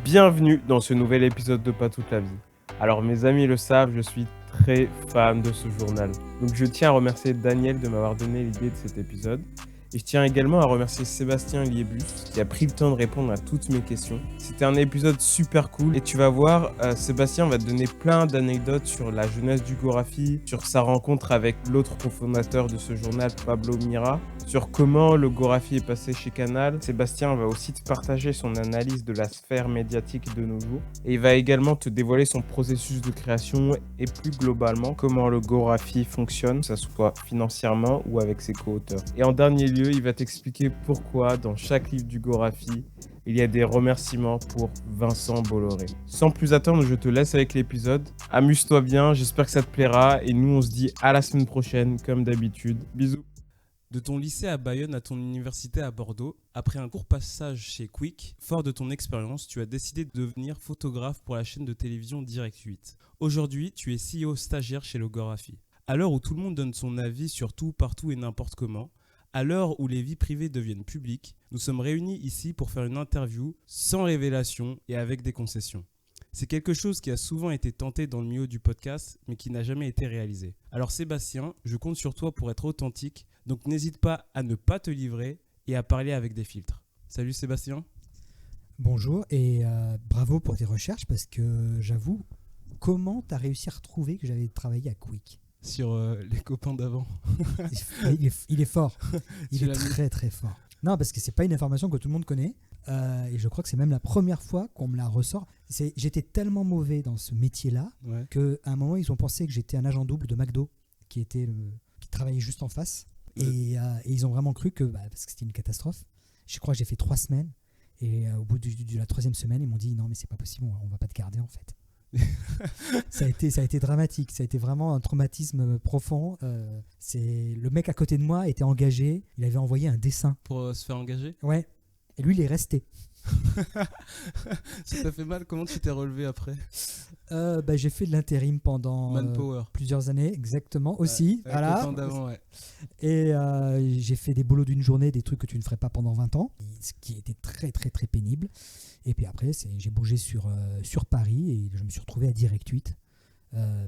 Bienvenue dans ce nouvel épisode de Pas toute la vie. Alors mes amis le savent, je suis très fan de ce journal. Donc je tiens à remercier Daniel de m'avoir donné l'idée de cet épisode. Et je tiens également à remercier Sébastien Liébus qui a pris le temps de répondre à toutes mes questions. C'était un épisode super cool et tu vas voir, Sébastien va te donner plein d'anecdotes sur la jeunesse du Gorafi, sur sa rencontre avec l'autre cofondateur de ce journal, Pablo Mira, sur comment le Gorafi est passé chez Canal. Sébastien va aussi te partager son analyse de la sphère médiatique de nos jours et il va également te dévoiler son processus de création et plus globalement comment le Gorafi fonctionne, que ce soit financièrement ou avec ses co-auteurs. Et en dernier lieu, il va t'expliquer pourquoi dans chaque livre du Gorafi, il y a des remerciements pour Vincent Bolloré. Sans plus attendre, je te laisse avec l'épisode. Amuse-toi bien, j'espère que ça te plaira et nous on se dit à la semaine prochaine comme d'habitude. Bisous. De ton lycée à Bayonne à ton université à Bordeaux, après un court passage chez Quick, fort de ton expérience, tu as décidé de devenir photographe pour la chaîne de télévision Direct 8. Aujourd'hui, tu es CEO stagiaire chez le Gorafi. À l'heure où tout le monde donne son avis sur tout, partout et n'importe comment, à l'heure où les vies privées deviennent publiques, nous sommes réunis ici pour faire une interview sans révélation et avec des concessions. C'est quelque chose qui a souvent été tenté dans le milieu du podcast, mais qui n'a jamais été réalisé. Alors Sébastien, je compte sur toi pour être authentique, donc n'hésite pas à ne pas te livrer et à parler avec des filtres. Salut Sébastien. Bonjour et bravo pour tes recherches parce que j'avoue, comment tu as réussi à retrouver que j'avais travaillé à Quick? Sur les copains d'avant. Il est fort, il Tu est l'as mis. très très fort. Non, parce que c'est pas une information que tout le monde connaît et je crois que c'est même la première fois qu'on me la ressort. J'étais tellement mauvais dans ce métier-là Ouais. qu'à un moment ils ont pensé que j'étais un agent double de McDo qui travaillait juste en face et ils ont vraiment cru que parce que c'était une catastrophe. Je crois que j'ai fait 3 semaines et au bout de la 3e semaine ils m'ont dit non mais c'est pas possible, on va pas te garder en fait. Ça a été dramatique, ça a été vraiment un traumatisme profond. C'est le mec à côté de moi était engagé, il avait envoyé un dessin. Pour se faire engager. Ouais. Et lui il est resté. Ça t'a fait mal, comment tu t'es relevé après? J'ai fait de l'intérim pendant Manpower. plusieurs années exactement aussi. Ouais, Voilà. copains d'avant, ouais. Et j'ai fait des boulots d'une journée, des trucs que tu ne ferais pas pendant 20 ans, ce qui était très très très pénible. Et puis après, j'ai bougé sur Paris et je me suis retrouvé à Direct 8.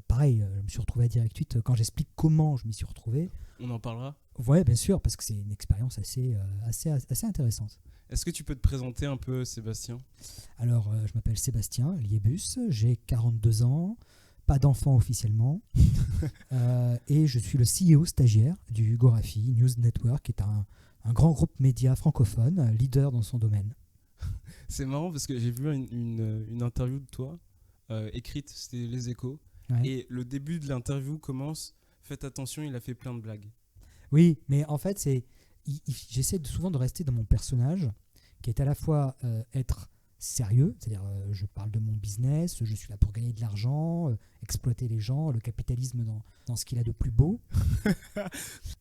Pareil, je me suis retrouvé à Direct 8. Quand j'explique comment je m'y suis retrouvé, On en parlera. ouais, bien sûr, parce que c'est une expérience assez intéressante. Est-ce que tu peux te présenter un peu, Sébastien? Alors, je m'appelle Sébastien Liébus, j'ai 42 ans, pas d'enfant officiellement, et je suis le CEO stagiaire du Gorafi News Network, qui est un grand groupe média francophone, leader dans son domaine. C'est marrant parce que j'ai vu une interview de toi, écrite, c'était Les Échos, Ouais. et le début de l'interview commence « Faites attention, il a fait plein de blagues Oui, mais en fait, j'essaie souvent de rester dans mon personnage, qui est à la fois être sérieux, c'est-à-dire je parle de mon business, je suis là pour gagner de l'argent, exploiter les gens, le capitalisme dans ce qu'il a de plus beau.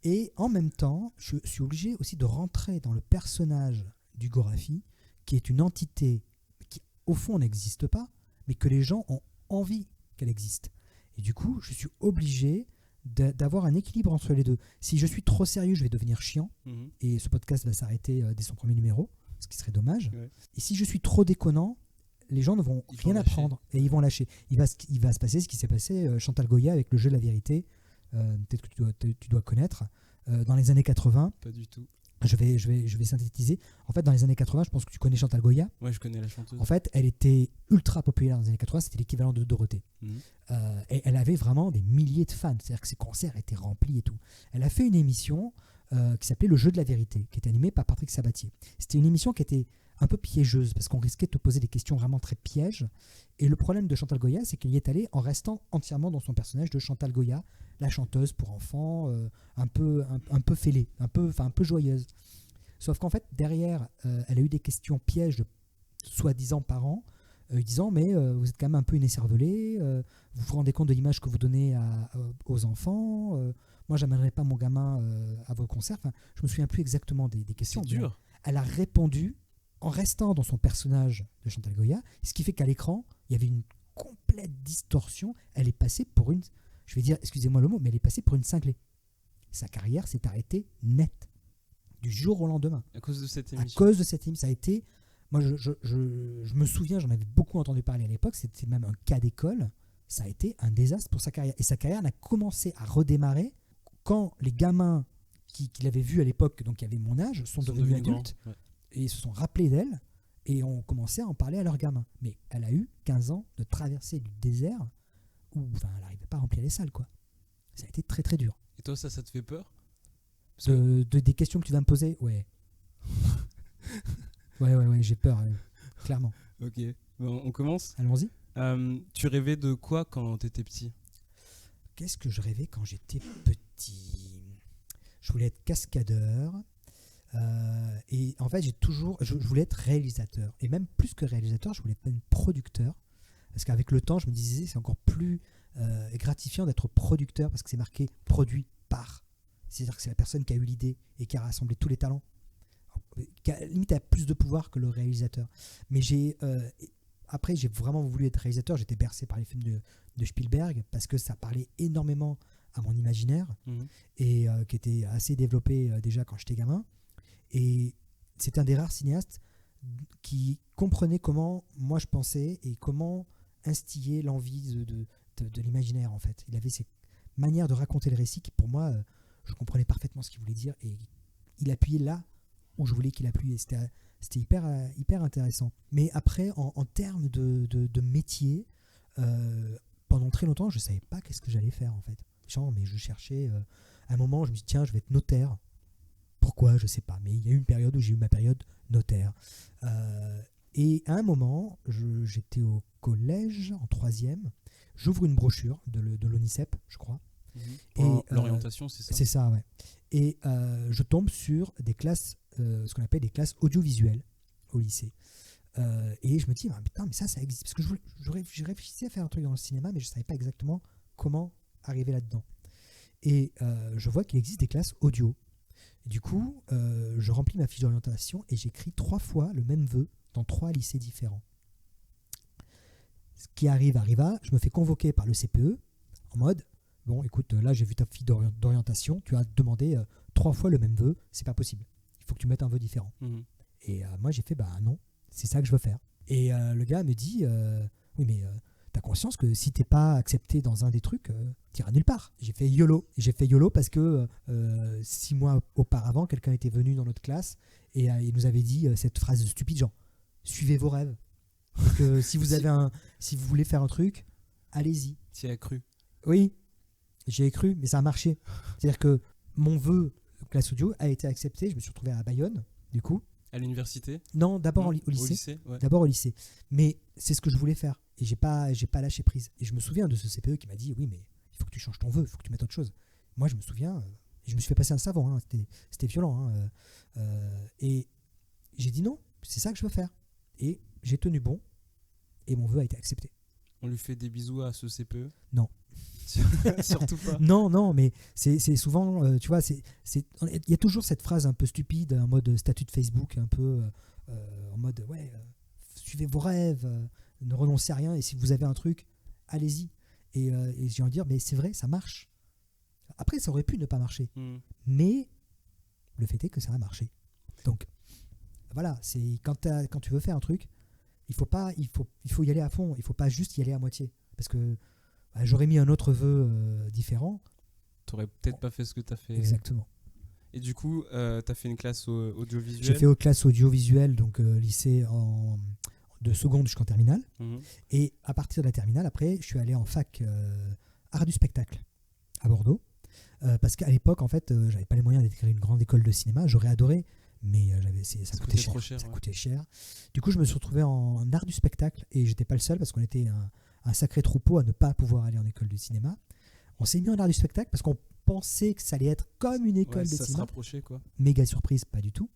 Et en même temps, je suis obligé aussi de rentrer dans le personnage du Gorafi, qui est une entité qui, au fond, n'existe pas, mais que les gens ont envie qu'elle existe. Et du coup, je suis obligé d'avoir un équilibre entre les deux. Si je suis trop sérieux, je vais devenir chiant, ». Et ce podcast va s'arrêter dès son premier numéro, ce qui serait dommage. Ouais. Et si je suis trop déconnant, les gens ne vont Ils rien vont lâcher. apprendre et ils vont lâcher. Il va se passer ce qui s'est passé Chantal Goya avec le jeu de la vérité, peut-être que tu dois connaître, dans les années 80. ». Pas du tout. Je vais synthétiser. En fait, dans les années 80, je pense que tu connais Chantal Goya. Ouais, je connais la chanteuse. En fait, elle était ultra populaire dans les années 80, c'était l'équivalent de Dorothée. Mhm. Et elle avait vraiment des milliers de fans, c'est-à-dire que ses concerts étaient remplis et tout. Elle a fait une émission qui s'appelait Le Jeu de la Vérité, qui était animée par Patrick Sabatier. C'était une émission qui était un peu piégeuse, parce qu'on risquait de te poser des questions vraiment très pièges. Et le problème de Chantal Goya, c'est qu'elle y est allée en restant entièrement dans son personnage de Chantal Goya, la chanteuse pour enfants, un peu fêlée, un peu joyeuse. Sauf qu'en fait, derrière, elle a eu des questions pièges de soi-disant parents, disant mais vous êtes quand même un peu une écervelée, vous vous rendez compte de l'image que vous donnez aux enfants, moi j'amènerai pas mon gamin à vos concerts. Enfin, je me souviens plus exactement des questions. C'est dur. Elle a répondu en restant dans son personnage de Chantal Goya, ce qui fait qu'à l'écran il y avait une complète distorsion. Elle est passée pour une, je vais dire, excusez-moi le mot, mais elle est passée pour une cinglée. Sa carrière s'est arrêtée net du jour au lendemain À cause de cette à émission. cause de cette émission. Ça a été Moi, je me souviens, j'en avais beaucoup entendu parler à l'époque, c'était même un cas d'école. Ça a été un désastre pour sa carrière. Et sa carrière n'a commencé à redémarrer quand les gamins qu'il avait vus à l'époque, donc qui avaient mon âge, sont devenus adultes grands, ouais. et se sont rappelés d'elle et ont commencé à en parler à leurs gamins. Mais elle a eu 15 ans de traversée du désert où elle n'arrivait pas à remplir les salles, quoi. Ça a été très très dur. Et toi, ça te fait peur? Parce que- Des questions que tu vas me poser, ouais. Ouais, j'ai peur, clairement. Ok, bon, on commence. Allons-y. Tu rêvais de quoi quand t'étais petit? Qu'est-ce que je rêvais quand j'étais petit? Je voulais être cascadeur. Et en fait, je voulais être réalisateur. Et même plus que réalisateur, je voulais être même producteur. Parce qu'avec le temps, je me disais, c'est encore plus gratifiant d'être producteur parce que c'est marqué produit par. C'est-à-dire que c'est la personne qui a eu l'idée et qui a rassemblé tous les talents. Qui a, limite, a plus de pouvoir que le réalisateur. Mais après, j'ai vraiment voulu être réalisateur. J'étais bercé par les films de Spielberg parce que ça parlait énormément à mon imaginaire et qui était assez développé déjà quand j'étais gamin. Et c'est un des rares cinéastes qui comprenait comment moi je pensais et comment instiller l'envie de l'imaginaire, en fait. Il avait ces manières de raconter le récit qui, pour moi, je comprenais parfaitement ce qu'il voulait dire et il appuyait là où je voulais qu'il appuie. Et c'était hyper intéressant. Mais après, en termes de métier, pendant très longtemps, je ne savais pas qu'est-ce que j'allais faire, en fait. Genre, mais je cherchais. À un moment, je me suis dit, tiens, je vais être notaire. Pourquoi? Je ne sais pas. Mais il y a eu une période où j'ai eu ma période notaire. Et à un moment, j'étais au collège, en 3e. J'ouvre une brochure de l'ONICEP, je crois. Pour l'orientation, c'est ça? C'est ça, ouais. Et je tombe sur des classes, ce qu'on appelle des classes audiovisuelles au lycée. Et je me dis, putain, mais ça existe. Parce que je réfléchissais à faire un truc dans le cinéma, mais je ne savais pas exactement comment arriver là-dedans. Et je vois qu'il existe des classes audio. Et du coup, je remplis ma fiche d'orientation et j'écris 3 fois le même vœu dans 3 lycées différents. Ce qui arriva, je me fais convoquer par le CPE en mode, bon, écoute, là j'ai vu ta fiche d'orientation, tu as demandé 3 fois le même vœu, c'est pas possible. Il faut que tu mettes un vœu différent. Et moi j'ai fait, non, c'est ça que je veux faire. Et le gars me dit, oui mais t'as conscience que si t'es pas accepté dans un des trucs, t'iras nulle part. J'ai fait YOLO. J'ai fait YOLO parce que 6 mois auparavant, quelqu'un était venu dans notre classe et il nous avait dit cette phrase stupide, genre, suivez vos rêves. Que si vous voulez faire un truc, allez-y. Tu y as cru? Oui, j'y ai cru, mais ça a marché. C'est-à-dire que mon vœu classe audio a été accepté. Je me suis retrouvé à Bayonne, du coup. À l'université? Non, d'abord au lycée. Au lycée, ouais. D'abord au lycée. Mais c'est ce que je voulais faire. Et j'ai pas lâché prise. Et je me souviens de ce CPE qui m'a dit, oui, mais il faut que tu changes ton vœu, il faut que tu mettes autre chose. Moi, je me souviens, je me suis fait passer un savon. Hein, c'était violent. Hein, et j'ai dit non, c'est ça que je veux faire. Et j'ai tenu bon. Et mon vœu a été accepté. On lui fait des bisous à ce CPE? Non. Surtout pas. Non, mais c'est souvent, tu vois, il y a toujours cette phrase un peu stupide, en mode statut de Facebook, un peu en mode, ouais, suivez vos rêves, ne renoncez à rien, et si vous avez un truc, allez-y. Et j'ai envie de dire, mais c'est vrai, ça marche. Après, ça aurait pu ne pas marcher, mais le fait est que ça a marché. Donc, voilà, c'est quand tu veux faire un truc, il faut y aller à fond, il faut pas juste y aller à moitié, parce que j'aurais mis un autre vœu différent. T'aurais peut-être pas fait ce que t'as fait. Exactement. Et du coup, t'as fait une classe audiovisuelle? J'ai fait aux classes audiovisuelles, donc lycée de seconde jusqu'en terminale. Et à partir de la terminale, après, je suis allé en fac art du spectacle à Bordeaux. Parce qu'à l'époque, en fait, j'avais pas les moyens d'écrire une grande école de cinéma. J'aurais adoré, mais ça coûtait cher. Ça coûtait cher. Du coup, je me suis retrouvé en art du spectacle et j'étais pas le seul parce qu'on était un sacré troupeau à ne pas pouvoir aller en école de cinéma. On s'est mis en art du spectacle parce qu'on pensait que ça allait être comme une école de cinéma. Ça se rapprochait, quoi. Méga surprise, pas du tout.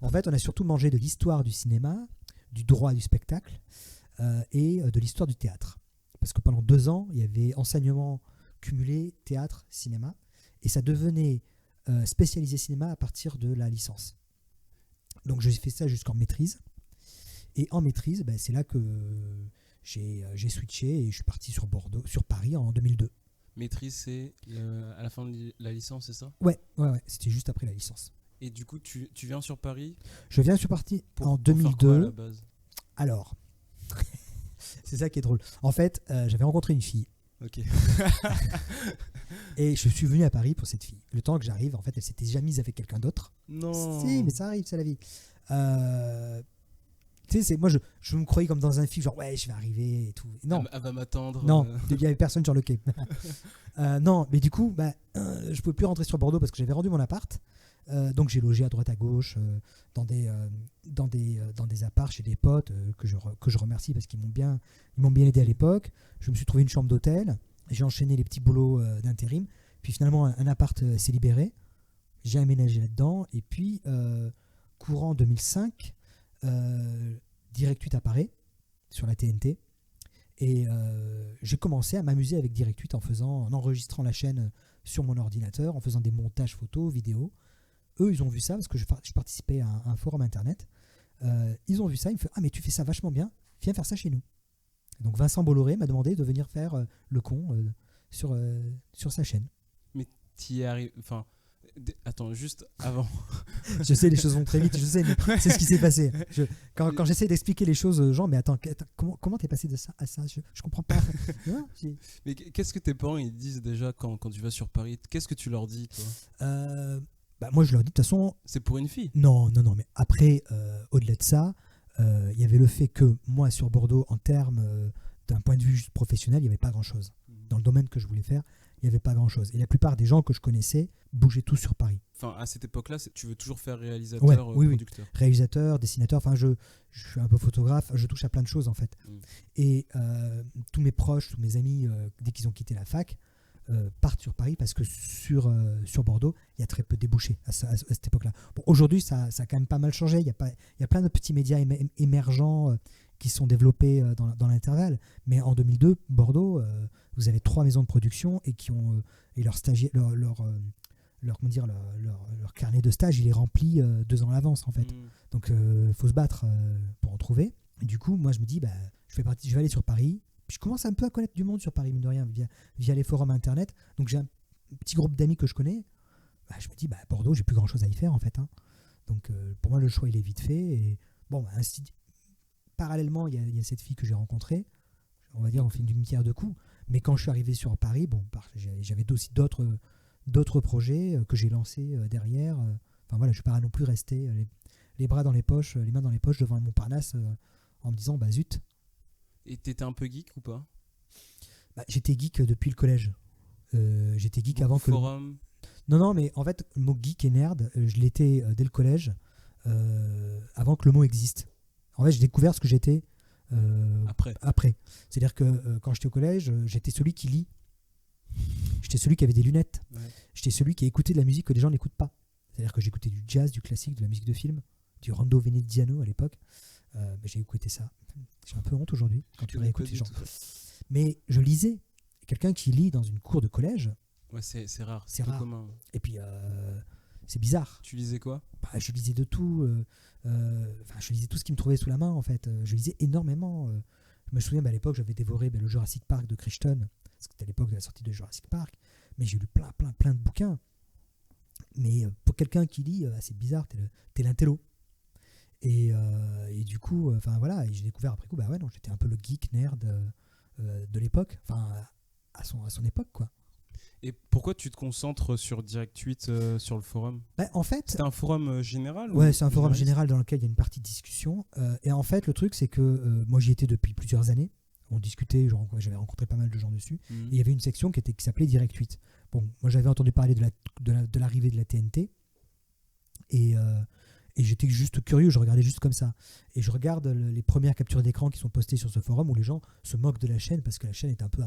En fait, on a surtout mangé de l'histoire du cinéma, du droit du spectacle et de l'histoire du théâtre. Parce que pendant 2 ans, il y avait enseignement cumulé théâtre, cinéma, et ça devenait spécialisé cinéma à partir de la licence. Donc j'ai fait ça jusqu'en maîtrise. Et en maîtrise, c'est là que j'ai switché et je suis parti sur Paris en 2002. Maîtrise, c'est à la fin de la licence, c'est ça? Ouais, c'était juste après la licence. Et du coup, tu viens sur Paris Je suis parti en pour faire quoi, à 2002. la base? Alors, c'est ça qui est drôle. En fait, j'avais rencontré une fille. Ok. Et je suis venu à Paris pour cette fille. Le temps que j'arrive, en fait, elle s'était déjà mise avec quelqu'un d'autre. Non. Si, mais ça arrive, c'est la vie. Tu sais, moi, je me croyais comme dans un film, genre, ouais, je vais arriver et tout. Non, Elle va m'attendre. non, il n'y avait personne sur le quai. Non, mais du coup, je ne pouvais plus rentrer sur Bordeaux parce que j'avais rendu mon appart. Donc j'ai logé à droite à gauche dans des apparts chez des potes que je remercie parce qu'ils m'ont bien aidé à l'époque. Je me suis trouvé une chambre d'hôtel, j'ai enchaîné les petits boulots d'intérim, puis finalement un appart s'est libéré, j'ai aménagé là-dedans et puis courant 2005 Direct 8 apparaît sur la TNT et j'ai commencé à m'amuser avec Direct 8 en enregistrant la chaîne sur mon ordinateur, en faisant des montages photos, vidéos. Eux, ils ont vu ça parce que je participais à un forum internet. Ils ont vu ça, ils me font « Ah, mais tu fais ça vachement bien, viens faire ça chez nous. » Donc Vincent Bolloré m'a demandé de venir faire le con sur sa chaîne. Mais t'y arrives. Enfin, attends, juste avant. Je sais, les choses vont très vite, je sais, mais c'est ce qui s'est passé. Quand j'essaie d'expliquer les choses aux gens, mais attends comment t'es passé de ça à ça, je comprends pas. Non, Mais qu'est-ce que tes parents ils disent déjà quand tu vas sur Paris? Qu'est-ce que tu leur dis, toi? Moi, je leur dis, de toute façon... C'est pour une fille? Non, mais après, au-delà de ça, il y avait le fait que moi, sur Bordeaux, en termes d'un point de vue juste professionnel, il n'y avait pas grand-chose. Dans le domaine que je voulais faire, il n'y avait pas grand-chose. Et la plupart des gens que je connaissais bougeaient tous sur Paris. Enfin, à cette époque-là, tu veux toujours faire réalisateur, oui, producteur? Réalisateur, dessinateur, enfin, je suis un peu photographe, je touche à plein de choses, en fait. Et tous mes proches, tous mes amis, dès qu'ils ont quitté la fac, partent sur Paris parce que sur Bordeaux, il y a très peu de débouchés à cette époque-là. Bon, aujourd'hui, ça a quand même pas mal changé. Il y a plein de petits médias émergents qui sont développés dans l'intervalle. Mais en 2002, Bordeaux, vous avez 3 maisons de production et qui ont et leur stagiaire, leur carnet de stage, il est rempli 2 ans à l'avance en fait. Donc faut se battre pour en trouver. Et du coup, moi je me dis je vais aller sur Paris. Puis je commence un peu à connaître du monde sur Paris, mine de rien, via les forums internet. Donc j'ai un petit groupe d'amis que je connais. Je me dis Bordeaux, j'ai plus grand chose à y faire en fait. Donc pour moi le choix il est vite fait. Et bon, ainsi, parallèlement il y a cette fille que j'ai rencontrée. On va dire on fait d'une pierre deux coups. Mais quand je suis arrivé sur Paris, j'avais aussi d'autres projets que j'ai lancés derrière. Enfin voilà, je ne suis pas non plus resté les bras dans les poches, les mains dans les poches devant Montparnasse en me disant zut. Et t'étais un peu geek ou pas? J'étais geek depuis le collège. J'étais geek avant que... Forum. Non, mais en fait, le mot geek et nerd, je l'étais dès le collège, avant que le mot existe. En fait, j'ai découvert ce que j'étais après. C'est-à-dire que quand j'étais au collège, j'étais celui qui lit. J'étais celui qui avait des lunettes. Ouais. J'étais celui qui écoutait de la musique que les gens n'écoutent pas. C'est-à-dire que j'écoutais du jazz, du classique, de la musique de film, du Rondo Veneziano à l'époque. J'ai écouté ça. J'ai un peu honte aujourd'hui quand tu réécoutes les gens. Mais je lisais. Quelqu'un qui lit dans une cour de collège. Ouais, c'est rare. C'est rare. Commun. Et puis, c'est bizarre. Tu lisais quoi? Je lisais de tout. Je lisais tout ce qui me trouvait sous la main, en fait. Je lisais énormément. Je me souviens, à l'époque, j'avais dévoré le Jurassic Park de Crichton. Parce que c'était à l'époque de la sortie de Jurassic Park. Mais j'ai lu plein de bouquins. Mais pour quelqu'un qui lit, c'est bizarre. T'es l'intello. Et du coup, j'ai découvert après coup, j'étais un peu le geek nerd de l'époque, à son époque, quoi. Et pourquoi tu te concentres sur Direct 8 sur le forum? En fait, c'est un forum général? Ouais, c'est un forum général dans lequel il y a une partie de discussion. Et en fait, le truc, c'est que moi, j'y étais depuis plusieurs années. On discutait, j'avais rencontré pas mal de gens dessus. Et il y avait une section qui s'appelait Direct 8. Bon, moi, j'avais entendu parler de l'arrivée de la TNT. Et j'étais juste curieux, je regardais juste comme ça. Et je regarde les premières captures d'écran qui sont postées sur ce forum où les gens se moquent de la chaîne parce que la chaîne est un peu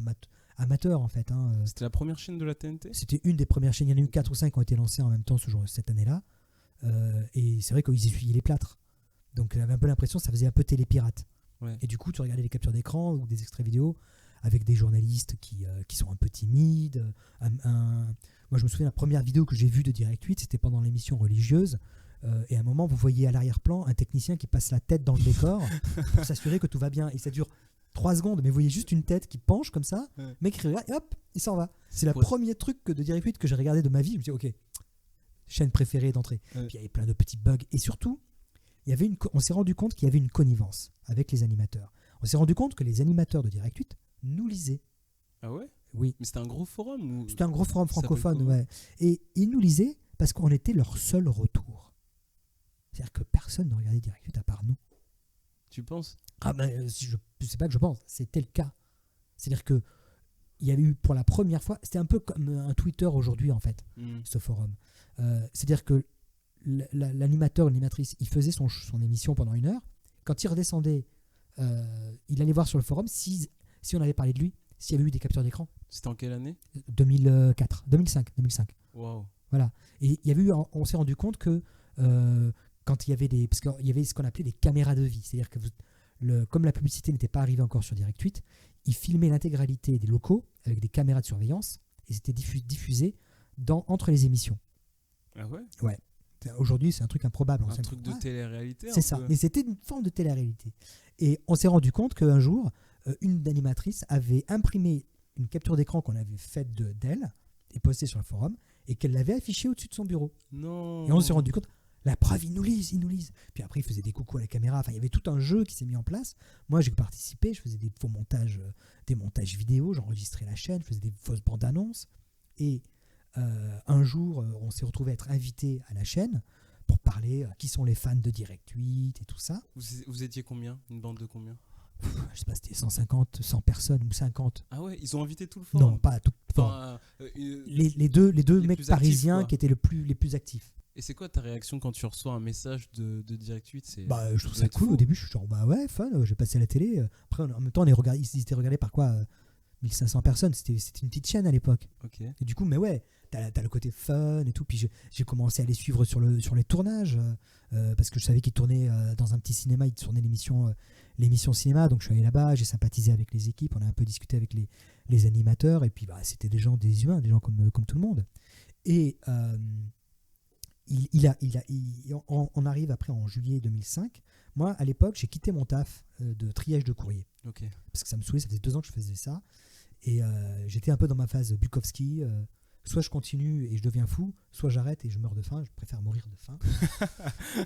amateur en fait. C'était la première chaîne de la TNT? C'était une des premières chaînes. Il y en a eu 4 ou 5 qui ont été lancées en même temps cette année-là. Et c'est vrai qu'ils essuyaient les plâtres. Donc j'avais un peu l'impression que ça faisait un peu télépirate. Ouais. Et du coup, tu regardais les captures d'écran ou des extraits vidéo avec des journalistes qui sont un peu timides. Moi, je me souviens, la première vidéo que j'ai vue de Direct 8, c'était pendant l'émission religieuse. Et à un moment, vous voyez à l'arrière-plan un technicien qui passe la tête dans le décor pour s'assurer que tout va bien. Et ça dure 3 secondes, mais vous voyez juste une tête qui penche comme ça, mec qui regarde, et hop, il s'en va. C'est le premier truc de Direct 8 que j'ai regardé de ma vie. Je me dis, ok, chaîne préférée d'entrée. Ouais. Puis il y avait plein de petits bugs. Et surtout, on s'est rendu compte qu'il y avait une connivence avec les animateurs. On s'est rendu compte que les animateurs de Direct 8 nous lisaient. Ah ouais? Oui. Mais c'était un gros forum ou... C'était un gros forum Ça s'appelle francophone, comment? ouais. Et ils nous lisaient parce qu'on était leur seul retour. C'est-à-dire que personne ne regardait Direct 8 à part nous. Tu penses? Ah ben, je sais pas que je pense, c'était le cas. C'est-à-dire que il y avait eu pour la première fois, c'était un peu comme un Twitter aujourd'hui en fait, ce forum. C'est-à-dire que l'animateur, l'animatrice, il faisait son émission pendant 1 heure. Quand il redescendait, il allait voir sur le forum si on avait parlé de lui, s'il y avait eu des captures d'écran. C'était en quelle année? 2005. Waouh. Voilà. Et il y avait eu, on s'est rendu compte que quand il y avait parce qu'il y avait ce qu'on appelait des caméras de vie, c'est-à-dire que comme la publicité n'était pas arrivée encore sur Direct 8, ils filmaient l'intégralité des locaux avec des caméras de surveillance et c'était diffusé entre les émissions. Ah ouais? Ouais. Aujourd'hui, c'est un truc improbable. Un truc de télé-réalité? C'est ça. Mais c'était une forme de télé-réalité. Et on s'est rendu compte qu'un jour, une animatrice avait imprimé une capture d'écran qu'on avait faite d'elle et postée sur le forum et qu'elle l'avait affichée au-dessus de son bureau. Non. Et on s'est rendu compte, la preuve, ils nous lisent. Puis après, ils faisaient des coucous à la caméra. Enfin, il y avait tout un jeu qui s'est mis en place. Moi, j'ai participé. Je faisais des faux montages, des montages vidéo. J'enregistrais la chaîne. Je faisais des fausses bandes annonces. Et un jour, on s'est retrouvé à être invité à la chaîne pour parler qui sont les fans de Direct 8 et tout ça. Vous étiez combien? Une bande de combien? Je sais pas, c'était 150, 100 personnes ou 50. Ah ouais, ils ont invité tout le forum? Non, pas tout. Enfin, les deux les mecs plus parisiens actifs, qui étaient les plus actifs. Et c'est quoi ta réaction quand tu reçois un message de Direct 8? Je trouve doit ça être cool. fou. Au début, je suis genre, bah ouais, fun, j'ai passé à la télé. Après, en même temps, ils étaient regardés par quoi 1500 personnes. C'était une petite chaîne à l'époque. Ok. Et du coup, mais ouais, t'as le côté fun et tout. Puis j'ai commencé à les suivre sur les tournages parce que je savais qu'ils tournaient dans un petit cinéma. Ils tournaient l'émission cinéma. Donc je suis allé là-bas, j'ai sympathisé avec les équipes. On a un peu discuté avec les animateurs. Et puis, c'était des humains, des gens comme tout le monde. Et on arrive après en juillet 2005. Moi, à l'époque, j'ai quitté mon taf de triage de courrier. Ok. Parce que ça me saoulait, ça faisait 2 ans que je faisais ça. Et j'étais un peu dans ma phase Bukowski. Soit je continue et je deviens fou, soit j'arrête et je meurs de faim. Je préfère mourir de faim.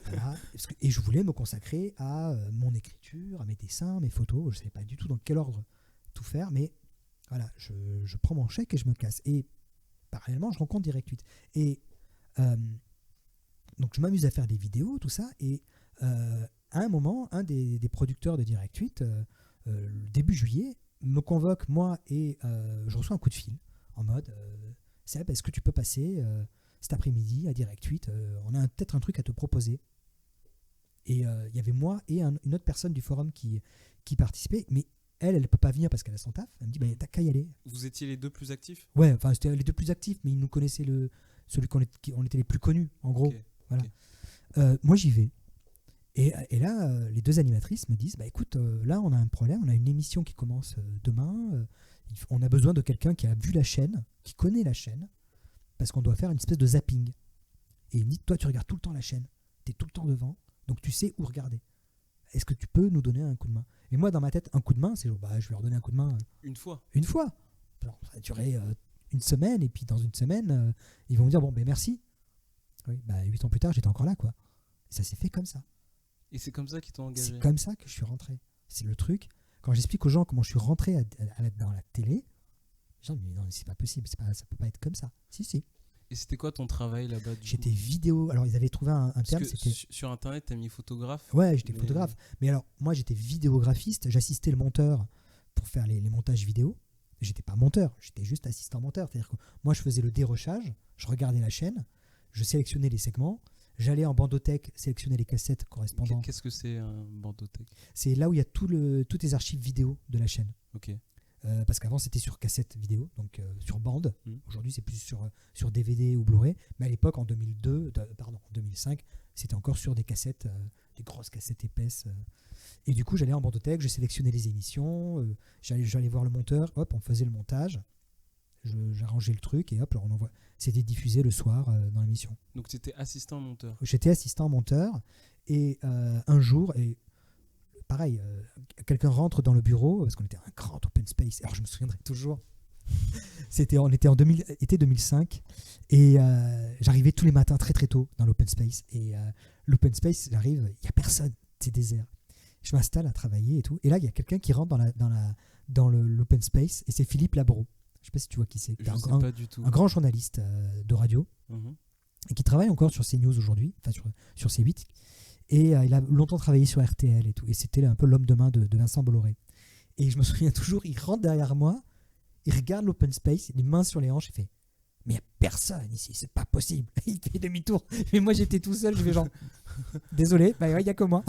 Voilà. Et je voulais me consacrer à mon écriture, à mes dessins, mes photos. Je ne savais pas du tout dans quel ordre tout faire. Mais voilà, je prends mon chèque et je me casse. Et parallèlement, je rencontre Direct 8. Et donc je m'amuse à faire des vidéos, tout ça. Et à un moment, un des producteurs de Direct 8, début juillet, me convoque, moi, et je reçois un coup de fil en mode Seb, est-ce que tu peux passer cet après-midi à Direct 8 on a peut-être un truc à te proposer. Et il y avait moi et une autre personne du forum qui participait, mais elle ne peut pas venir parce qu'elle a son taf. Elle me dit t'as qu'à y aller. Vous étiez les deux plus actifs? Ouais, enfin c'était les deux plus actifs, mais ils nous connaissaient celui on était les plus connus, en gros. Ok, Voilà. ok. Moi j'y vais. Et là, les deux animatrices me disent écoute, là on a un problème, on a une émission qui commence demain. On a besoin de quelqu'un qui a vu la chaîne, qui connaît la chaîne, parce qu'on doit faire une espèce de zapping. Et il me dit toi, tu regardes tout le temps la chaîne, tu es tout le temps devant, donc tu sais où regarder. Est-ce que tu peux nous donner un coup de main? Et moi, dans ma tête, un coup de main, c'est genre, je vais leur donner un coup de main. Une fois? Une fois. Alors, ça va durer 1 semaine, et puis dans 1 semaine, ils vont me dire merci. Oui, 8 ans plus tard, j'étais encore là, quoi. Et ça s'est fait comme ça. Et c'est comme ça qu'ils t'ont engagé? C'est comme ça que je suis rentré. C'est le truc. Quand j'explique aux gens comment je suis rentré dans la télé, les gens me disent non, mais c'est pas possible, ça peut pas être comme ça. Si. Et c'était quoi ton travail là-bas? J'étais vidéo. Alors ils avaient trouvé un terme. C'était... Sur internet, t'as mis photographe? Ouais, j'étais photographe. Mais alors, moi j'étais vidéographiste, j'assistais le monteur pour faire les montages vidéo. J'étais pas monteur, j'étais juste assistant monteur. C'est-à-dire que moi je faisais le dérochage, je regardais la chaîne, je sélectionnais les segments. J'allais en bandothèque sélectionner les cassettes correspondantes. Qu'est-ce que c'est un bandothèque? C'est là où il y a toutes les archives vidéo de la chaîne. Ok. Parce qu'avant c'était sur cassette vidéo, donc sur bande. Aujourd'hui c'est plus sur DVD ou Blu-ray. Mais à l'époque en 2005, c'était encore sur des cassettes, des grosses cassettes épaisses. Et du coup j'allais en bandothèque, je sélectionnais les émissions, j'allais voir le monteur, hop, on faisait le montage. J'arrangeais le truc et hop, on envoie. C'était diffusé le soir dans l'émission. Donc tu étais assistant monteur? J'étais assistant monteur et un jour, et pareil, quelqu'un rentre dans le bureau parce qu'on était un grand open space. Alors je me souviendrai toujours. On était en été 2005 et j'arrivais tous les matins très très tôt dans l'open space. Et l'open space, j'arrive, il n'y a personne, c'est désert. Je m'installe à travailler et tout. Et là, il y a quelqu'un qui rentre dans l'open space et c'est Philippe Labro. Je ne sais pas si tu vois qui c'est. Je sais pas du tout. Un grand journaliste de radio et qui travaille encore sur CNews aujourd'hui, enfin sur C8. Et il a longtemps travaillé sur RTL et tout. Et c'était un peu l'homme de main de Vincent Bolloré. Et je me souviens toujours, il rentre derrière moi, il regarde l'open space, les mains sur les hanches, il fait « Mais il n'y a personne ici, c'est pas possible !» Il fait demi-tour. Et moi, j'étais tout seul, je fais genre « Désolé, bah ouais, il n'y a que moi. »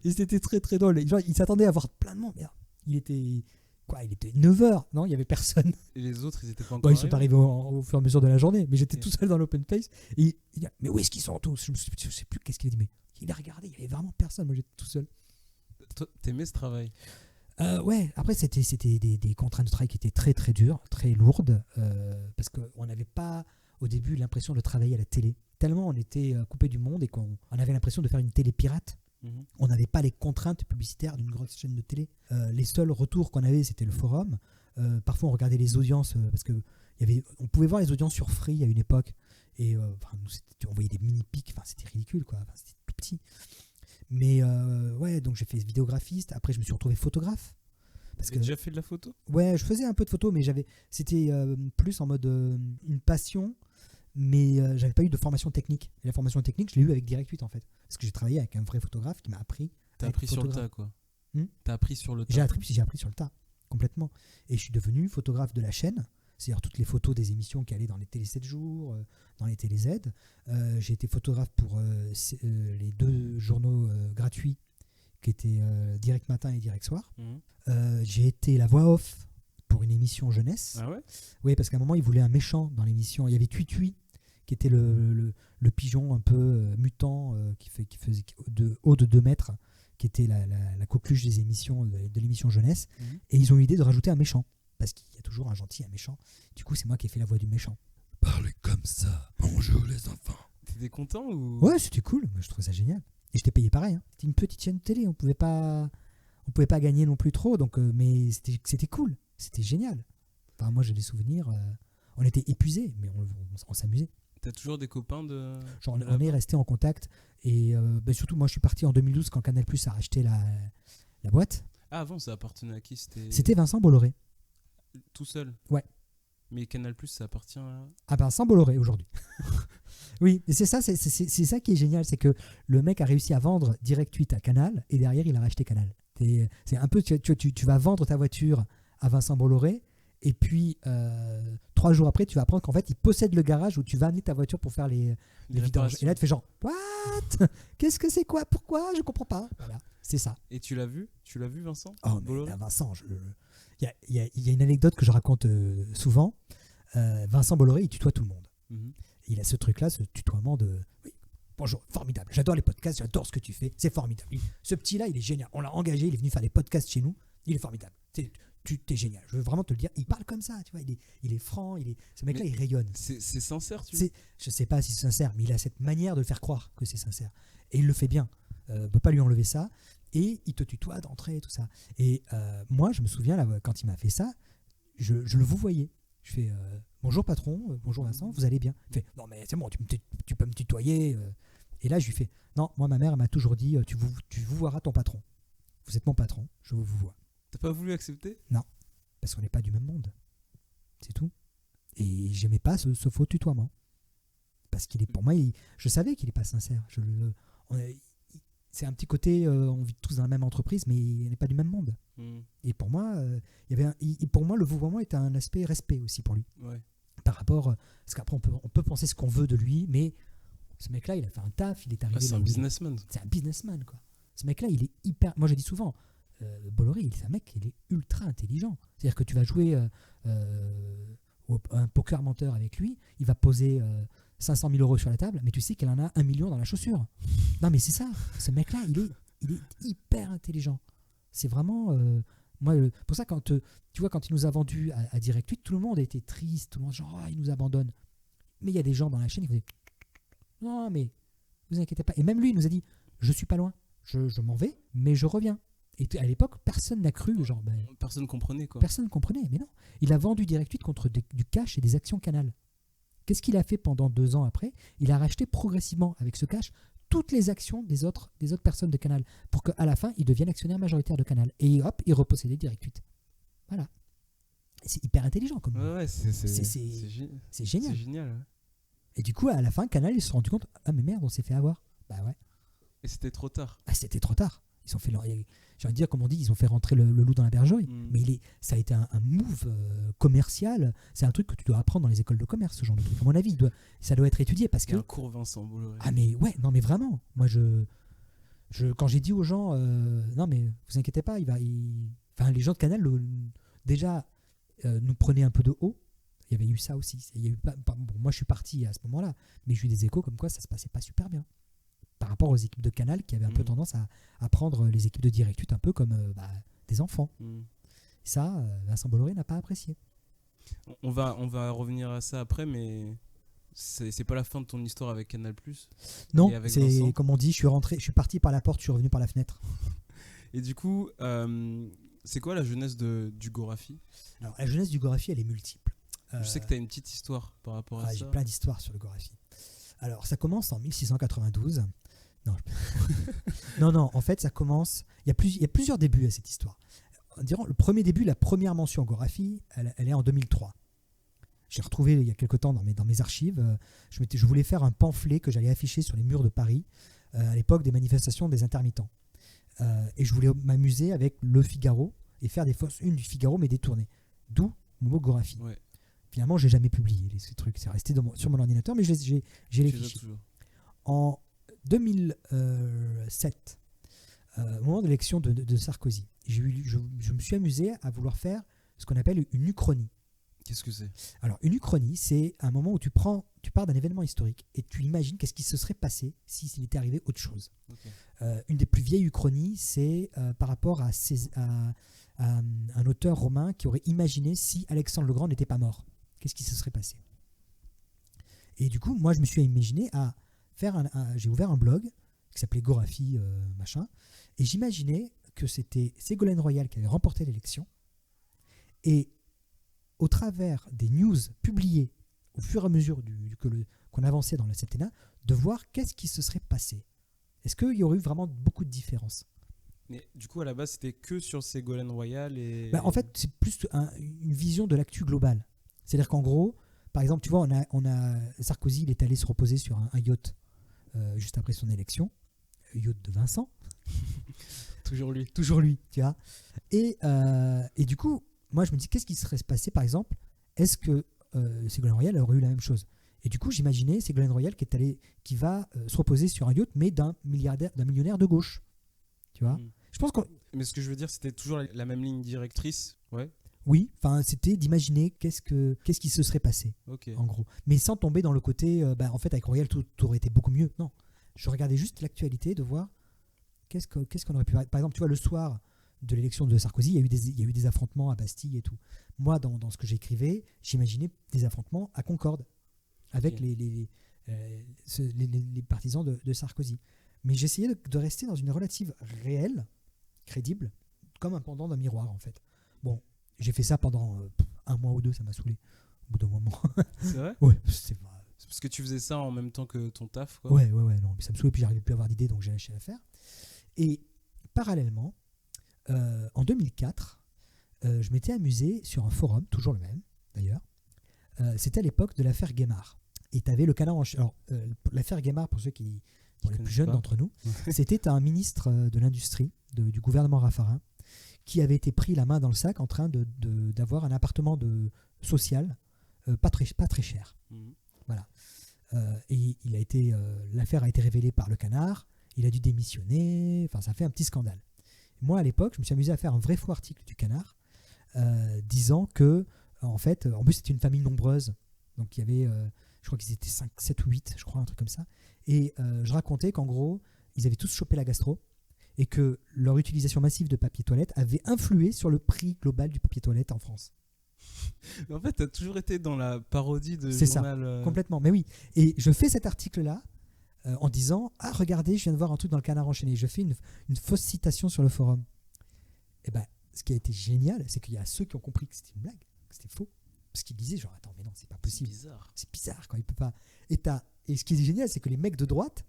Et c'était très très drôle. Genre, il s'attendait à voir plein de monde. Mais il était 9h, non, il n'y avait personne. Et les autres, ils étaient pas encore Bon, ils sont arrivés au fur et à mesure de la journée, mais j'étais tout seul dans l'open space. Et il dit « Mais où est-ce qu'ils sont tous ?» Je sais plus qu'est-ce qu'il a dit, mais il a regardé, il n'y avait vraiment personne. Moi, j'étais tout seul. Toi, t'aimais ce travail? Ouais, après c'était des contraintes de travail qui étaient très très dures, très lourdes, parce qu'on n'avait pas au début l'impression de travailler à la télé. Tellement on était coupé du monde et qu'on avait l'impression de faire une télé pirate. On n'avait pas les contraintes publicitaires d'une grosse chaîne de télé. Les seuls retours qu'on avait, c'était le forum. Parfois on regardait les audiences, parce on pouvait voir les audiences sur Free à une époque. Et on voyait des mini-pics, c'était ridicule, quoi. C'était tout petit. Mais ouais, donc j'ai fait vidéographiste. Après, je me suis retrouvé photographe. Parce que déjà fait de la photo? Ouais, je faisais un peu de photo, mais c'était plus en mode une passion, mais j'avais pas eu de formation technique. Et la formation technique, je l'ai eu avec Direct8 en fait. Parce que j'ai travaillé avec un vrai photographe qui m'a appris. T'as appris sur le tas, quoi. T'as appris sur le tas. J'ai appris sur le tas, complètement. Et je suis devenu photographe de la chaîne. C'est-à-dire toutes les photos des émissions qui allaient dans les télé 7 jours, dans les télé Z. J'ai été photographe pour les 2 journaux gratuits qui étaient Direct Matin et Direct Soir. J'ai été la voix off pour une émission jeunesse. Ah ouais? Oui, parce qu'à un moment, ils voulaient un méchant dans l'émission. Il y avait Tui qui était le pigeon un peu mutant qui faisait haut de 2 mètres, qui était la coqueluche des émissions de l'émission jeunesse. Et ils ont eu l'idée de rajouter un méchant. Parce qu'il y a toujours un gentil et un méchant. Du coup, c'est moi qui ai fait la voix du méchant. Parlez comme ça. Bonjour les enfants. T'étais content ou? Ouais, c'était cool. Je trouvais ça génial. Et j'étais payé pareil. C'était une petite chaîne de télé. On pouvait pas gagner non plus trop. Donc, mais c'était cool. C'était génial. Enfin, moi, j'ai des souvenirs. On était épuisés, mais on s'amusait. T'as toujours des copains de... Genre, on est resté en contact. Et surtout, moi, je suis parti en 2012 quand Canal+ a racheté la boîte. Ah, avant, ça appartenait à qui? C'était Vincent Bolloré. Tout seul? Ouais. Mais Canal+, ça appartient à... Ah ben, Vincent Bolloré aujourd'hui. Oui, et c'est ça qui est génial, c'est que le mec a réussi à vendre Direct8 à Canal et derrière il a racheté Canal. C'est un peu, tu vas vendre ta voiture à Vincent Bolloré et puis 3 jours après tu vas apprendre qu'en fait il possède le garage où tu vas amener ta voiture pour faire les vidanges. Et là tu fais genre, what? Qu'est-ce que c'est quoi? Pourquoi? Je comprends pas. Voilà, c'est ça. Et tu l'as vu Vincent? Oh mais là, Vincent, il y a une anecdote que je raconte souvent. Vincent Bolloré, il tutoie tout le monde. Il a ce truc-là, ce tutoiement de oui, bonjour, formidable, j'adore les podcasts, j'adore ce que tu fais, c'est formidable. Ce petit-là, il est génial. On l'a engagé, il est venu faire les podcasts chez nous, il est formidable. Tu es génial, je veux vraiment te le dire. Il parle comme ça, tu vois, il est franc, ce mec-là, il rayonne. C'est sincère, tu vois. Je sais pas si c'est sincère, mais il a cette manière de faire croire que c'est sincère. Et il le fait bien. On peut pas lui enlever ça. Et il te tutoie d'entrée, tout ça. Et moi, je me souviens, là, quand il m'a fait ça, je le vous voyais. Je fais bonjour patron, bonjour Vincent, vous allez bien? Il fait non mais c'est bon, tu peux me tutoyer. Et là je lui fais non, moi ma mère m'a toujours dit tu vous voiras ton patron. Vous êtes mon patron, je vous vois. T'as pas voulu accepter? Non, parce qu'on n'est pas du même monde. C'est tout. Et j'aimais pas ce faux tutoiement. Parce qu'il est pour moi, je savais qu'il est pas sincère. C'est un petit côté, on vit tous dans la même entreprise, mais on n'est pas du même monde. Et pour moi, pour moi, le vouvoiement est un aspect respect aussi pour lui. Ouais. Par rapport, parce qu'après on peut penser ce qu'on veut de lui, mais ce mec-là, il a fait un taf, il est arrivé. C'est un businessman. C'est un businessman, quoi. Ce mec-là, il est hyper. Moi, je dis souvent, Bolloré, c'est un mec, il est ultra intelligent. C'est-à-dire que tu vas jouer un poker menteur avec lui, il va poser 500 000 € sur la table, mais tu sais qu'il en a 1 million dans la chaussure. Non, mais c'est ça. Ce mec-là, il est hyper intelligent. C'est vraiment... pour ça, quand il nous a vendu à Direct8, tout le monde était triste. Tout le monde genre, il nous abandonne. Mais il y a des gens dans la chaîne qui disaient, non, mais vous inquiétez pas. Et même lui, il nous a dit, je suis pas loin. Je m'en vais, mais je reviens. Et à l'époque, personne n'a cru, genre, Personne comprenait quoi. personne ne comprenait, mais non. Il a vendu Direct8 contre du cash et des actions Canal. Qu'est-ce qu'il a fait pendant 2 ans après? Il a racheté progressivement avec ce cash toutes les actions des autres personnes de Canal pour qu'à la fin, il devienne actionnaire majoritaire de Canal. Et hop, il repossédait Direct8. Voilà. Et c'est hyper intelligent comme Ouais, c'est c'est génial. génial. Ouais. Et du coup, à la fin, Canal, ils se sont rendus compte, ah mais merde, on s'est fait avoir. Bah ouais. Et c'était trop tard. Ah, c'était trop tard. Ils ont fait j'ai envie de dire, comme on dit, ils ont fait rentrer le loup dans la bergerie. Mais ça a été un move commercial. C'est un truc que tu dois apprendre dans les écoles de commerce, ce genre de truc. À mon avis, ça doit être étudié parce Il y a que. un cours Vincent Bolloré. Ah mais ouais, non mais vraiment. Moi, quand j'ai dit aux gens, non mais vous inquiétez pas, enfin, les gens de Canal déjà nous prenaient un peu de haut. Il y avait eu ça aussi. Il y a eu bon, moi, je suis parti à ce moment-là, mais j'ai eu des échos comme quoi ça se passait pas super bien par rapport aux équipes de Canal qui avaient un peu tendance à prendre les équipes de Direct8 un peu comme des enfants. Ça, Vincent Bolloré n'a pas apprécié. On va revenir à ça après, mais c'est pas la fin de ton histoire avec Canal+. Non, et avec c'est Vincent. comme on dit, je suis parti par la porte, je suis revenu par la fenêtre. Et du coup, c'est quoi la jeunesse du Gorafi? Alors, la jeunesse du Gorafi, elle est multiple. Je sais que tu as une petite histoire par rapport à ça. J'ai plein d'histoires sur le Gorafi. Alors, ça commence en 1692. Non, en fait, ça commence. Il y a plusieurs débuts à cette histoire. Le premier début, la première mention au Gorafi, elle est en 2003. J'ai retrouvé il y a quelque temps dans mes archives. Je voulais faire un pamphlet que j'allais afficher sur les murs de Paris à l'époque des manifestations des intermittents. Et je voulais m'amuser avec le Figaro et faire des fausses unes du Figaro, mais détournées. D'où le mot Gorafi. Ouais. Finalement, j'ai jamais publié ces trucs. C'est resté sur mon ordinateur, mais j'ai les fichiers. En 2007, au moment de l'élection de Sarkozy, je me suis amusé à vouloir faire ce qu'on appelle une uchronie. Qu'est-ce que c'est? Alors, une uchronie, c'est un moment où tu pars d'un événement historique et tu imagines qu'est-ce qui se serait passé s'il était arrivé autre chose. Okay. Une des plus vieilles uchronies, c'est par rapport à un auteur romain qui aurait imaginé si Alexandre le Grand n'était pas mort. Qu'est-ce qui se serait passé? Et du coup, moi, je me suis imaginé à faire j'ai ouvert un blog qui s'appelait Gorafi machin, et j'imaginais que c'était Ségolène Royal qui avait remporté l'élection, et au travers des news publiées au fur et à mesure qu'on avançait dans le septennat, de voir qu'est-ce qui se serait passé. Est-ce qu'il y aurait eu vraiment beaucoup de différences? Mais du coup, à la base, c'était que sur Ségolène Royal et... En fait, c'est plus une vision de l'actu globale. C'est-à-dire qu'en gros, par exemple, tu vois, Sarkozy, il est allé se reposer sur un yacht juste après son élection, yacht de Vincent. Toujours lui, tu vois. Et du coup, moi, je me dis, qu'est-ce qui serait passé, par exemple? Est-ce que Ségolène Royal aurait eu la même chose? Et du coup, j'imaginais Ségolène Royal qui va se reposer sur un yacht, mais d'un millionnaire de gauche. Tu vois. Je pense Mais ce que je veux dire, c'était toujours la même ligne directrice, ouais. Oui, enfin, c'était d'imaginer qu'est-ce qui se serait passé, en gros. Mais sans tomber dans le côté, en fait, avec Royal, tout aurait été beaucoup mieux. Non, je regardais juste l'actualité, de voir qu'est-ce qu'on aurait pu... Par exemple, tu vois, le soir de l'élection de Sarkozy, il y a eu des affrontements à Bastille et tout. Moi, dans ce que j'écrivais, j'imaginais des affrontements à Concorde, avec les partisans de Sarkozy. Mais j'essayais de rester dans une relative réelle, crédible, comme un pendant d'un miroir, en fait. Bon, j'ai fait ça pendant 1 mois ou 2, ça m'a saoulé au bout d'un moment. C'est vrai? Ouais, c'est vrai. C'est parce que tu faisais ça en même temps que ton taf, quoi. Ouais, non, mais ça me saoulait, puis j'arrivais plus à avoir d'idées, donc j'ai lâché l'affaire. Et parallèlement, en 2004, je m'étais amusé sur un forum, toujours le même d'ailleurs. C'était à l'époque de l'affaire Guémard. Et tu avais le canard en... Alors, l'affaire Guémard, pour les plus jeunes d'entre nous, c'était un ministre de l'industrie du gouvernement Raffarin qui avait été pris la main dans le sac en train d'avoir un appartement social pas très cher. Voilà. Et l'affaire a été révélée par le canard, il a dû démissionner, enfin ça fait un petit scandale. Moi à l'époque, je me suis amusé à faire un vrai faux article du canard disant que, en fait, en plus c'était une famille nombreuse, donc il y avait, je crois qu'ils étaient 5, 7 ou 8, je crois, un truc comme ça, et je racontais qu'en gros, ils avaient tous chopé la gastro, et que leur utilisation massive de papier toilette avait influé sur le prix global du papier toilette en France. En fait, tu as toujours été dans la parodie de c'est journal... ça, complètement, mais oui. Et je fais cet article-là en disant « Ah, regardez, je viens de voir un truc dans le Canard enchaîné ». Je fais une fausse citation sur le forum. Et ben, ce qui a été génial, c'est qu'il y a ceux qui ont compris que c'était une blague, que c'était faux. Parce qu'ils disaient genre, attends, mais non, c'est pas possible. C'est bizarre, quoi, il peut pas. Et ce qui est génial, c'est que les mecs de droite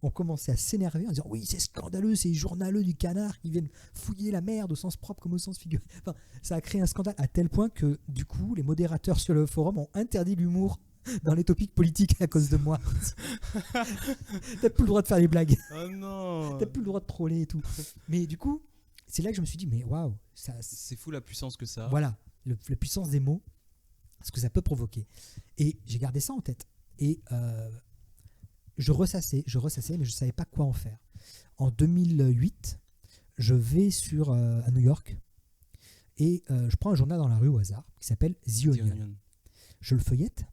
ont commencé à s'énerver en disant oui, c'est scandaleux, c'est les journaleux du Canard qui viennent fouiller la merde au sens propre comme au sens figuré. Enfin, ça a créé un scandale à tel point que du coup, les modérateurs sur le forum ont interdit l'humour dans les topics politiques à cause de moi. T'as plus le droit de faire des blagues. Oh non. T'as plus le droit de troller et tout. Mais du coup, c'est là que je me suis dit mais waouh, ça. C'est fou la puissance que ça a. Voilà, la puissance des mots, ce que ça peut provoquer. Et j'ai gardé ça en tête. Et je ressassais, mais je ne savais pas quoi en faire. En 2008, je vais à New York et je prends un journal dans la rue au hasard qui s'appelle The Onion. Je le feuillette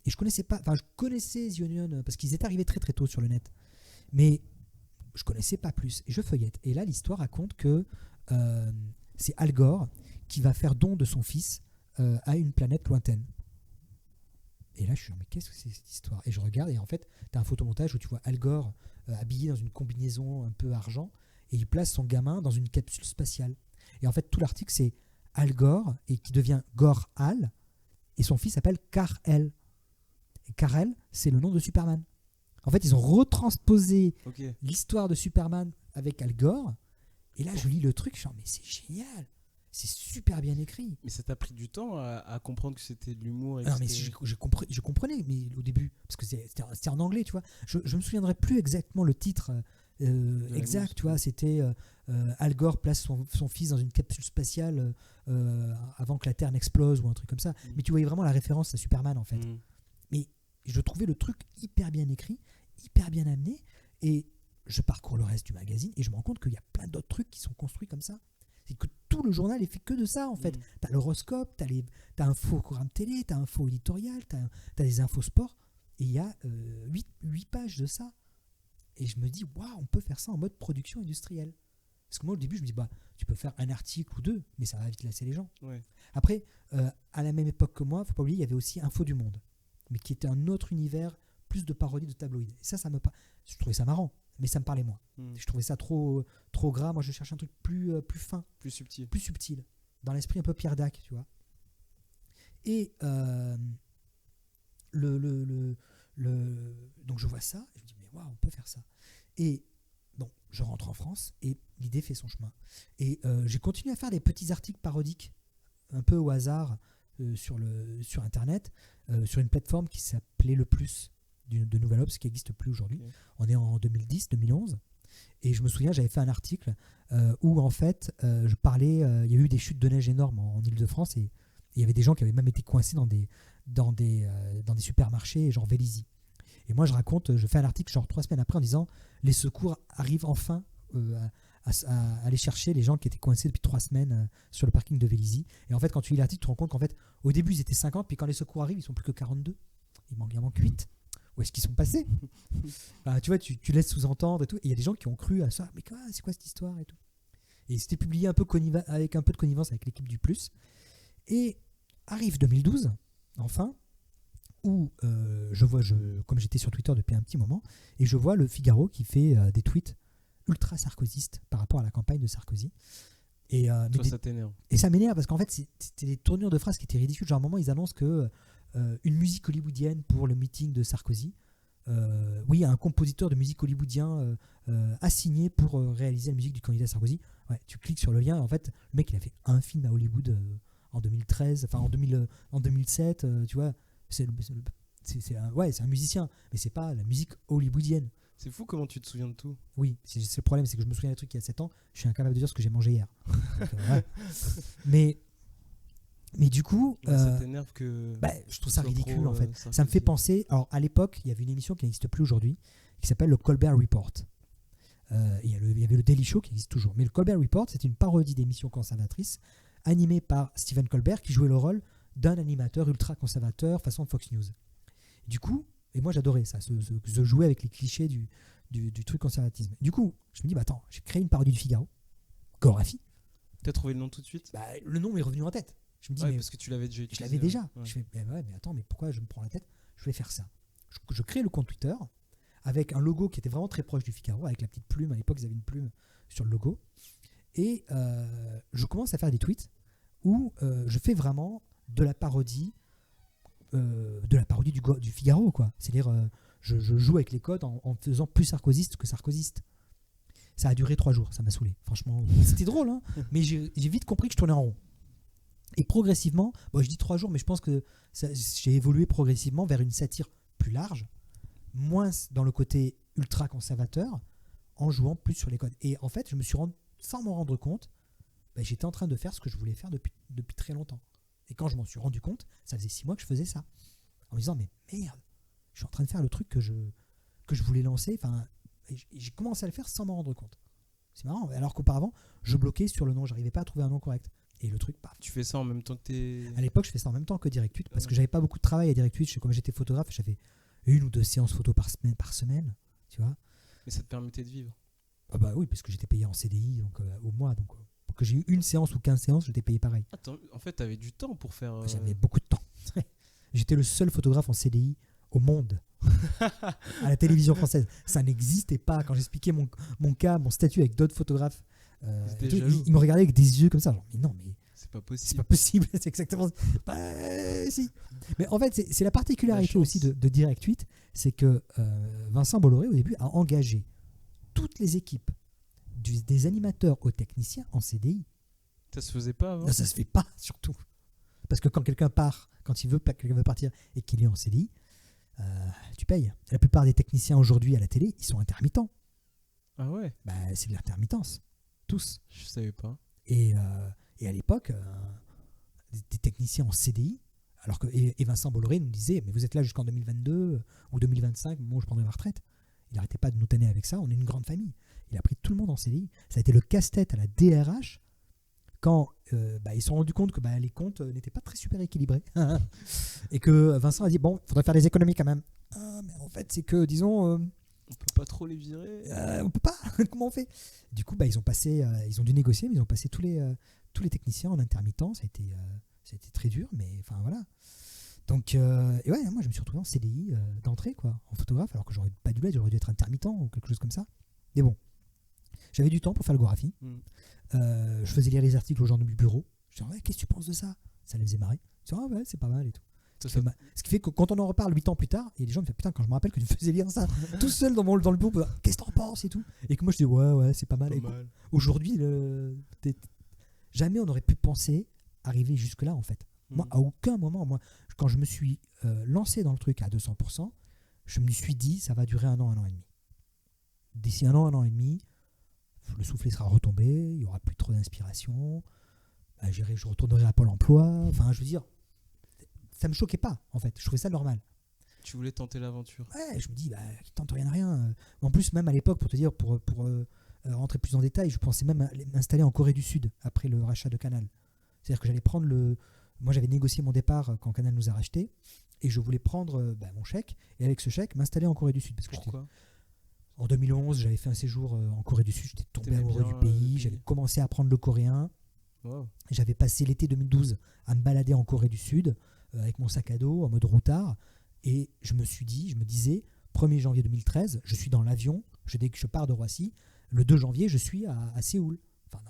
et je connaissais The Onion parce qu'ils étaient arrivés très très tôt sur le net, mais je connaissais pas plus. Et je feuillette. Et là, l'histoire raconte que c'est Al Gore qui va faire don de son fils à une planète lointaine. Et là, je suis genre, mais qu'est-ce que c'est cette histoire? Et je regarde, et en fait, tu as un photomontage où tu vois Al Gore habillé dans une combinaison un peu argent, et il place son gamin dans une capsule spatiale. Et en fait, tout l'article, c'est Al Gore, et qui devient Gore Al, et son fils s'appelle Kar-El. Et Kar-El, c'est le nom de Superman. En fait, ils ont retransposé l'histoire de Superman avec Al Gore, et là, je lis le truc, je suis genre, mais c'est génial! C'est super bien écrit. Mais ça t'a pris du temps à comprendre que c'était de l'humour. Non, mais je comprenais, mais au début, parce que c'était en anglais, tu vois. Je me souviendrai plus exactement le titre exact, tu vois. C'était Al Gore place son fils dans une capsule spatiale avant que la Terre n'explose ou un truc comme ça. Mais tu voyais vraiment la référence à Superman, en fait. Mais je trouvais le truc hyper bien écrit, hyper bien amené, et je parcours le reste du magazine et je me rends compte qu'il y a plein d'autres trucs qui sont construits comme ça. C'est que tout le journal est fait que de ça, en fait. T'as l'horoscope, t'as un faux programme télé, t'as un faux éditorial, t'as des infos sport, et il y a 8 pages de ça. Et je me dis, waouh, on peut faire ça en mode production industrielle. Parce que moi, au début, je me dis, bah, tu peux faire un article ou deux, mais ça va vite lasser les gens. Ouais. Après, à la même époque que moi, faut pas oublier, il y avait aussi Info du Monde, mais qui était un autre univers, plus de parodie de tabloïd. Et ça je trouvais ça marrant. Mais ça me parlait moins. Je trouvais ça trop gras. Moi, je cherchais un truc plus fin. Plus subtil. Plus subtil. Dans l'esprit un peu Pierre Dac, tu vois. Et donc, je vois ça. Et je me dis, mais waouh, on peut faire ça. Et bon, je rentre en France et l'idée fait son chemin. Et j'ai continué à faire des petits articles parodiques, un peu au hasard, sur Internet, sur une plateforme qui s'appelait Le Plus, de Nouvelle Obs, qui n'existe plus aujourd'hui. Okay. On est en 2010, 2011. Et je me souviens, j'avais fait un article où, en fait, je parlais, il y a eu des chutes de neige énormes en Ile-de-France et il y avait des gens qui avaient même été coincés dans des supermarchés, genre Vélizy. Et moi, je fais un article, genre 3 semaines après, en disant les secours arrivent enfin à aller chercher les gens qui étaient coincés depuis 3 semaines sur le parking de Vélizy. Et en fait, quand tu lis l'article, tu te rends compte qu'en fait, au début, ils étaient 50, puis quand les secours arrivent, ils sont plus que 42. Il manque 8. Où est-ce qu'ils sont passés? Tu vois, tu laisses sous-entendre et tout. Et il y a des gens qui ont cru à ça. Mais c'est quoi cette histoire et tout. Et c'était publié un peu avec un peu de connivence avec l'équipe du Plus. Et arrive 2012, enfin, où je vois, comme j'étais sur Twitter depuis un petit moment, et je vois le Figaro qui fait des tweets ultra sarkozystes par rapport à la campagne de Sarkozy. Et, ça t'énerve. Et ça m'énerve parce qu'en fait, c'était des tournures de phrases qui étaient ridicules. Genre, à un moment, ils annoncent que une musique hollywoodienne pour le meeting de Sarkozy. Oui, un compositeur de musique hollywoodien assigné pour réaliser la musique du candidat Sarkozy. Ouais, tu cliques sur le lien et en fait, le mec, il a fait un film à Hollywood en 2013, enfin en 2007, tu vois. C'est un musicien, mais c'est pas la musique hollywoodienne. C'est fou comment tu te souviens de tout. Oui, c'est le problème, c'est que je me souviens des trucs il y a 7 ans, je suis incapable de dire ce que j'ai mangé hier. Donc, ouais. Mais du coup, ça t'énerve que je trouve ça ridicule en fait. Ça me fait penser. Alors à l'époque, il y avait une émission qui n'existe plus aujourd'hui, qui s'appelle le Colbert Report. Il y avait le Daily Show qui existe toujours. Mais le Colbert Report, c'était une parodie d'émission conservatrice animée par Stephen Colbert, qui jouait le rôle d'un animateur ultra conservateur façon Fox News. Et du coup, et moi j'adorais ça, se jouer avec les clichés du truc conservatisme. Du coup, je me dis, attends, j'ai créé une parodie du Figaro, Gorafi. T'as trouvé le nom tout de suite? Le nom est revenu en tête. Je me dis, parce que tu l'avais déjà utilisé. Je l'avais déjà. Ouais. Je fais, mais attends, mais pourquoi je me prends la tête? Je vais faire ça. Je crée le compte Twitter avec un logo qui était vraiment très proche du Figaro, avec la petite plume. À l'époque, ils avaient une plume sur le logo. Et je commence à faire des tweets où je fais vraiment de la parodie du Figaro, quoi. C'est-à-dire, je joue avec les codes en faisant plus sarkozyste que sarkozyste. Ça a duré 3 jours, ça m'a saoulé. Franchement, c'était drôle, hein, mais j'ai vite compris que je tournais en rond. Et progressivement, bon, je dis 3 jours, mais je pense que j'ai évolué progressivement vers une satire plus large, moins dans le côté ultra conservateur, en jouant plus sur les codes. Et en fait, je me suis rendu, sans m'en rendre compte, j'étais en train de faire ce que je voulais faire depuis très longtemps. Et quand je m'en suis rendu compte, ça faisait 6 mois que je faisais ça. En me disant, mais merde, je suis en train de faire le truc que je voulais lancer. Enfin, j'ai commencé à le faire sans m'en rendre compte. C'est marrant. Alors qu'auparavant, je bloquais sur le nom. J'arrivais pas à trouver un nom correct. Et le truc, paf. Tu fais ça en même temps que t'es... À l'époque, je fais ça en même temps que DirectTweet parce que j'avais pas beaucoup de travail à DirectTweet. Comme j'étais photographe, j'avais 1 ou 2 séances photo par semaine, tu vois. Mais ça te permettait de vivre. Ah bah oui, parce que j'étais payé en CDI donc, au mois. Donc, pour que j'ai eu 1 séance ou 15 séances, j'étais payé pareil. Attends, en fait, t'avais du temps pour faire... J'avais beaucoup de temps. J'étais le seul photographe en CDI au monde. À la télévision française. Ça n'existait pas. Quand j'expliquais mon cas, mon statut avec d'autres photographes, ils me regardaient avec des yeux comme ça. Genre, mais non, mais c'est pas possible. C'est pas possible. C'est exactement. Si. Mais en fait, c'est la particularité aussi de DirectTweet, c'est que Vincent Bolloré au début a engagé toutes les équipes, des animateurs aux techniciens en CDI. Ça se faisait pas avant? Non, ça se fait pas surtout. Parce que quand quelqu'un part, quand quelqu'un veut partir et qu'il est en CDI, tu payes. La plupart des techniciens aujourd'hui à la télé, ils sont intermittents. Ah ouais? C'est de l'intermittence. Tous. Je savais pas. Et à l'époque, des techniciens en CDI, alors que et Vincent Bolloré nous disait, mais vous êtes là jusqu'en 2022 ou 2025, au moment où je prendrai ma retraite. Il n'arrêtait pas de nous tanner avec ça, on est une grande famille. Il a pris tout le monde en CDI. Ça a été le casse-tête à la DRH quand ils se sont rendus compte que les comptes n'étaient pas très super équilibrés. Et que Vincent a dit, bon, il faudrait faire des économies quand même. Mais en fait, c'est que, disons... on peut pas trop les virer. On peut pas. Comment on fait? Du coup, ils ont dû négocier, mais ils ont passé tous les techniciens en intermittent. Ça a été très dur, mais enfin voilà. Donc, et ouais, moi je me suis retrouvé en CDI d'entrée, quoi, en photographe, alors que j'aurais pas dû l'être, j'aurais dû être intermittent ou quelque chose comme ça. Mais bon, j'avais du temps pour faire le Gorafi. Je faisais lire les articles aux gens de mon bureau. Je disais, ouais, qu'est-ce que tu penses de ça? Ça les faisait marrer. Je disais, ah ouais, c'est pas mal et tout. Ce qui fait que quand on en reparle 8 ans plus tard, et les gens me disent, putain, quand je me rappelle que tu faisais lire ça tout seul dans le bureau, qu'est-ce que t'en penses et tout. Et que moi je dis, ouais, c'est pas mal. Aujourd'hui, jamais on aurait pu penser arriver jusque-là en fait. Moi, à aucun moment, quand je me suis lancé dans le truc à 200%, je me suis dit, ça va durer 1 an, 1 an et demi. D'ici 1 an, 1 an et demi, le soufflet sera retombé, il n'y aura plus trop d'inspiration, je retournerai à Pôle emploi. Enfin, je veux dire, ça me choquait pas, en fait. Je trouvais ça normal. Tu voulais tenter l'aventure? Ouais, je me dis, tente rien à rien. En plus, même à l'époque, pour te dire, pour rentrer plus en détail, je pensais même m'installer en Corée du Sud après le rachat de Canal. C'est-à-dire que j'allais prendre moi, j'avais négocié mon départ quand Canal nous a racheté, et je voulais prendre mon chèque, et avec ce chèque, m'installer en Corée du Sud. Parce que pourquoi? En 2011, j'avais fait un séjour en Corée du Sud, j'étais tombé amoureux du pays, j'avais commencé à apprendre le coréen. Wow. J'avais passé l'été 2012 à me balader en Corée du Sud avec mon sac à dos en mode routard, et je me disais 1er janvier 2013, je suis dans l'avion, dès que je pars de Roissy, le 2 janvier je suis à Séoul. Enfin,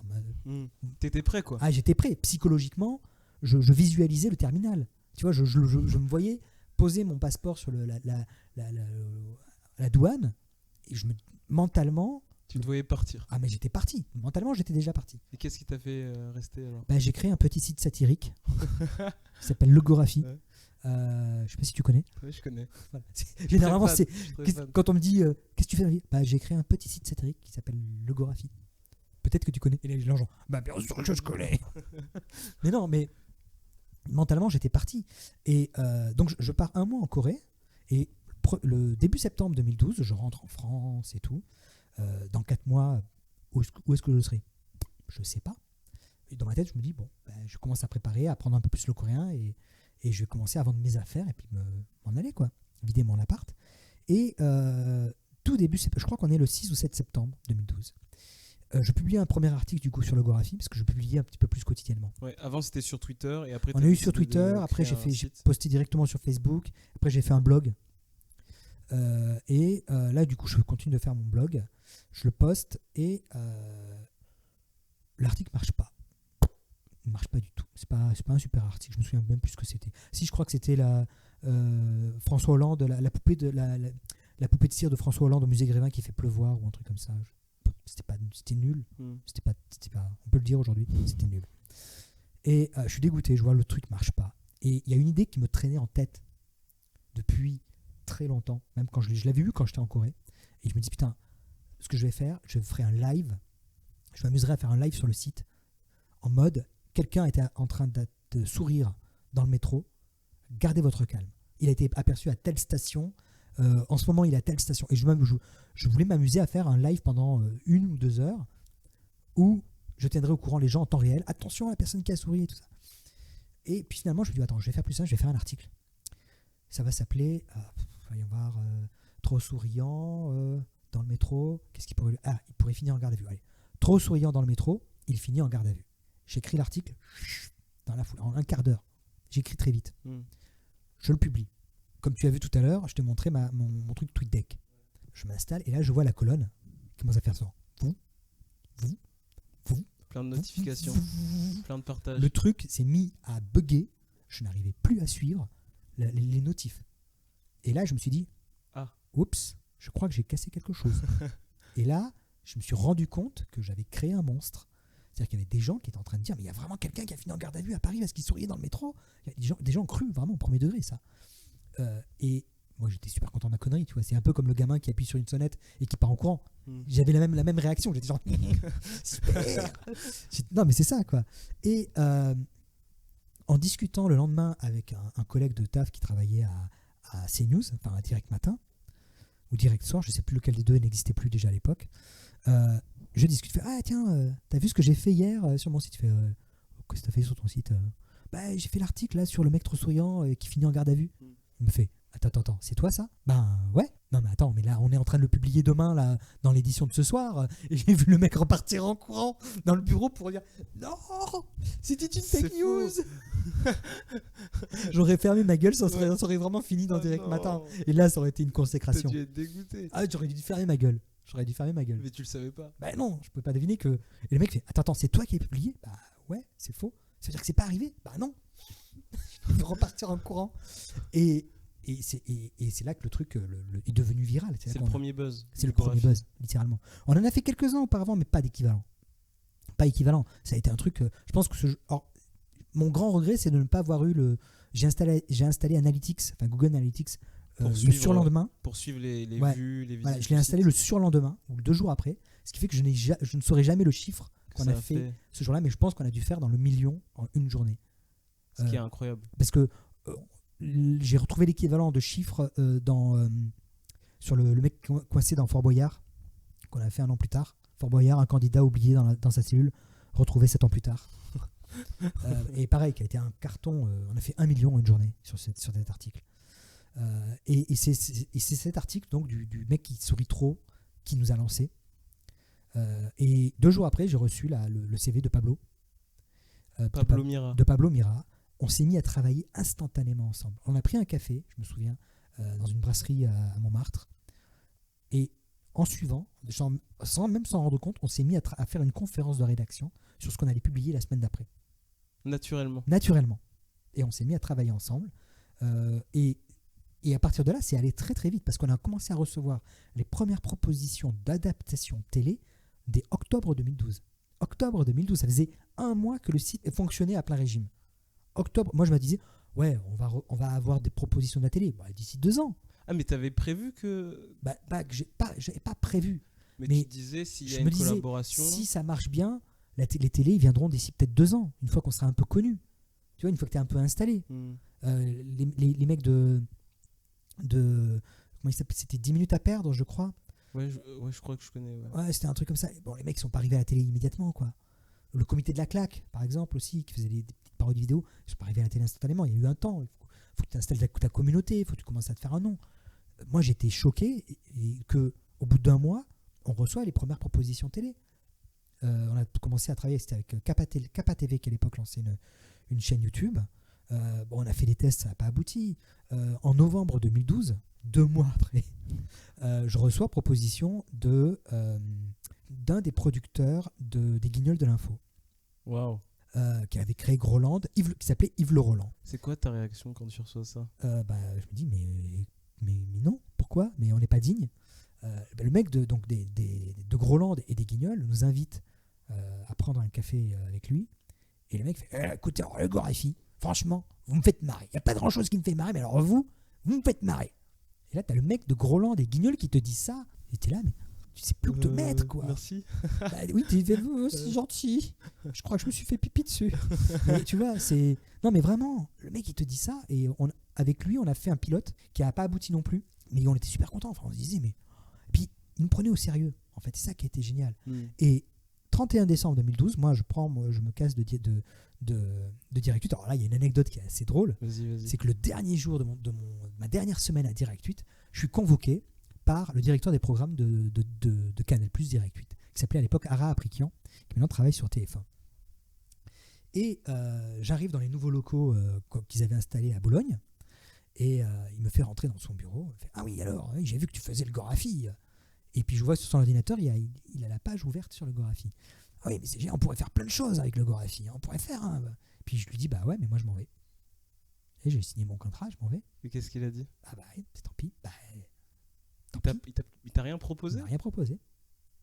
T'étais prêt, quoi? J'étais prêt psychologiquement, je visualisais le terminal, tu vois, je me voyais poser mon passeport sur la douane, et mentalement... Tu te voyais partir? Ah, mais j'étais parti. Mentalement, j'étais déjà parti. Et qu'est-ce qui t'a fait rester alors? J'ai créé un petit site satirique qui s'appelle Le Gorafi. Ouais. Je sais pas si tu connais. Oui, je connais. Voilà. Généralement, quand on me dit qu'est-ce que tu fais dans la vie, j'ai créé un petit site satirique qui s'appelle Le Gorafi. Peut-être que tu connais. Et les gens, bien sûr que je connais. Mais non, mais mentalement, j'étais parti. Et donc, je pars 1 mois en Corée. Et le début septembre 2012, je rentre en France et tout. Dans 4 mois, où est-ce que je serai? Je ne sais pas. Et dans ma tête, je me dis, je commence à préparer, à apprendre un peu plus le coréen et je vais commencer à vendre mes affaires et puis m'en aller, quoi. Vider mon appart. Et tout début, je crois qu'on est le 6 ou 7 septembre 2012. Je publie un premier article du coup sur le Gorafi parce que je publiais un petit peu plus quotidiennement. Ouais, avant c'était sur Twitter et après on a eu sur Twitter, après j'ai posté directement sur Facebook, après j'ai fait un blog. Là du coup je continue de faire mon blog, je le poste et l'article marche pas. Il marche pas du tout. C'est pas un super article. Je me souviens même plus ce que c'était. Si, je crois que c'était François Hollande, la poupée la poupée de cire de François Hollande au musée Grévin qui fait pleuvoir ou un truc comme ça. C'était nul. C'était pas, on peut le dire aujourd'hui, c'était nul. Et je suis dégoûté, je vois le truc marche pas. Et il y a une idée qui me traînait en tête depuis très longtemps, même quand je l'avais vu quand j'étais en Corée. Et je me dis, putain, ce que je vais faire, je ferai un live. Je m'amuserai à faire un live sur le site en mode, quelqu'un était en train de sourire dans le métro, gardez votre calme. Il a été aperçu à telle station, en ce moment il est à telle station. Et je voulais m'amuser à faire un live pendant 1 ou 2 heures où je tiendrai au courant les gens en temps réel. Attention à la personne qui a souri et tout ça. Et puis finalement, je me dis, attends, je vais faire plus ça, je vais faire un article. Ça va s'appeler, voyons voir, trop souriant dans le métro. Qu'est-ce qu'il pourrait... Ah, il pourrait finir en garde à vue. Allez. Trop souriant dans le métro, il finit en garde à vue. J'écris l'article dans la foule, en un quart d'heure. J'écris très vite. Je le publie. Comme tu as vu tout à l'heure, je t'ai montré mon truc TweetDeck. Je m'installe et là, je vois la colonne qui commence à faire ça. Vous. Plein de notifications, plein de partages. Le truc s'est mis à bugger. Je n'arrivais plus à suivre les notifs. Et là, je me suis dit, oups, je crois que j'ai cassé quelque chose. Et là, je me suis rendu compte que j'avais créé un monstre. C'est-à-dire qu'il y avait des gens qui étaient en train de dire, mais il y a vraiment quelqu'un qui a fini en garde à vue à Paris parce qu'il souriait dans le métro. Il y a des gens cru vraiment au premier degré, ça. Et moi, j'étais super content de ma connerie, tu vois. C'est un peu comme le gamin qui appuie sur une sonnette et qui part en courant. J'avais la même réaction. J'étais genre, super. Non, mais c'est ça, quoi. Et en discutant le lendemain avec un collègue de taf qui travaillait à CNews, enfin à Direct Matin, ou Direct Soir, je ne sais plus lequel des deux n'existait plus déjà à l'époque, je discute, je fais, tiens, t'as vu ce que j'ai fait hier sur mon site? Il fait, qu'est-ce que t'as fait sur ton site? J'ai fait l'article là sur le mec trop souriant qui finit en garde à vue. Il me fait, attends, c'est toi ça? Ben ouais. Non mais attends, mais là on est en train de le publier demain là dans l'édition de ce soir et j'ai vu le mec repartir en courant dans le bureau pour dire non, c'était une fake news. J'aurais fermé ma gueule, ça aurait vraiment fini dans Direct Matin. Et là ça aurait été une consécration. T'as dû être dégoûté. J'aurais dû fermer ma gueule. Mais tu le savais pas. Bah non, je pouvais pas deviner que. Et le mec fait, attends, c'est toi qui as publié? Bah ouais, c'est faux. Ça veut dire que c'est pas arrivé? Bah non. Il veut repartir en courant. Et c'est là que le truc est devenu viral. C'est le premier buzz. C'est le premier buzz, littéralement. On en a fait quelques-uns auparavant, mais pas d'équivalent. Pas équivalent. Ça a été un truc. Je pense que mon grand regret, c'est de ne pas avoir eu le. J'ai installé Analytics, enfin Google Analytics, le surlendemain. Pour suivre les vues, les visites. Voilà, je l'ai installé le surlendemain, ou 2 jours après. Ce qui fait que je ne saurais jamais le chiffre qu'on a fait ce jour-là, mais je pense qu'on a dû faire dans le million en une journée. Ce qui est incroyable. Parce que j'ai retrouvé l'équivalent de chiffres sur le mec coincé dans Fort Boyard, qu'on a fait 1 an plus tard. Fort Boyard, un candidat oublié dans sa cellule, retrouvé 7 ans plus tard. Et pareil, qui a été un carton. On a fait 1 million en une journée sur cet article. Et c'est cet article donc du mec qui sourit trop qui nous a lancé. Et 2 jours après, j'ai reçu le CV de Pablo. De Pablo Mira. On s'est mis à travailler instantanément ensemble. On a pris un café, je me souviens, dans une brasserie à Montmartre. Et en suivant, sans même s'en rendre compte, on s'est mis à faire une conférence de rédaction sur ce qu'on allait publier la semaine d'après. Naturellement. Et on s'est mis à travailler ensemble. Et à partir de là, c'est allé très très vite parce qu'on a commencé à recevoir les premières propositions d'adaptation télé dès octobre 2012. Octobre 2012, ça faisait 1 mois que le site fonctionnait à plein régime. Octobre, moi je me disais, ouais, on va avoir des propositions de la télé d'ici 2 ans. Ah, mais t'avais prévu que... J'avais pas prévu. Mais tu disais, s'il y a une collaboration... Si ça marche bien, les télés ils viendront d'ici peut-être 2 ans, une fois qu'on sera un peu connu. Tu vois, une fois que t'es un peu installé. Les mecs de comment il s'appelle, c'était 10 minutes à perdre, je crois. Ouais, je crois que je connais. Ouais, c'était un truc comme ça. Bon, les mecs ils sont pas arrivés à la télé immédiatement, quoi. Le comité de la claque, par exemple, aussi, qui faisait des petites parodies vidéo, ils sont pas arrivés à la télé instantanément. Il y a eu un temps. Il faut que tu installes ta communauté, il faut que tu commences à te faire un nom. Moi, j'étais choqué et que au bout d'1 mois, on reçoit les premières propositions télé. On a commencé à travailler, c'était avec Kappa TV qui à l'époque lançait une chaîne YouTube. On a fait des tests, ça n'a pas abouti. En novembre 2012, 2 mois après, je reçois proposition d'un des producteurs des Guignols de l'info. Waouh. qui avait créé Groland, qui s'appelait Yves Le Roland. C'est quoi ta réaction quand tu reçois ça? Je me dis, mais non, pourquoi? Mais on n'est pas digne. Le mec de Groland et des Guignols nous invite à prendre un café avec lui. Et le mec fait écoutez, alors, le Gorafi, franchement, vous me faites marrer. Il n'y a pas grand chose qui me fait marrer, mais alors vous me faites marrer. Et là, tu as le mec de Groland et Guignols qui te dit ça. Et tu es là, mais tu sais plus où te mettre, quoi. Merci. Oui, tu dis c'est gentil. Je crois que je me suis fait pipi dessus. Mais tu vois, c'est. Non, mais vraiment, le mec, il te dit ça. Et avec lui, on a fait un pilote qui n'a pas abouti non plus. Mais on était super contents. Enfin, on se disait, mais. Et puis, il nous prenait au sérieux. En fait, c'est ça qui était génial. Et 31 décembre 2012, moi, je me casse de Direct 8. Alors là, il y a une anecdote qui est assez drôle. Vas-y. C'est que le dernier jour de ma dernière semaine à Direct 8, je suis convoqué par le directeur des programmes de Canal+, Direct 8, qui s'appelait à l'époque Ara Aprikian, qui maintenant travaille sur TF1. Et j'arrive dans les nouveaux locaux qu'ils avaient installés à Bologne, et il me fait rentrer dans son bureau. Il fait, ah oui, alors, j'ai vu que tu faisais le Gorafi. Et puis je vois sur son ordinateur, il a la page ouverte sur le Gorafi. Ah oui, mais c'est génial, on pourrait faire plein de choses avec le Gorafi. On pourrait faire. Puis je lui dis, bah ouais, mais moi je m'en vais. Et j'ai signé mon contrat, je m'en vais. Et qu'est-ce qu'il a dit? Ah bah, c'est tant pis. Il t'a rien proposé? Il m'a rien proposé.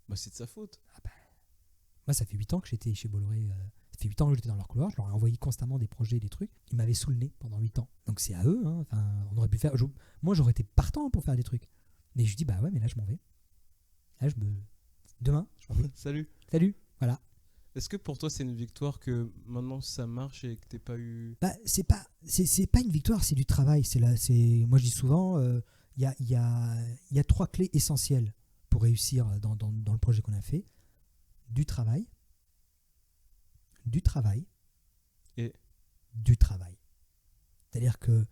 Bah, c'est de sa faute. Ah bah, moi, ça fait 8 ans que j'étais chez Bolloré. Ça fait 8 ans que j'étais dans leur couloir. Je leur ai envoyé constamment des projets, des trucs. Ils m'avaient sous le nez pendant 8 ans. Donc c'est à eux. Hein. Enfin, on aurait pu faire. Moi, j'aurais été partant pour faire des trucs. Mais je dis, bah ouais, mais là, je m'en vais. Là, demain, je m'en vais. Salut. Voilà. Est-ce que pour toi, c'est une victoire que maintenant ça marche et que t'aies pas eu. Bah, c'est pas une victoire, c'est du travail. Moi, je dis souvent, il y a 3 clés essentielles pour réussir dans le projet qu'on a fait. Du travail Et du travail. C'est-à-dire que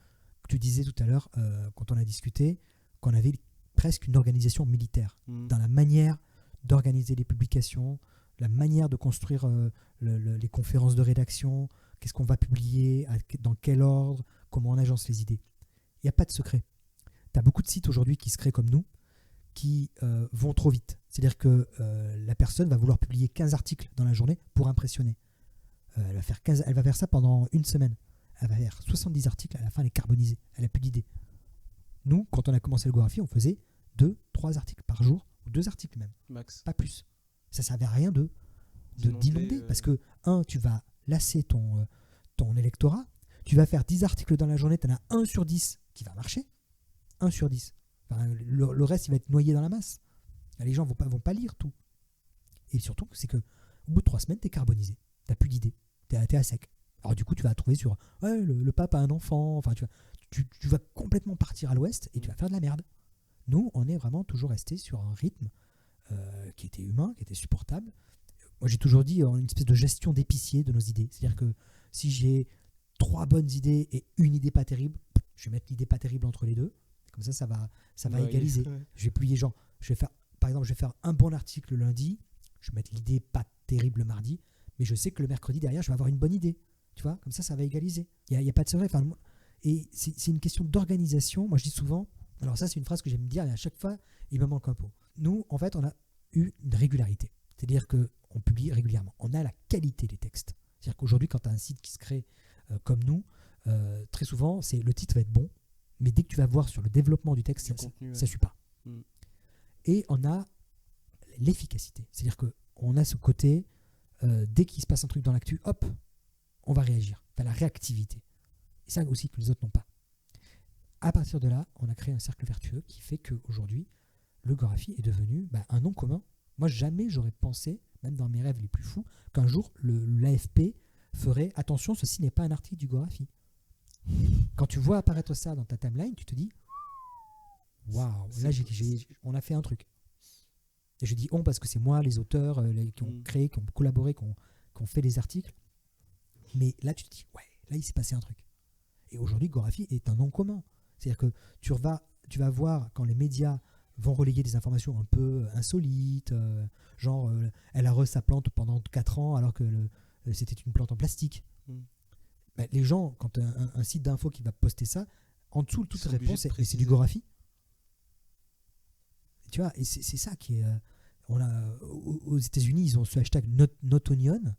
tu disais tout à l'heure, quand on a discuté, qu'on avait presque une organisation militaire dans la manière d'organiser les publications, la manière de construire les conférences de rédaction, qu'est-ce qu'on va publier, dans quel ordre, comment on agence les idées. Il n'y a pas de secret. Tu as beaucoup de sites aujourd'hui qui se créent comme nous, qui vont trop vite. C'est-à-dire que la personne va vouloir publier 15 articles dans la journée pour impressionner. Elle va faire ça pendant une semaine. Elle va faire 70 articles, à la fin elle est carbonisée, elle n'a plus d'idées. Nous, quand on a commencé le Gorafi, on faisait 2-3 articles par jour, ou 2 articles même, Max. pas plus. Ça ne servait à rien d'inonder, parce que, tu vas lasser ton électorat, tu vas faire 10 articles dans la journée, tu en as 1 sur 10 qui va marcher, 1 sur 10. Enfin, le reste, il va être noyé dans la masse. Les gens vont pas lire tout. Et surtout, c'est que au bout de 3 semaines, tu es carbonisé, tu n'as plus d'idées, tu es à sec. Alors du coup, tu vas trouver sur le pape a un enfant, enfin, tu vas complètement partir à l'ouest et tu vas faire de la merde. Nous, on est vraiment toujours resté sur un rythme qui était humain, qui était supportable. Moi, j'ai toujours dit une espèce de gestion d'épicier de nos idées. C'est-à-dire que si j'ai 3 bonnes idées et une idée pas terrible, je vais mettre l'idée pas terrible entre les deux. Comme ça va égaliser. Ouais. Je vais plier, par exemple, je vais faire un bon article le lundi, je vais mettre l'idée pas terrible le mardi, mais je sais que le mercredi derrière, je vais avoir une bonne idée. Tu vois, comme ça va égaliser. Il n'y a pas de secret. Enfin, et c'est une question d'organisation. Moi, je dis souvent, alors ça, c'est une phrase que j'aime dire, et à chaque fois, il me manque un pot. Nous, en fait, on a eu une régularité. C'est-à-dire qu'on publie régulièrement. On a la qualité des textes. C'est-à-dire qu'aujourd'hui, quand tu as un site qui se crée comme nous, très souvent, le titre va être bon, mais dès que tu vas voir sur le développement du texte, ça ne suit pas. Et on a l'efficacité. C'est-à-dire qu'on a ce côté, dès qu'il se passe un truc dans l'actu, hop, on va réagir. Enfin, la réactivité. Et ça aussi que les autres n'ont pas. À partir de là, on a créé un cercle vertueux qui fait qu'aujourd'hui, le Gorafi est devenu un nom commun. Moi, jamais j'aurais pensé, même dans mes rêves les plus fous, qu'un jour, l'AFP ferait « Attention, ceci n'est pas un article du Gorafi ». Quand tu vois apparaître ça dans ta timeline, tu te dis « Waouh, là, on a fait un truc ». Et je dis « on » parce que c'est moi, les auteurs qui ont créé, qui ont collaboré, qui ont fait des articles. Mais là, tu te dis « Ouais, là, il s'est passé un truc ». Et aujourd'hui, Gorafi est un nom commun. C'est-à-dire que tu vas voir quand les médias vont relayer des informations un peu insolites, genre elle arrose sa plante pendant 4 ans alors que c'était une plante en plastique. Les gens, quand un site d'info qui va poster ça, en dessous, toute réponse, c'est du Gorafi. Tu vois, et c'est ça qui est... aux États-Unis, ils ont ce hashtag #NotOnion.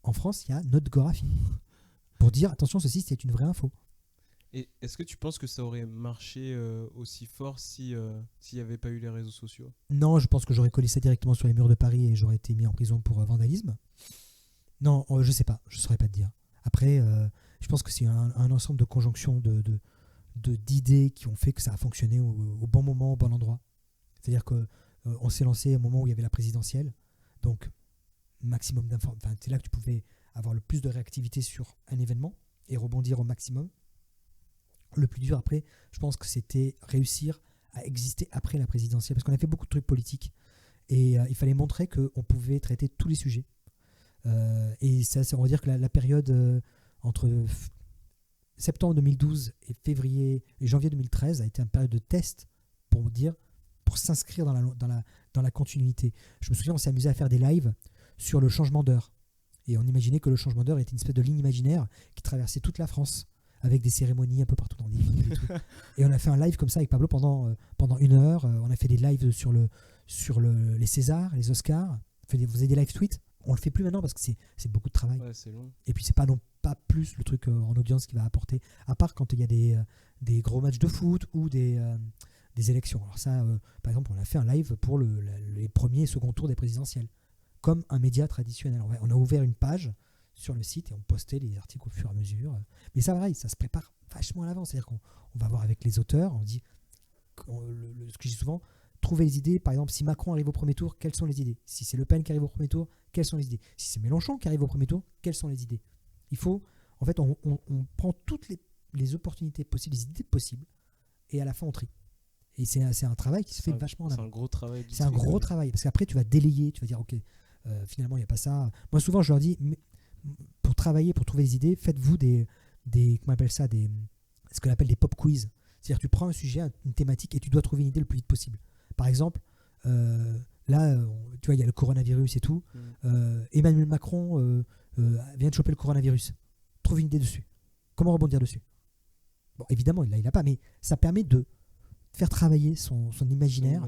en France, il y a Notegographie. Pour dire, attention, ceci, c'est une vraie info. Et est-ce que tu penses que ça aurait marché aussi fort s'il n'y avait pas eu les réseaux sociaux? Non, je pense que j'aurais collé ça directement sur les murs de Paris et j'aurais été mis en prison pour vandalisme. Non, je sais pas, je saurais pas te dire. Après, je pense que c'est un ensemble de conjonctions d'idées qui ont fait que ça a fonctionné au bon moment, au bon endroit. C'est-à-dire que on s'est lancé au moment où il y avait la présidentielle, donc maximum d'informations. Enfin, c'est là que tu pouvais avoir le plus de réactivité sur un événement et rebondir au maximum. Le plus dur après, je pense que c'était réussir à exister après la présidentielle, parce qu'on a fait beaucoup de trucs politiques et il fallait montrer qu'on pouvait traiter tous les sujets. Et ça, on va dire que la période entre septembre 2012 et février et janvier 2013 a été une période de test pour s'inscrire dans la continuité. Je me souviens, on s'est amusé à faire des lives sur le changement d'heure. Et on imaginait que le changement d'heure était une espèce de ligne imaginaire qui traversait toute la France, avec des cérémonies un peu partout dans des villes et tout. Et on a fait un live comme ça avec Pablo pendant 1 heure. On a fait des lives sur les Césars, les Oscars. On faisait des live tweets. On le fait plus maintenant parce que c'est beaucoup de travail. Ouais, c'est long. Et puis c'est pas plus le truc en audience qui va apporter, à part quand il y a des gros matchs de foot ou des élections. Alors ça, par exemple, on a fait un live pour les premiers et second tours des présidentielles, comme un média traditionnel. On a ouvert une page sur le site et on postait les articles au fur et à mesure. Mais ça, pareil, ça se prépare vachement à l'avance. C'est-à-dire qu'on va voir avec les auteurs, on dit, ce que je dis souvent, trouver les idées. Par exemple, si Macron arrive au premier tour, quelles sont les idées? Si c'est Le Pen qui arrive au premier tour, quelles sont les idées? Si c'est Mélenchon qui arrive au premier tour, quelles sont les idées? Il faut, en fait, on prend toutes les opportunités possibles, les idées possibles, et à la fin, on trie. Et c'est un travail qui se fait vachement en amont. C'est un gros travail. C'est un gros travail, parce qu'après, tu vas délayer, tu vas dire, ok, finalement, il n'y a pas ça. Moi, souvent, je leur dis, pour travailler, pour trouver des idées, faites-vous comment on appelle ça, ce qu'on appelle des pop quiz. C'est-à-dire, tu prends un sujet, une thématique, et tu dois trouver une idée le plus vite possible. Par exemple, là, tu vois, il y a le coronavirus et tout. Emmanuel Macron vient de choper le coronavirus. Trouve une idée dessus. Comment rebondir dessus? Bon, évidemment, il l'a pas, mais ça permet de faire travailler son imaginaire.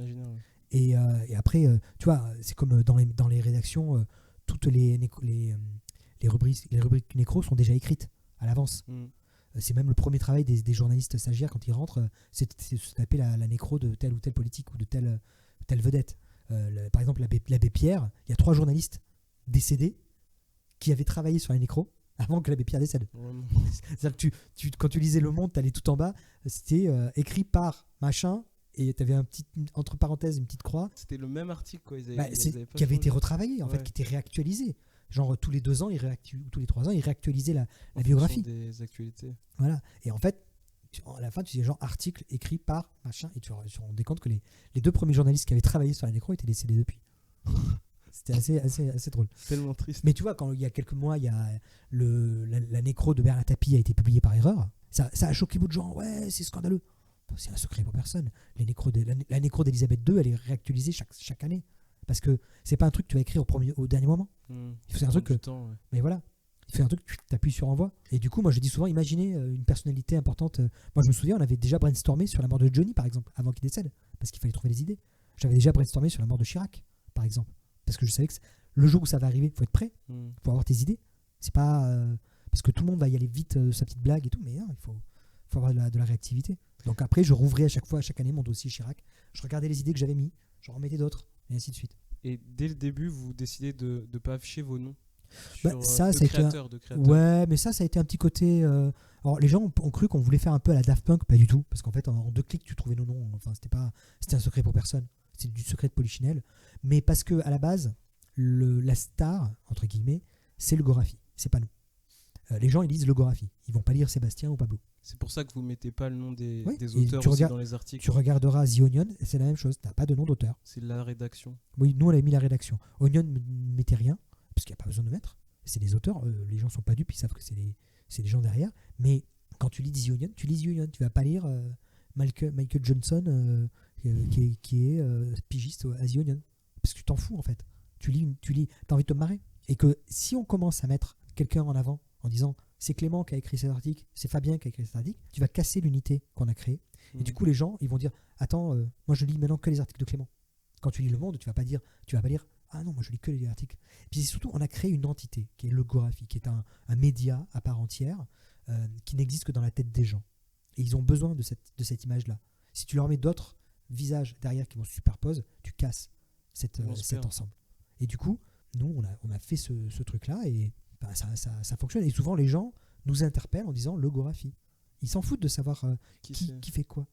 Et après, tu vois, c'est comme dans les rédactions, toutes les rubriques nécro sont déjà écrites à l'avance. C'est même le premier travail des journalistes stagiaires quand ils rentrent, c'est de se taper la nécro de telle ou telle politique ou de telle vedette. Par exemple, l'abbé Pierre, il y a 3 journalistes décédés qui avaient travaillé sur la nécro avant que l'abbé Pierre décède. C'est-à-dire que quand tu lisais Le Monde, tu allais tout en bas, c'était écrit par machin, et tu avais entre parenthèses une petite croix. C'était le même article, quoi. Qui avait été retravaillé, en fait, qui était réactualisé. Genre tous les 2 ans, ou tous les 3 ans, ils réactualisaient la biographie. Des actualités. Voilà. Et en fait, à la fin, tu disais genre article écrit par machin, et tu te rendais compte que les 2 premiers journalistes qui avaient travaillé sur la nécro étaient décédés depuis. C'était assez drôle. Tellement triste. Mais tu vois, quand il y a quelques mois, il y a la nécro de Bernard Tapie a été publiée par erreur, ça a choqué beaucoup de gens. Ouais, c'est scandaleux. Bon, c'est un secret pour personne. La nécro d'Elisabeth II, elle est réactualisée chaque année. Parce que c'est pas un truc que tu vas écrire au dernier moment. C'est un truc mais voilà, il fait un truc, tu appuies sur envoi. Et du coup, moi je dis souvent, imaginez une personnalité importante. Moi je me souviens, on avait déjà brainstormé sur la mort de Johnny par exemple, avant qu'il décède, parce qu'il fallait trouver les idées. J'avais déjà brainstormé sur la mort de Chirac par exemple, parce que je savais que le jour où ça va arriver, il faut être prêt, il faut avoir tes idées. C'est pas parce que tout le monde va y aller vite, sa petite blague et tout, mais non, il faut avoir de la réactivité. Donc après, je rouvrais chaque année mon dossier Chirac, je regardais les idées que j'avais mis, je remettais d'autres, et ainsi de suite. Et dès le début, vous décidez de ne pas afficher vos noms de créateurs. Ouais, mais ça a été un petit côté. Alors, les gens ont cru qu'on voulait faire un peu à la Daft Punk, pas du tout, parce qu'en fait, en 2 clics, tu trouvais nos noms. Enfin, c'était un secret pour personne. C'était du secret de Polichinelle. Mais parce que à la base, la star, entre guillemets, c'est le Gorafi. C'est pas nous. Les gens, ils lisent le Gorafi. Ils vont pas lire Sébastien ou Pablo. C'est pour ça que vous mettez pas le nom des auteurs dans les articles. Tu regarderas The Onion, c'est la même chose. T'as pas de nom d'auteur. C'est la rédaction. Oui, nous on avait mis la rédaction. Onion ne mettait rien parce qu'il n'y a pas besoin de mettre. C'est des auteurs. Les gens sont pas dupes, ils savent que c'est des gens derrière. Mais quand tu lis The Onion, tu lis The Onion. Tu vas pas lire Michael Johnson qui est pigiste à The Onion parce que tu t'en fous en fait. Tu lis, t'as envie de te marrer. Et que si on commence à mettre quelqu'un en avant en disant c'est Clément qui a écrit cet article, c'est Fabien qui a écrit cet article, tu vas casser l'unité qu'on a créée. Et du coup, les gens, ils vont dire attends, moi je lis maintenant que les articles de Clément. Quand tu lis Le Monde, tu vas pas lire Ah non, moi je lis que les articles. Puis surtout, on a créé une entité qui est Logographie, qui est un média à part entière qui n'existe que dans la tête des gens. Et ils ont besoin de cette image-là. Si tu leur mets d'autres visages derrière qui vont se superposer, tu casses cet ensemble. Et du coup, nous, on a fait ce truc-là et ça fonctionne. Et souvent, les gens nous interpellent en disant Logographie. Ils s'en foutent de savoir qui fait quoi.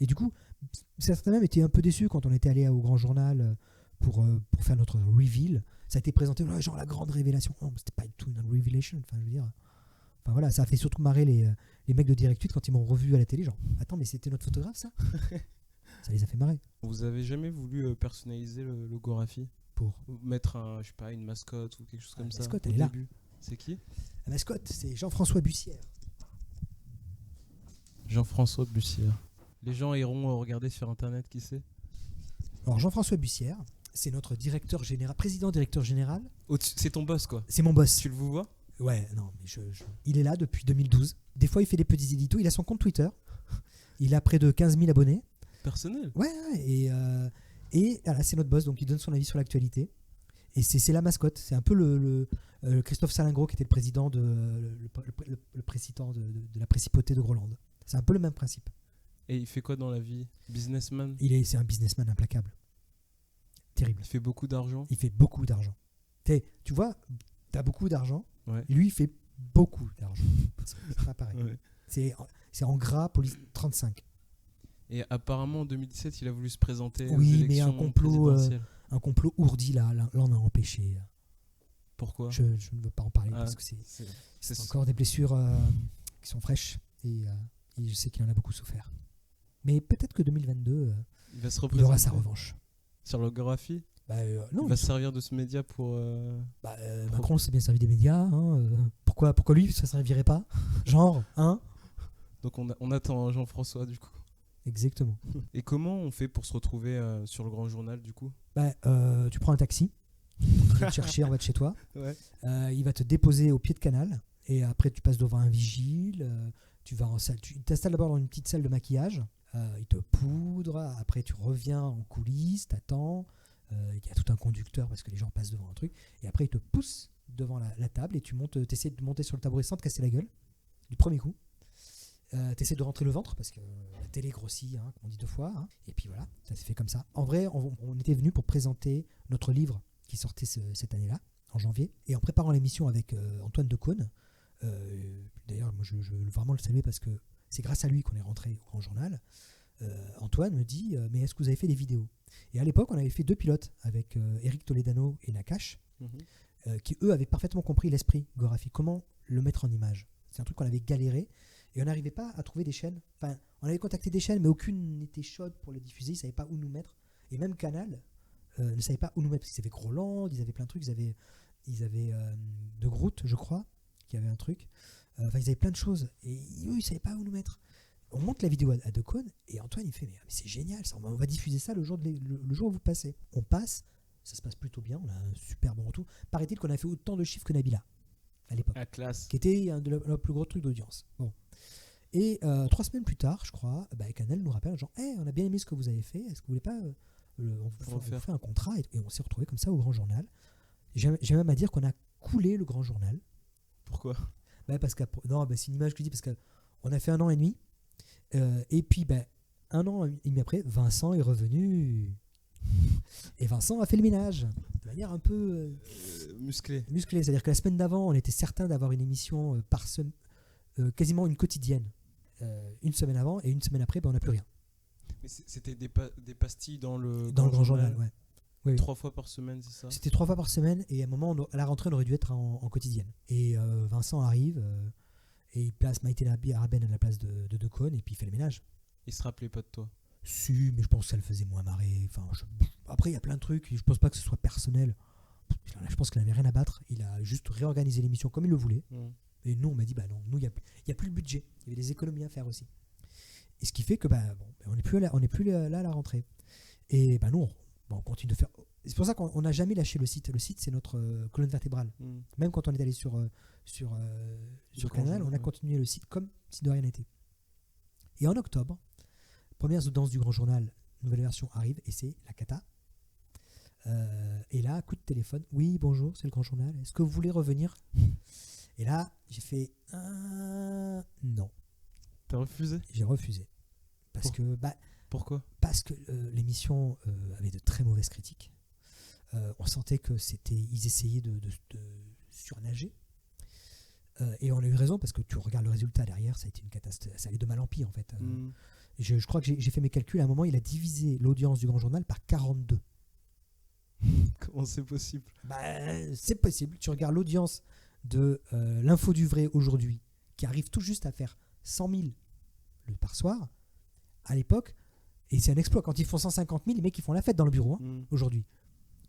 Et du coup, certains même étaient un peu déçus quand on était allé au Grand Journal pour faire notre reveal. Ça a été présenté genre la grande révélation. Non, c'était pas du tout une revelation. Enfin, je veux dire. Enfin voilà, ça a fait surtout marrer les mecs de Direct 8 quand ils m'ont revu à la télé. Genre, attends, mais c'était notre photographe, ça? Ça les a fait marrer. Vous avez jamais voulu personnaliser le Logographie Pour mettre une mascotte ou quelque chose comme ça? La mascotte, au elle est là. début. C'est qui? La mascotte, c'est Jean-François Bussière. Jean-François Bussière. Les gens iront regarder sur internet, qui c'est? Alors Jean-François Bussière, c'est notre directeur général, président-directeur général. C'est ton boss, quoi. C'est mon boss. Tu le vois? Ouais, non, mais il est là depuis 2012. Des fois, il fait des petits éditos. Il a son compte Twitter. Il a près de 15 000 abonnés. Personnel? Ouais, et voilà, c'est notre boss, donc il donne son avis sur l'actualité. Et c'est la mascotte. C'est un peu le Christophe Salingro qui était le président le président de la principauté de Groenland. C'est un peu le même principe. Et il fait quoi dans la vie? Businessman? C'est un businessman implacable. Terrible. Il fait beaucoup d'argent? Il fait beaucoup d'argent. Tu vois, t'as beaucoup d'argent. Ouais. Lui, il fait beaucoup d'argent. C'est pas pareil. Ouais. C'est en gras, police 35. Et apparemment, en 2017, il a voulu se présenter aux Oui, mais élections présidentielles. un complot ourdi, là, on a empêché. Pourquoi? Je ne veux pas en parler parce que c'est encore des blessures qui sont fraîches et je sais qu'il en a beaucoup souffert. Mais peut-être que 2022, il va se il représenter aura sa revanche. sur Logographie? Non, il va se servir de ce média pour... Macron s'est bien servi des médias. Pourquoi lui, ça ne servirait pas? Genre, hein? Donc on attend Jean-François, du coup. Exactement. Et comment on fait pour se retrouver sur le Grand Journal, du coup? Tu prends un taxi, il va te chercher en bas de chez toi, Ouais. il va te déposer au pied de canal, et après tu passes devant un vigile, tu vas en salle, tu t'installes d'abord dans une petite salle de maquillage, il te poudre, après tu reviens en coulisses, t'attends, il y a tout un conducteur parce que les gens passent devant un truc, et après il te pousse devant la table, et tu essaies de monter sur le tabouret sans te casser la gueule, du premier coup. Tu essaies de rentrer le ventre parce que la télé grossit, comme on dit 2 fois, et puis voilà, ça s'est fait comme ça. En vrai, on était venu pour présenter notre livre qui sortait cette année-là, en janvier, et en préparant l'émission avec Antoine Decaune, d'ailleurs moi je veux vraiment le saluer parce que c'est grâce à lui qu'on est rentré au Grand Journal. Antoine me dit mais est-ce que vous avez fait des vidéos? Et à l'époque on avait fait 2 pilotes avec Eric Toledano et Nakash, qui eux avaient parfaitement compris l'esprit graphique, comment le mettre en image. C'est un truc qu'on avait galéré et on n'arrivait pas à trouver des chaînes. Enfin, on avait contacté des chaînes, mais aucune n'était chaude pour le diffuser. Ils ne savaient pas où nous mettre. Et même Canal ne savait pas où nous mettre. Parce qu'ils avaient Groland, ils avaient plein de trucs. Ils avaient De Groot, je crois, qui avait un truc. Ils avaient plein de choses. Et eux, ils ne savaient pas où nous mettre. On monte la vidéo à Decaune et Antoine, il fait mais c'est génial, ça, on va diffuser ça le jour où vous passez. On passe, ça se passe plutôt bien. On a un super bon retour. Paraît-il qu'on a fait autant de chiffres que Nabila à l'époque. À classe. Qui était un de nos plus gros trucs d'audience. Bon. Et 3 semaines plus tard, je crois, Canal nous rappelle genre hey, on a bien aimé ce que vous avez fait, est-ce que vous voulez pas on vous fait un contrat, et on s'est retrouvé comme ça au Grand Journal. J'ai même à dire qu'on a coulé le Grand Journal. Pourquoi? Parce que c'est une image que je dis parce qu'on a fait 1 an et demi et puis 1 an et demi après, Vincent est revenu et Vincent a fait le ménage de manière un peu musclée. C'est-à-dire que la semaine d'avant, on était certain d'avoir une émission par semaine, quasiment une quotidienne. Une semaine avant et une semaine après, on n'a plus rien. Mais c'était des pastilles dans le Grand Journal, ouais. Oui. 3 fois par semaine, c'est ça? C'était 3 fois par semaine et à un moment, à la rentrée, on aurait dû être en quotidienne. Et Vincent arrive et il place Maïté Araben à la place de Decaune et puis il fait le ménage. Il se rappelait pas de toi? Si, mais je pense que ça le faisait moins marrer. Enfin, après, il y a plein de trucs, je pense pas que ce soit personnel. Je pense qu'il n'avait rien à battre. Il a juste réorganisé l'émission comme il le voulait. Et nous, on m'a dit, non, nous, il n'y a plus le budget. Il y avait des économies à faire aussi. Et ce qui fait que, on n'est plus là à la rentrée. Et nous, on continue de faire. C'est pour ça qu'on n'a jamais lâché le site. Le site, c'est notre colonne vertébrale. Même quand on est allé sur Canal, on a continué le site comme si de rien n'était. Et en octobre, première audience du Grand Journal, nouvelle version arrive, et c'est la cata. Et là, coup de téléphone. Oui, bonjour, c'est le Grand Journal. Est-ce que vous voulez revenir? Et là, j'ai fait non. T'as refusé? J'ai refusé. Pourquoi? Parce que l'émission avait de très mauvaises critiques. On sentait que ils essayaient de surnager. Et on a eu raison parce que tu regardes le résultat derrière, ça a été une catastrophe. Ça allait de mal en pire en fait. Je crois que j'ai fait mes calculs. À un moment, il a divisé l'audience du Grand Journal par 42. Comment c'est possible? C'est possible. Tu regardes l'audience de l'Info du Vrai aujourd'hui, qui arrive tout juste à faire 100 000 par soir, à l'époque, et c'est un exploit. Quand ils font 150 000, les mecs ils font la fête dans le bureau aujourd'hui.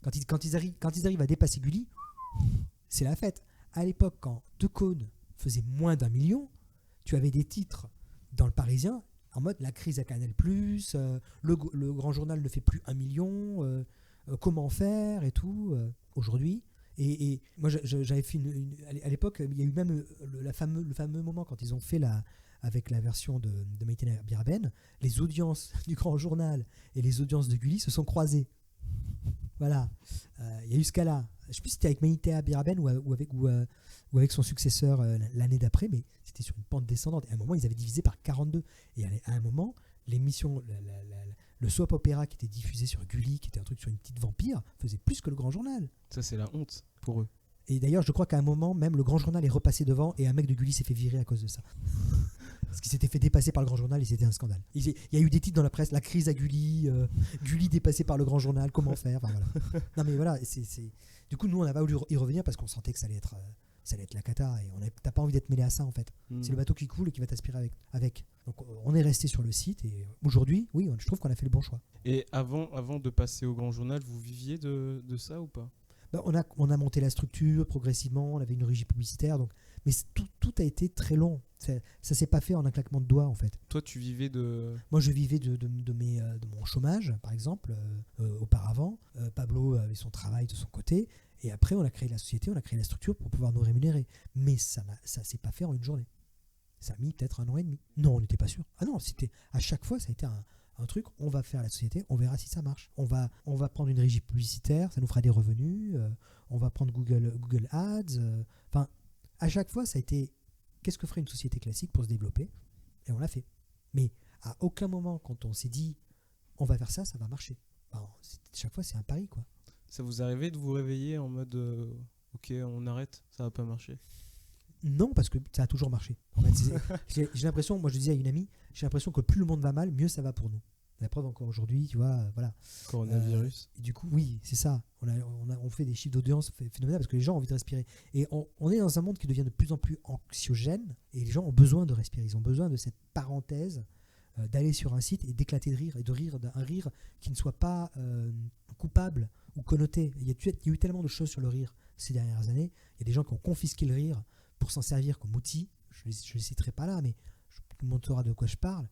Quand ils arrivent à dépasser Gulli, c'est la fête. À l'époque, quand Decaune faisait moins d'1 million, tu avais des titres dans le Parisien en mode la crise à Canal+, le Grand Journal ne fait plus 1 million, comment faire et tout. Aujourd'hui. Et moi, j'avais fait à l'époque, il y a eu même le fameux moment quand ils ont fait avec la version de Maïtena Biraben, les audiences du Grand Journal et les audiences de Gulli se sont croisées. Voilà. Il y a eu ce cas-là. Je ne sais plus si c'était avec Maïtena Biraben ou avec son successeur l'année d'après, mais c'était sur une pente descendante. Et à un moment, ils avaient divisé par 42. Et à un moment, l'émission, le soap opéra qui était diffusé sur Gulli, qui était un truc sur une petite vampire, faisait plus que le Grand Journal. Ça, c'est la honte pour eux. Et d'ailleurs, je crois qu'à un moment, même le Grand Journal est repassé devant et un mec de Gulli s'est fait virer à cause de ça. Parce qu'il s'était fait dépasser par le Grand Journal et c'était un scandale. Il y a eu des titres dans la presse, la crise à Gulli, Gulli dépassé par le Grand Journal, comment faire, enfin, voilà. Non mais voilà, du coup, nous, on n'a pas voulu y revenir parce qu'on sentait que ça allait être la cata et t'as pas envie d'être mêlé à ça en fait. C'est le bateau qui coule et qui va t'aspirer avec. Donc on est resté sur le site et aujourd'hui, oui, je trouve qu'on a fait le bon choix. Et avant de passer au Grand Journal, vous viviez de ça ou pas? On a monté la structure progressivement, on avait une régie publicitaire, mais tout a été très long. Ça s'est pas fait en un claquement de doigts en fait. Toi, tu vivais de... Moi, je vivais de mon chômage, par exemple, auparavant. Pablo avait son travail de son côté. Et après, on a créé la société, on a créé la structure pour pouvoir nous rémunérer. Mais ça s'est pas fait en une journée. Ça a mis peut-être 1 an et demi. Non, on n'était pas sûr. Ah non, à chaque fois, ça a été un truc, on va faire la société, on verra si ça marche. On va prendre une régie publicitaire, ça nous fera des revenus. On va prendre Google Ads. Enfin, à chaque fois, ça a été qu'est-ce que ferait une société classique pour se développer? Et on l'a fait. Mais à aucun moment, quand on s'est dit on va faire ça, ça va marcher. Chaque fois, c'est un pari, quoi. Ça vous arrivait de vous réveiller en mode ok, on arrête, ça va pas marcher? Non, parce que ça a toujours marché. En fait, j'ai l'impression, moi je disais à une amie, j'ai l'impression que plus le monde va mal, mieux ça va pour nous. La preuve encore aujourd'hui, tu vois, voilà. Coronavirus. Du coup, oui, c'est ça. On fait des chiffres d'audience phénoménales parce que les gens ont envie de respirer. Et on est dans un monde qui devient de plus en plus anxiogène et les gens ont besoin de respirer. Ils ont besoin de cette parenthèse, d'aller sur un site et d'éclater de rire et de rire d'un rire qui ne soit pas coupable ou connoté. Il y a eu tellement de choses sur le rire ces dernières années. Il y a des gens qui ont confisqué le rire pour s'en servir comme outil. Je ne les citerai pas là, mais tout le monde saura de quoi je parle.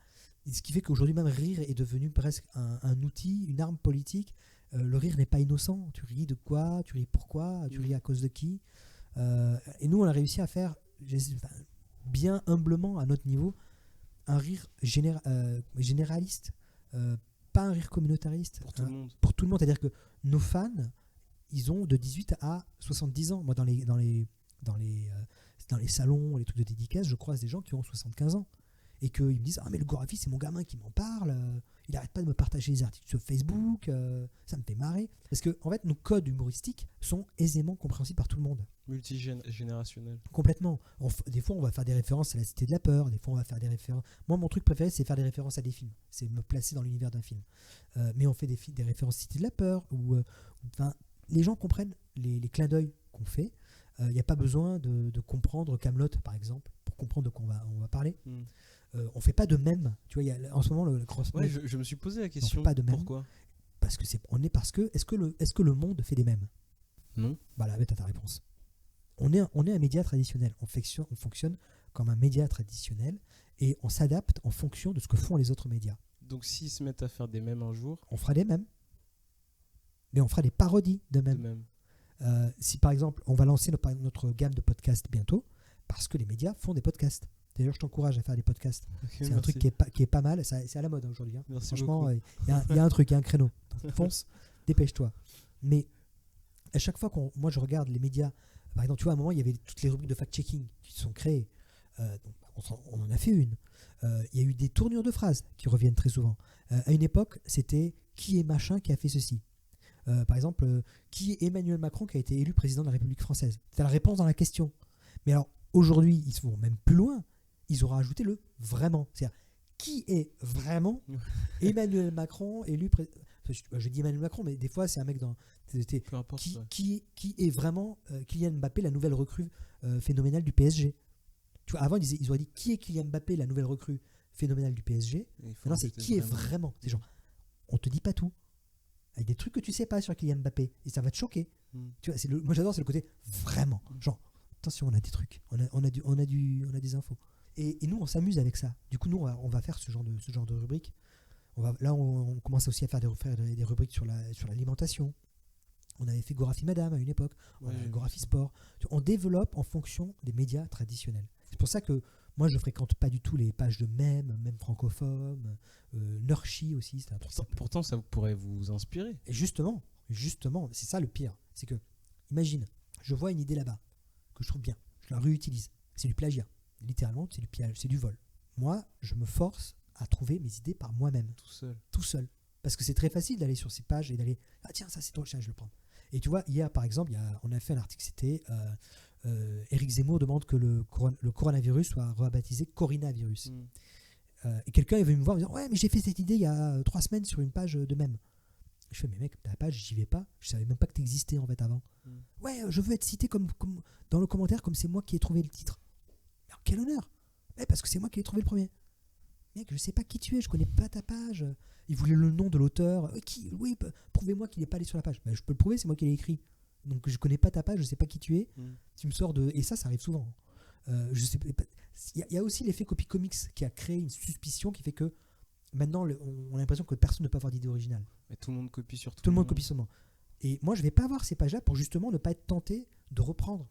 Et ce qui fait qu'aujourd'hui même rire est devenu presque un outil, une arme politique. Le rire n'est pas innocent. Tu ris de quoi? Tu ris pourquoi? Tu ris à cause de qui? Et nous, on a réussi à faire, bien humblement à notre niveau, un rire généraliste, pas un rire communautariste. Pour tout le monde. Pour tout le monde. C'est-à-dire que nos fans, ils ont de 18 à 70 ans. Moi, dans les salons, les trucs de dédicace, je croise des gens qui ont 75 ans. Et qu'ils me disent « Ah, mais le Gorafi, c'est mon gamin qui m'en parle. Il n'arrête pas de me partager les articles sur Facebook. Ça me fait marrer. » Parce que, en fait, nos codes humoristiques sont aisément compréhensibles par tout le monde. Multigénérationnel. Complètement. Des fois, on va faire des références à la Cité de la Peur. Des fois, on va faire des références... Moi, mon truc préféré, c'est faire des références à des films. C'est me placer dans l'univers d'un film. Mais on fait des références Cité de la Peur. Les gens comprennent les clins d'œil qu'on fait. Il n'y a pas besoin de comprendre Kaamelott, par exemple, pour comprendre de quoi on va parler. On fait pas de mèmes. Tu vois, en ce moment, le cross. Ouais, je me suis posé la question. On fait pas de mèmes. Pourquoi? Parce que est-ce que le monde fait des mèmes? Non. Voilà, t'as ta réponse. On est un média traditionnel. On fonctionne comme un média traditionnel et on s'adapte en fonction de ce que font les autres médias. Donc s'ils se mettent à faire des mèmes un jour, on fera des mèmes, mais on fera des parodies de mèmes. Si par exemple, on va lancer notre gamme de podcasts bientôt, parce que les médias font des podcasts. D'ailleurs, je t'encourage à faire des podcasts. Okay, c'est un truc qui est pas mal. C'est à la mode aujourd'hui. Hein. Merci franchement, beaucoup. Il y a un truc, il y a un créneau. Donc, fonce, dépêche-toi. Mais à chaque fois moi je regarde les médias, par exemple, tu vois, à un moment, il y avait toutes les rubriques de fact-checking qui se sont créées. Donc, on en a fait une. Il y a eu des tournures de phrases qui reviennent très souvent. À une époque, c'était qui est machin qui a fait ceci. Par exemple, qui est Emmanuel Macron qui a été élu président de la République française. C'est la réponse dans la question. Mais alors, aujourd'hui, ils vont même plus loin. Ils auront ajouté le vraiment. C'est-à-dire, qui est vraiment Emmanuel Macron élu président. Je dis Emmanuel Macron, mais des fois, c'est un mec dans. Peu importe. Qui est vraiment Kylian Mbappé, la nouvelle recrue phénoménale du PSG. Tu vois, avant, ils auraient dit qui est Kylian Mbappé, la nouvelle recrue phénoménale du PSG. Maintenant, c'est qui est vraiment. C'est genre, on te dit pas tout. Avec des trucs que tu sais pas sur Kylian Mbappé. Et ça va te choquer. Tu vois, moi, j'adore, c'est le côté vraiment. Genre, attention, on a des trucs. On a des infos. Et nous, on s'amuse avec ça. Du coup, nous, on va faire ce genre de rubrique. Là, on commence aussi à faire des rubriques sur l'alimentation. On avait fait Gorafi Madame à une époque, Gorafi Sport. On développe en fonction des médias traditionnels. C'est pour ça que moi, je fréquente pas du tout les pages de mèmes, même francophones, Nurchi aussi. C'est un truc Pourtant, ça pourrait vous inspirer. Et justement, c'est ça le pire. C'est que, imagine, je vois une idée là-bas, que je trouve bien, je la réutilise. C'est du plagiat. Littéralement, c'est du piège, c'est du vol. Moi, je me force à trouver mes idées par moi-même. Tout seul. Parce que c'est très facile d'aller sur ces pages et d'aller, ah tiens, ça c'est drôle, je le prends. Et tu vois, hier par exemple, on a fait un article, c'était Éric Zemmour demande que le coronavirus soit rebaptisé coronavirus. Et quelqu'un est venu me voir en me disant, ouais, mais j'ai fait cette idée il y a 3 semaines sur une page de mème. Je fais, mais mec, ta page, j'y vais pas. Je savais même pas que t'existais en fait avant. Ouais, je veux être cité comme dans le commentaire comme c'est moi qui ai trouvé le titre. Mais quel honneur. Parce que c'est moi qui ai trouvé le premier. Mec, je sais pas qui tu es, je connais pas ta page. Il voulait le nom de l'auteur. Oui, prouvez-moi qu'il n'est pas allé sur la page. Je peux le prouver, c'est moi qui l'ai écrit. Donc je connais pas ta page, je sais pas qui tu es. Tu me sors de. Et ça arrive souvent. Je sais pas. Il y a aussi l'effet copy comics qui a créé une suspicion qui fait que maintenant on a l'impression que personne ne peut avoir d'idée originale. Mais tout le monde copie sur tout. Tout le monde copie seulement. Et moi, je vais pas avoir ces pages-là pour justement ne pas être tenté de reprendre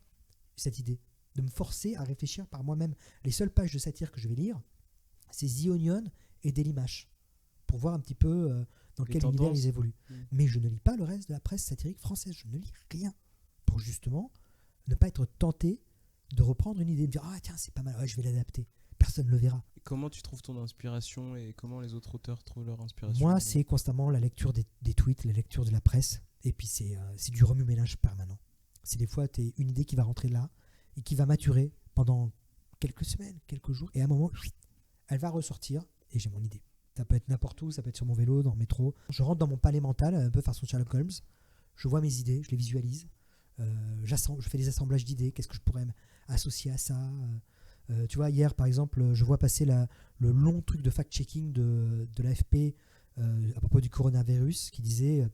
cette idée, de me forcer à réfléchir par moi-même. Les seules pages de satire que je vais lire, c'est The Onion et Dailymash, pour voir un petit peu dans quel univers ils évoluent. Mais je ne lis pas le reste de la presse satirique française, je ne lis rien, pour justement ne pas être tenté de reprendre une idée, de dire ah tiens c'est pas mal, ouais, je vais l'adapter, personne ne le verra. Et comment tu trouves ton inspiration et comment les autres auteurs trouvent leur inspiration? Moi c'est constamment la lecture des tweets, la lecture de la presse, et puis c'est du remue-ménage permanent. C'est des fois une idée qui va rentrer là et qui va maturer pendant quelques semaines, quelques jours, et à un moment elle va ressortir et j'ai mon idée. Ça peut être n'importe où, ça peut être sur mon vélo, dans le métro. Je rentre dans mon palais mental, un peu façon Sherlock Holmes. Je vois mes idées, je les visualise. Je fais des assemblages d'idées. Qu'est-ce que je pourrais associer à ça? Tu vois, hier, par exemple, je vois passer le long truc de fact-checking de l'AFP à propos du coronavirus qui disait...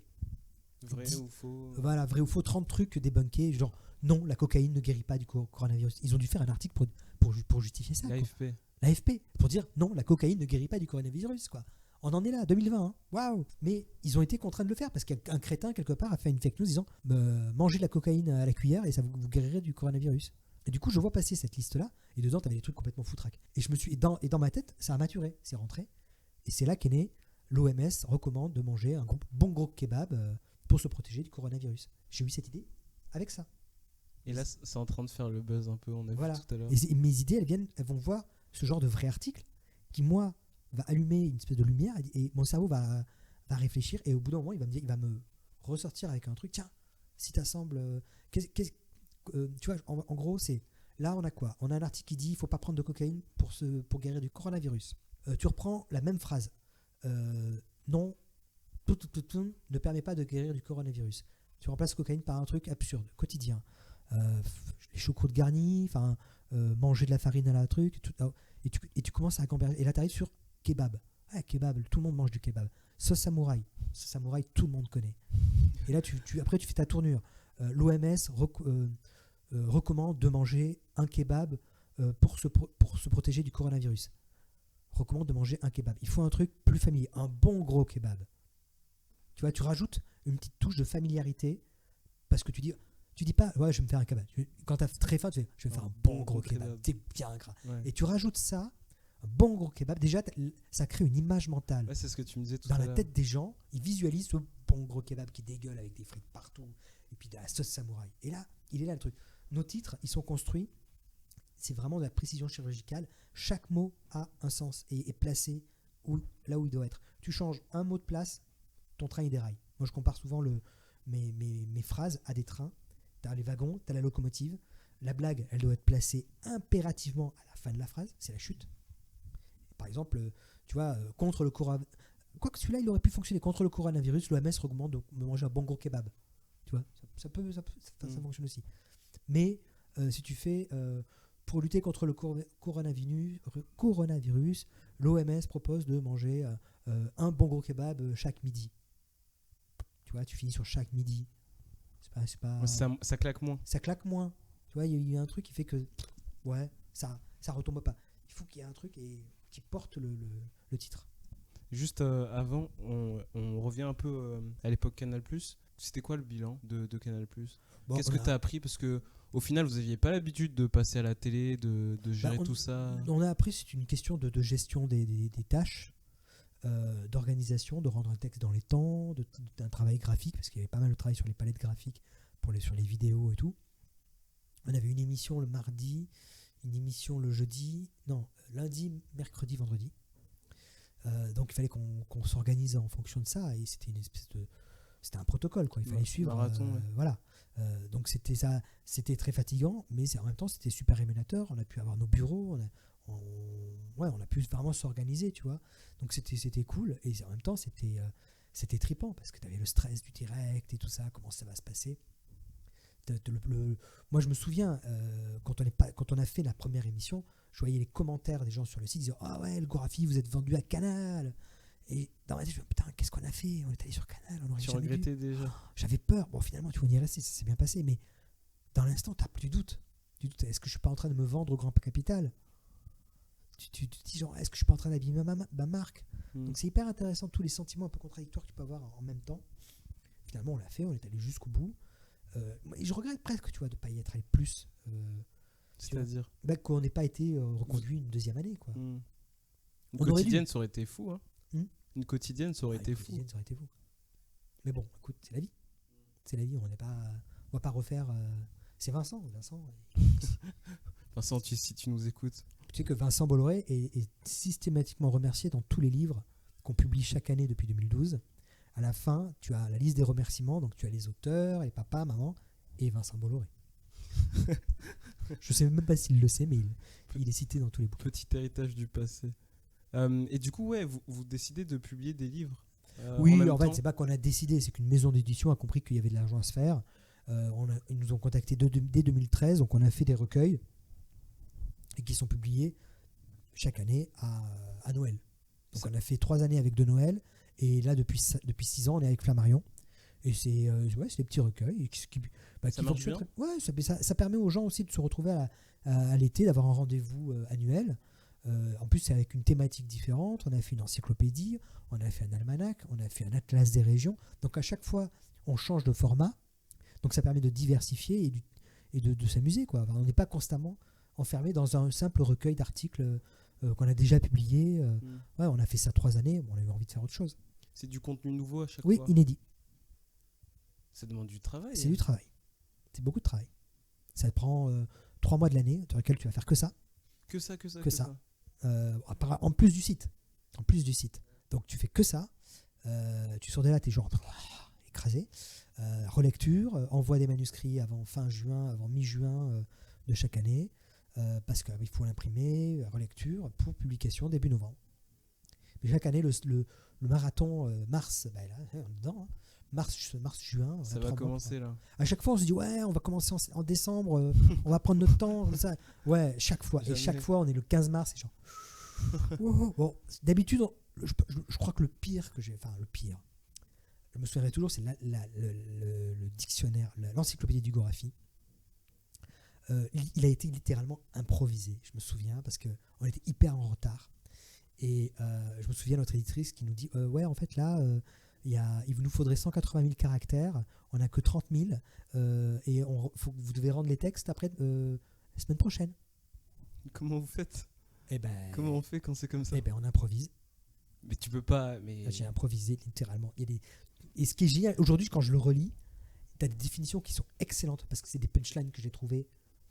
Vrai ou faux? Voilà, vrai ou faux, 30 trucs débunkés. Genre, non, la cocaïne ne guérit pas du coronavirus. Ils ont dû faire un article pour justifier ça. L'AFP. L'AFP, pour dire non, la cocaïne ne guérit pas du coronavirus, quoi. On en est là, 2020, hein. Waouh! Mais ils ont été contraints de le faire parce qu'un crétin, quelque part, a fait une fake news disant mangez de la cocaïne à la cuillère et ça vous guérirait du coronavirus. Et du coup, je vois passer cette liste-là et dedans, tu avais des trucs complètement foutraques. Et dans ma tête, ça a maturé, c'est rentré. Et c'est là qu'est né l'OMS recommande de manger un bon gros kebab pour se protéger du coronavirus. J'ai eu cette idée avec ça. Et là, c'est en train de faire le buzz un peu, on a vu tout à l'heure. Et mes idées, elles vont voir ce genre de vrai article qui, moi, va allumer une espèce de lumière et mon cerveau va réfléchir et au bout d'un moment, il va me ressortir avec un truc. Tiens, si t'assembles... tu vois, en gros, c'est... Là, on a quoi? On a un article qui dit il ne faut pas prendre de cocaïne pour guérir du coronavirus. Tu reprends la même phrase. Non, ne permet pas de guérir du coronavirus. Tu remplaces cocaïne par un truc absurde, quotidien. Les choucroutes garnies, manger de la farine à la truc, et tu commences à camber. Et là, tu arrives sur kebab. Ah, kebab, tout le monde mange du kebab. Sauce samouraï, tout le monde connaît. Et là, après, tu fais ta tournure. L'OMS recommande de manger un kebab pour se protéger du coronavirus. Recommande de manger un kebab. Il faut un truc plus familier, un bon gros kebab. Tu vois, tu rajoutes une petite touche de familiarité parce que tu dis pas ouais je vais me faire un kebab. Quand t'as très faim tu fais je vais me faire un bon gros kebab. T'es bien gras. Ouais. Et tu rajoutes ça, un bon gros kebab. Déjà ça crée une image mentale. Ouais, c'est ce que tu me disais tout dans à la l'heure. tête des gens. Ils visualisent ce bon bon gros kebab qui dégueule avec des frites partout, et puis de la sauce samouraï. Et là, il est là le truc. Nos titres, ils sont construits, c'est vraiment de la précision chirurgicale. Chaque mot a un sens et est placé là où il doit être. Tu changes un mot de place, ton train il déraille. Moi je compare souvent mes phrases à des trains. Tu as les wagons, tu as la locomotive. La blague, elle doit être placée impérativement à la fin de la phrase, c'est la chute. Par exemple, tu vois, contre le coronavirus. Quoique celui-là, il aurait pu fonctionner. Contre le coronavirus, l'OMS recommande de manger un bon gros kebab. Tu vois, ça fonctionne aussi. Mais si tu fais pour lutter contre le coronavirus, l'OMS propose de manger un bon gros kebab chaque midi. Tu vois, tu finis sur chaque midi. Ça claque moins. Ça claque moins. Tu vois, il y a un truc qui fait que ouais, ça retombe pas. Il faut qu'il y ait un truc qui porte le titre. Juste avant, on revient un peu à l'époque Canal+. C'était quoi le bilan de Canal+? Bon, Qu'est-ce que tu as appris? Parce que au final, vous n'aviez pas l'habitude de passer à la télé, de gérer tout ça. On a appris, c'est une question de gestion des tâches, d'organisation, de rendre un texte dans les temps, d'un travail graphique, parce qu'il y avait pas mal de travail sur les palettes graphiques, sur les vidéos et tout. On avait une émission le mardi, une émission le jeudi, non, lundi, mercredi, vendredi. Donc il fallait qu'on s'organise en fonction de ça, et c'était une espèce de... C'était un protocole, quoi. Il fallait suivre. Marathon, ouais. Voilà. Donc c'était ça, c'était très fatigant, mais en même temps c'était super rémunérateur. On a pu avoir nos bureaux, on a pu vraiment s'organiser, tu vois. Donc c'était cool, et en même temps c'était trippant parce que tu avais le stress du direct et tout ça, comment ça va se passer. Moi je me souviens quand on a fait la première émission, je voyais les commentaires des gens sur le site, ils disaient ah ouais, le Gorafi, vous êtes vendu à Canal. Et dans ma tête, je me dis, putain, qu'est-ce qu'on a fait? On est allé sur Canal, on aurait Tu jamais regrettais dû. déjà? J'avais peur. Bon, finalement, tu vois, on y est resté, ça s'est bien passé. Mais dans l'instant, tu n'as plus de doute. Est-ce que je ne suis pas en train de me vendre au grand capital? Tu te dis, genre, est-ce que je ne suis pas en train d'abîmer ma marque? Donc, c'est hyper intéressant, tous les sentiments un peu contradictoires que tu peux avoir en même temps. Finalement, on l'a fait, on est allé jusqu'au bout. Et je regrette presque, tu vois, de ne pas y être allé plus. C'est-à-dire qu'on n'ait pas été reconduit une deuxième année, quoi. Une quotidienne, ça aurait été fou, hein. Une quotidienne, ça aurait été fou. Ça aurait été fou. Mais bon, écoute, c'est la vie. C'est la vie, on va pas refaire... C'est Vincent. Vincent, si tu nous écoutes. Tu sais que Vincent Bolloré est systématiquement remercié dans tous les livres qu'on publie chaque année depuis 2012. À la fin, tu as la liste des remerciements, donc tu as les auteurs, les papas, maman, et Vincent Bolloré. Je sais même pas s'il le sait, mais il est cité dans tous les bouquins. Petit héritage du passé. Et du coup, ouais, vous décidez de publier des livres. Oui, en fait, c'est pas qu'on a décidé, c'est qu'une maison d'édition a compris qu'il y avait de l'argent à se faire. Ils nous ont contactés dès 2013, donc on a fait des recueils et qui sont publiés chaque année à Noël. Donc on a fait 3 années avec De Noël, et là depuis 6 ans on est avec Flammarion. Et c'est des petits recueils qui ça marche bien. Ouais, ça permet aux gens aussi de se retrouver à l'été, d'avoir un rendez-vous annuel. En plus, c'est avec une thématique différente. On a fait une encyclopédie, on a fait un almanach, on a fait un atlas des régions. Donc à chaque fois, on change de format. Donc ça permet de diversifier et de s'amuser, quoi. Enfin, on n'est pas constamment enfermé dans un simple recueil d'articles qu'on a déjà publié. Ouais, on a fait ça 3 années. Bon, on a eu envie de faire autre chose. C'est du contenu nouveau à chaque fois? Oui, inédit. Ça demande du travail. C'est du travail. C'est beaucoup de travail. Ça te prend 3 mois de l'année dans lesquels tu vas faire que ça. Que ça. En plus du site. Donc tu fais que ça. Tu sors de là, t'es genre écrasé. Relecture, envoi des manuscrits avant mi-juin de chaque année, parce qu'il faut l'imprimer, relecture pour publication début novembre. Mais chaque année, le marathon mars, là, on est dedans, hein. Mars-juin. Ça va commencer là. À chaque fois, on se dit, ouais, on va commencer en décembre, on va prendre notre temps. Comme ça. Ouais, chaque fois. Jamais. Et chaque fois, on est le 15 mars. Et genre... Bon, d'habitude, je crois que le pire, je me souviendrai toujours, c'est le dictionnaire, l'encyclopédie du Gorafi. Il a été littéralement improvisé, je me souviens, parce qu'on était hyper en retard. Et je me souviens de notre éditrice qui nous dit ouais, en fait, là, il nous faudrait 180 000 caractères, on n'a que 30 000, et vous devez rendre les textes après la semaine prochaine. Comment vous faites? Comment on fait quand c'est comme ça? On improvise. Mais tu peux pas. J'ai improvisé littéralement. Et ce qui est génial, aujourd'hui, quand je le relis, tu as des définitions qui sont excellentes parce que c'est des punchlines que j'ai trouvées.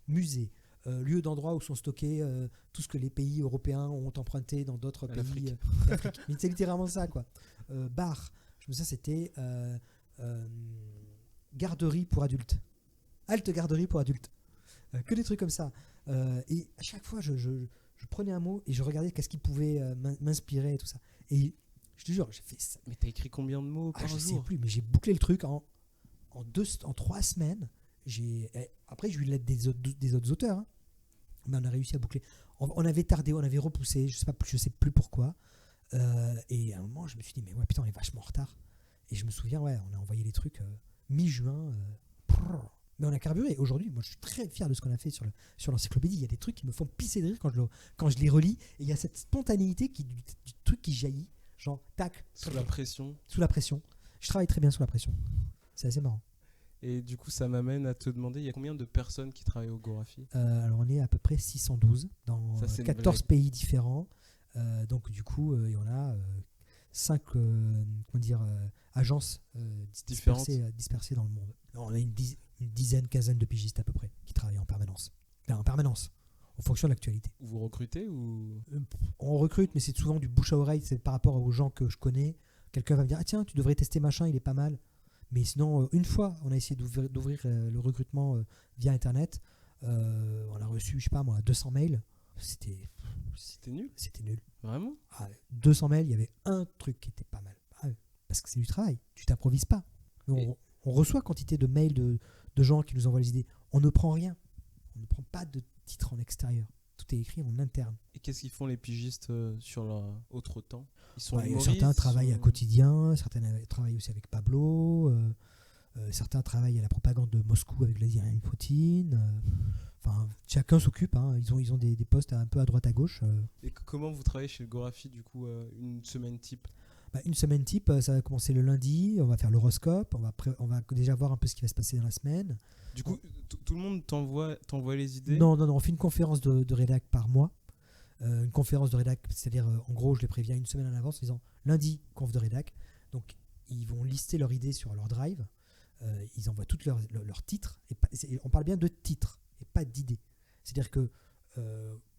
Musée, lieu d'endroit où sont stockés tout ce que les pays européens ont emprunté dans d'autres pays d'Afrique. Mais c'est littéralement ça, quoi. Bar, je me souviens, c'était garderie pour adultes. Halte garderie pour adultes. Que des trucs comme ça. Et à chaque fois, je prenais un mot et je regardais qu'est-ce qui pouvait m'inspirer et tout ça. Et je te jure, j'ai fait ça. Mais t'as écrit combien de mots par Je jour? sais plus, mais j'ai bouclé le truc en 3 semaines. Après, j'ai eu l'aide des autres auteurs. Hein. Mais on a réussi à boucler. On avait tardé, on avait repoussé, je sais plus pourquoi. Et à un moment, je me suis dit, mais ouais, putain, on est vachement en retard. Et je me souviens, ouais, on a envoyé les trucs mi-juin. Mais on a carburé. Aujourd'hui, moi, je suis très fier de ce qu'on a fait sur l'encyclopédie. Il y a des trucs qui me font pisser de rire quand je les relis. Et il y a cette spontanéité du truc qui jaillit. Genre, tac. Sous la pression. Sous la pression. Je travaille très bien sous la pression. C'est assez marrant. Et du coup, ça m'amène à te demander, il y a combien de personnes qui travaillent au Gorafi? Alors, on est à peu près 612 dans Ça, 14 pays différents. Donc, du coup, il y en a 5 agences dispersées dans le monde. Alors, on a une dizaine, quinzaine de pigistes à peu près qui travaillent en permanence. Enfin, en permanence, en fonction de l'actualité. Vous recrutez ou... On recrute, mais c'est souvent du bouche à oreille. C'est par rapport aux gens que je connais. Quelqu'un va me dire, ah tiens, tu devrais tester machin, il est pas mal. Mais sinon, une fois, on a essayé d'ouvrir le recrutement via Internet. On a reçu, je sais pas moi, 200 mails. C'était nul. C'était nul. Vraiment? 200 mails, il y avait un truc qui était pas mal. Parce que c'est du travail. Tu t'improvises pas. On reçoit quantité de mails de gens qui nous envoient les idées. On ne prend rien. On ne prend pas de titre en extérieur. Tout est écrit en interne. Et qu'est-ce qu'ils font les pigistes sur leur autre temps? Ils sont humoristes, certains travaillent à quotidien, certains travaillent aussi avec Pablo, certains travaillent à la propagande de Moscou avec Vladimir Poutine. Enfin, chacun s'occupe. Hein. Ils ont des postes un peu à droite à gauche. Et comment vous travaillez chez le Gorafi du coup une semaine type? Une semaine type, ça va commencer le lundi. On va faire l'horoscope. On va déjà voir un peu ce qui va se passer dans la semaine. Du coup, tout le monde t'envoie les idées? Non. On fait une conférence de rédac par mois. Une conférence de rédac, c'est-à-dire en gros, je les préviens une semaine en avance en disant lundi, conf de rédac. Donc, ils vont lister leurs idées sur leur drive. Ils envoient tous leurs titres. Et on parle bien de titres et pas d'idées. C'est-à-dire que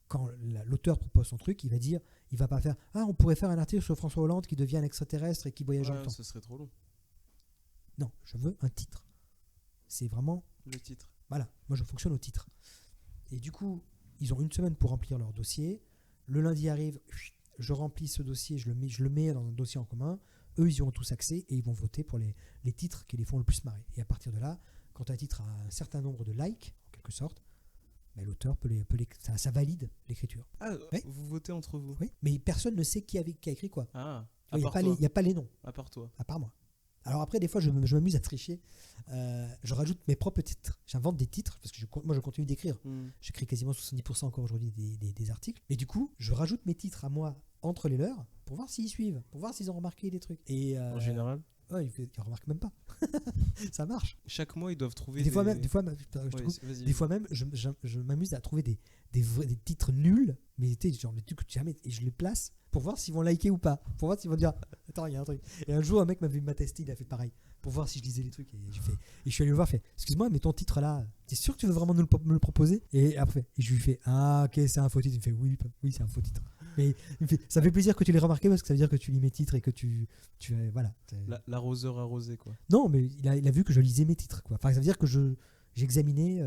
quand l'auteur propose son truc, il va pas faire on pourrait faire un article sur François Hollande qui devient un extraterrestre et qui voyage dans le temps. Ce serait trop long. Non, je veux un titre. C'est vraiment le titre. Voilà, moi je fonctionne au titre. Et du coup, ils ont une semaine pour remplir leur dossier. Le lundi arrive, je remplis ce dossier, je le mets dans un dossier en commun. Eux, ils y auront tous accès et ils vont voter pour les titres qui les font le plus marrer. Et à partir de là, quand un titre a un certain nombre de likes, en quelque sorte, l'auteur ça valide l'écriture. Oui. Vous votez entre vous? Oui, mais personne ne sait qui a écrit quoi. Il n'y a pas les noms. À part toi. À part moi. Alors après, des fois, je m'amuse à tricher. Je rajoute mes propres titres. J'invente des titres parce que moi, je continue d'écrire. J'écris quasiment 70% encore aujourd'hui des articles. Et du coup, je rajoute mes titres à moi entre les leurs pour voir s'ils suivent, pour voir s'ils ont remarqué des trucs. Et en général, ils ne remarquent même pas. Ça marche. Chaque mois, ils doivent trouver des fois même, je m'amuse à trouver des titres nuls, mais genre des trucs que jamais, et je les place pour voir s'ils vont liker ou pas, pour voir s'ils vont dire attends, il y a un truc. Et un jour, un mec m'avait testé, il a fait pareil pour voir si je lisais les trucs, et je suis allé le voir, fait excuse-moi, mais ton titre là, t'es sûr que tu veux vraiment me le proposer? Et après, je lui fais ok, c'est un faux titre. Il me fait oui, c'est un faux titre. Mais il me fait ça fait plaisir que tu l'aies remarqué parce que ça veut dire que tu lis mes titres et que tu voilà. L'arroseur arrosé quoi. Non, mais il a vu que je lisais mes titres quoi. Enfin, ça veut dire que j'examinais.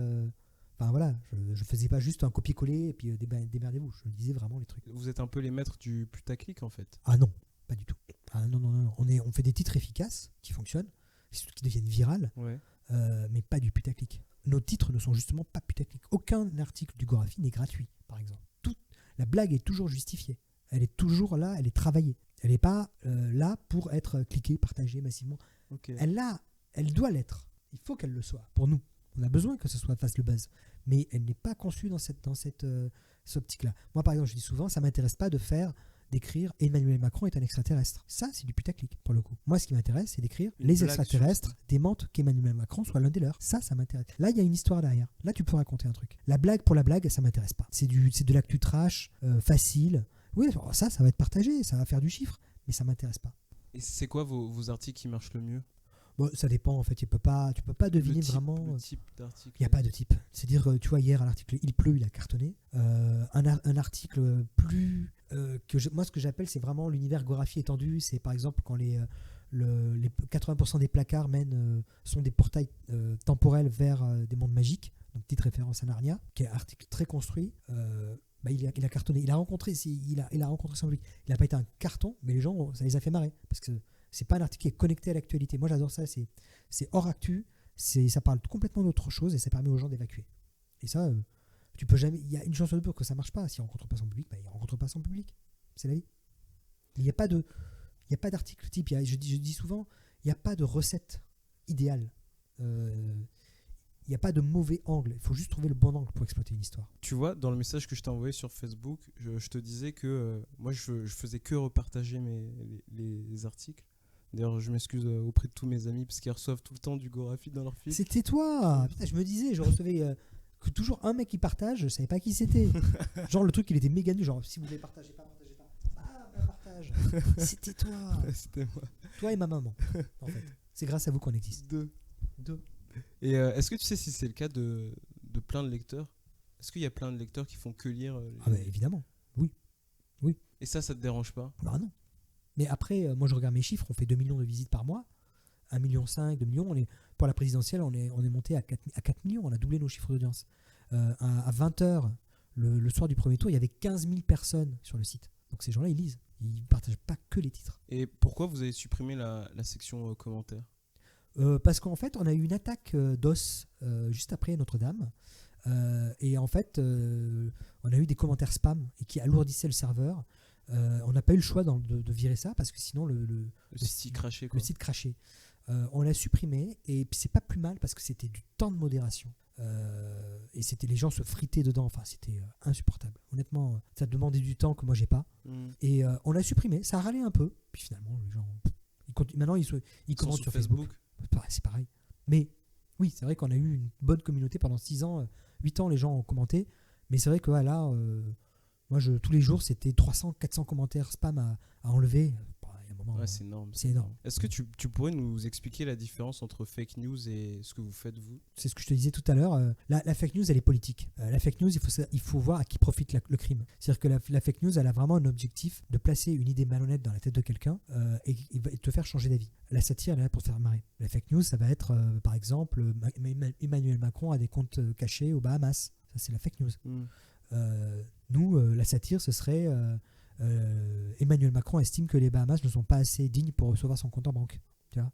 Enfin voilà, je faisais pas juste un copier-coller et puis démerdez-vous. Je lisais vraiment les trucs. Vous êtes un peu les maîtres du putaclic en fait. Ah non, pas du tout. Ah non. On fait des titres efficaces qui fonctionnent, qui deviennent virales, mais pas du putaclic. Nos titres ne sont justement pas putaclic. Aucun article du Gorafi n'est gratuit, par exemple. La blague est toujours justifiée. Elle est toujours là, elle est travaillée. Elle n'est pas là pour être cliquée, partagée massivement. Okay. Elle doit l'être. Il faut qu'elle le soit pour nous. On a besoin que ce soit fasse le buzz. Mais elle n'est pas conçue dans cette optique-là. Moi, par exemple, je dis souvent, ça ne m'intéresse pas d'écrire Emmanuel Macron est un extraterrestre. Ça, c'est du putaclic, pour le coup. Moi, ce qui m'intéresse, c'est d'écrire les extraterrestres démentent qu'Emmanuel Macron soit l'un des leurs. Ça m'intéresse. Là, il y a une histoire derrière. Là, tu peux raconter un truc. La blague pour la blague, ça m'intéresse pas. C'est de l'actu trash, facile. Oui, ça va être partagé, ça va faire du chiffre, mais ça m'intéresse pas. Et Et c'est quoi vos articles qui marchent le mieux? Bon, ça dépend en fait, tu peux pas deviner vraiment. Le type d'article. Il n'y a pas de type. C'est-à-dire, tu vois, hier, à l'article Il pleut, il a cartonné. Un article plus. Moi, ce que j'appelle, c'est vraiment l'univers Gorafi étendu. C'est par exemple quand les 80% des placards sont des portails temporels vers des mondes magiques. Donc, petite référence à Narnia, qui est un article très construit. Il a cartonné. Il a rencontré son public. Il n'a pas été un carton, mais les gens, ça les a fait marrer. Parce que c'est pas un article qui est connecté à l'actualité. Moi, j'adore ça. C'est hors actu. Ça parle complètement d'autre chose et ça permet aux gens d'évacuer. Et ça, tu peux jamais. Il y a une chance de peu que ça marche pas. S'il rencontre pas son public, il rencontre pas son public. C'est la vie. Il n'y a pas d'article type. Je dis souvent, il n'y a pas de recette idéale. Il n'y a pas de mauvais angle. Il faut juste trouver le bon angle pour exploiter une histoire. Tu vois, dans le message que je t'ai envoyé sur Facebook, je te disais que moi, je faisais que repartager les articles. D'ailleurs, je m'excuse auprès de tous mes amis parce qu'ils reçoivent tout le temps du Gorafi dans leur fil. C'était toi. Putain, je me disais, je recevais que toujours un mec qui partage, je savais pas qui c'était. Genre le truc, il était méga nul. Genre, si vous voulez partager pas. Ah, partage. C'était toi. C'était moi. Toi et ma maman, en fait. C'est grâce à vous qu'on existe. Deux. Et est-ce que tu sais si c'est le cas de plein de lecteurs? Est-ce qu'il y a plein de lecteurs qui font que lire Ah, bah évidemment. Oui. Et ça te dérange pas? Bah non. Mais après, moi je regarde mes chiffres, on fait 2 millions de visites par mois, 1,5 million, 2 millions. Pour la présidentielle, on est monté à 4 millions, on a doublé nos chiffres d'audience. À 20h, le soir du premier tour, il y avait 15 000 personnes sur le site. Donc ces gens-là, ils lisent, ils ne partagent pas que les titres. Et pourquoi vous avez supprimé la section commentaires? Parce qu'en fait, on a eu une attaque d'os juste après Notre-Dame. Et en fait, on a eu des commentaires spam et qui alourdissaient le serveur. On n'a pas eu le choix de virer ça parce que sinon le site crachait. Le site crachait. On l'a supprimé et puis c'est pas plus mal parce que c'était du temps de modération. Et les gens se fritaient dedans. Enfin, c'était insupportable. Honnêtement, ça demandait du temps que moi j'ai pas. Et on l'a supprimé. Ça a râlé un peu. Puis finalement, les gens, maintenant ils commentent sur Facebook. C'est pareil. Mais oui, c'est vrai qu'on a eu une bonne communauté pendant 6 ans. 8 ans, les gens ont commenté. Mais c'est vrai que là, moi, tous les jours, c'était 300-400 commentaires spam à enlever. Il y a un moment, c'est énorme. C'est énorme. Est-ce que tu pourrais nous expliquer la différence entre fake news et ce que vous faites, vous? C'est ce que je te disais tout à l'heure. La fake news, elle est politique. La fake news, il faut voir à qui profite le crime. C'est-à-dire que la fake news, elle a vraiment un objectif de placer une idée malhonnête dans la tête de quelqu'un et te faire changer d'avis. La satire, elle est là pour te faire marrer. La fake news, ça va être, par exemple, Emmanuel Macron a des comptes cachés aux Bahamas. Ça, c'est la fake news. Nous, la satire, ce serait Emmanuel Macron estime que les Bahamas ne sont pas assez dignes pour recevoir son compte en banque. Tu vois,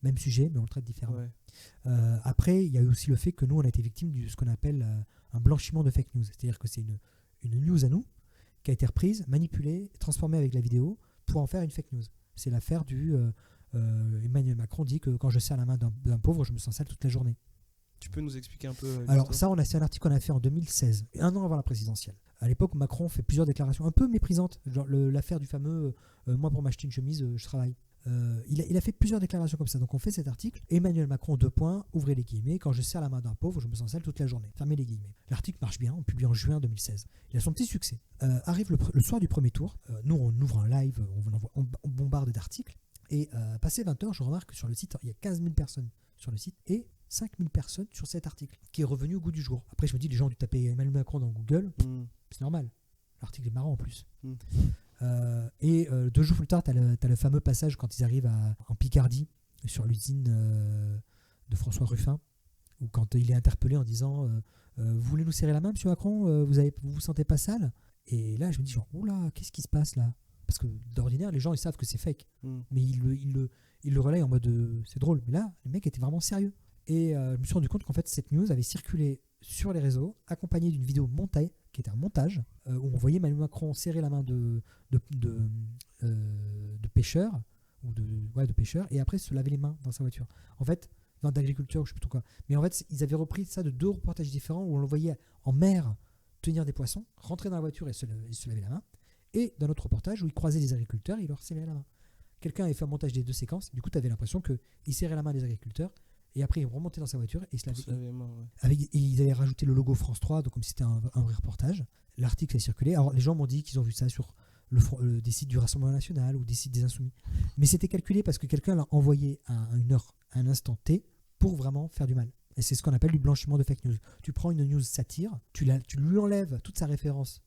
même sujet, mais on le traite différemment. Ouais. Après, il y a eu aussi le fait que nous, on a été victime de ce qu'on appelle un blanchiment de fake news. C'est-à-dire que c'est une news à nous qui a été reprise, manipulée, transformée avec la vidéo pour en faire une fake news. C'est l'affaire du Emmanuel Macron dit que quand je serre la main d'un pauvre, je me sens sale toute la journée. Tu peux nous expliquer un peu Alors ça, c'est un article qu'on a fait en 2016, un an avant la présidentielle. À l'époque, Macron fait plusieurs déclarations un peu méprisantes, genre l'affaire du fameux moi pour m'acheter une chemise, je travaille. Il a fait plusieurs déclarations comme ça. Donc on fait cet article. Emmanuel Macron, : ouvrez les guillemets, quand je serre la main d'un pauvre, je me sens sale toute la journée. Fermez les guillemets. L'article marche bien, on publie en juin 2016. Il a son petit succès. Arrive le soir du premier tour, nous on ouvre un live, on bombarde d'articles. Et passé 20h, je remarque que sur le site, il y a 15 000 personnes sur le site et 5 000 personnes sur cet article qui est revenu au goût du jour. Après, je me dis, les gens ont dû taper Emmanuel Macron dans Google. C'est normal. L'article est marrant en plus. 2 jours plus tard, tu as le fameux passage quand ils arrivent en Picardie sur l'usine de François Ruffin, où quand il est interpellé en disant vous voulez nous serrer la main, monsieur Macron, vous sentez pas sale? Et là, je me dis genre, oula, qu'est-ce qui se passe là? Parce que d'ordinaire, les gens ils savent que c'est fake, mais ils le relayent en mode c'est drôle. Mais là, le mec était vraiment sérieux. Et je me suis rendu compte qu'en fait, cette news avait circulé sur les réseaux, accompagnée d'une vidéo montée, qui était un montage, où on voyait Emmanuel Macron serrer la main de pêcheurs, de pêcheurs, et après se laver les mains dans sa voiture. En fait, d'agriculture, je sais plus trop quoi. Mais en fait, ils avaient repris ça de 2 reportages différents, où on le voyait en mer tenir des poissons, rentrer dans la voiture et se laver la main, et d'un autre reportage où il croisait des agriculteurs et il leur serrait la main. Quelqu'un avait fait un montage des 2 séquences, du coup, tu avais l'impression qu'il serrait la main des agriculteurs, et après il remontait dans sa voiture et il se lavait les mains. Et ils avaient rajouté le logo France 3, donc comme si c'était un vrai reportage. L'article a circulé. Alors les gens m'ont dit qu'ils ont vu ça sur des sites du Rassemblement National ou des sites des Insoumis. Mais c'était calculé parce que quelqu'un l'a envoyé à une heure, à un instant T, pour vraiment faire du mal. Et c'est ce qu'on appelle du blanchiment de fake news. Tu prends une news satire, tu lui enlèves toute sa référence,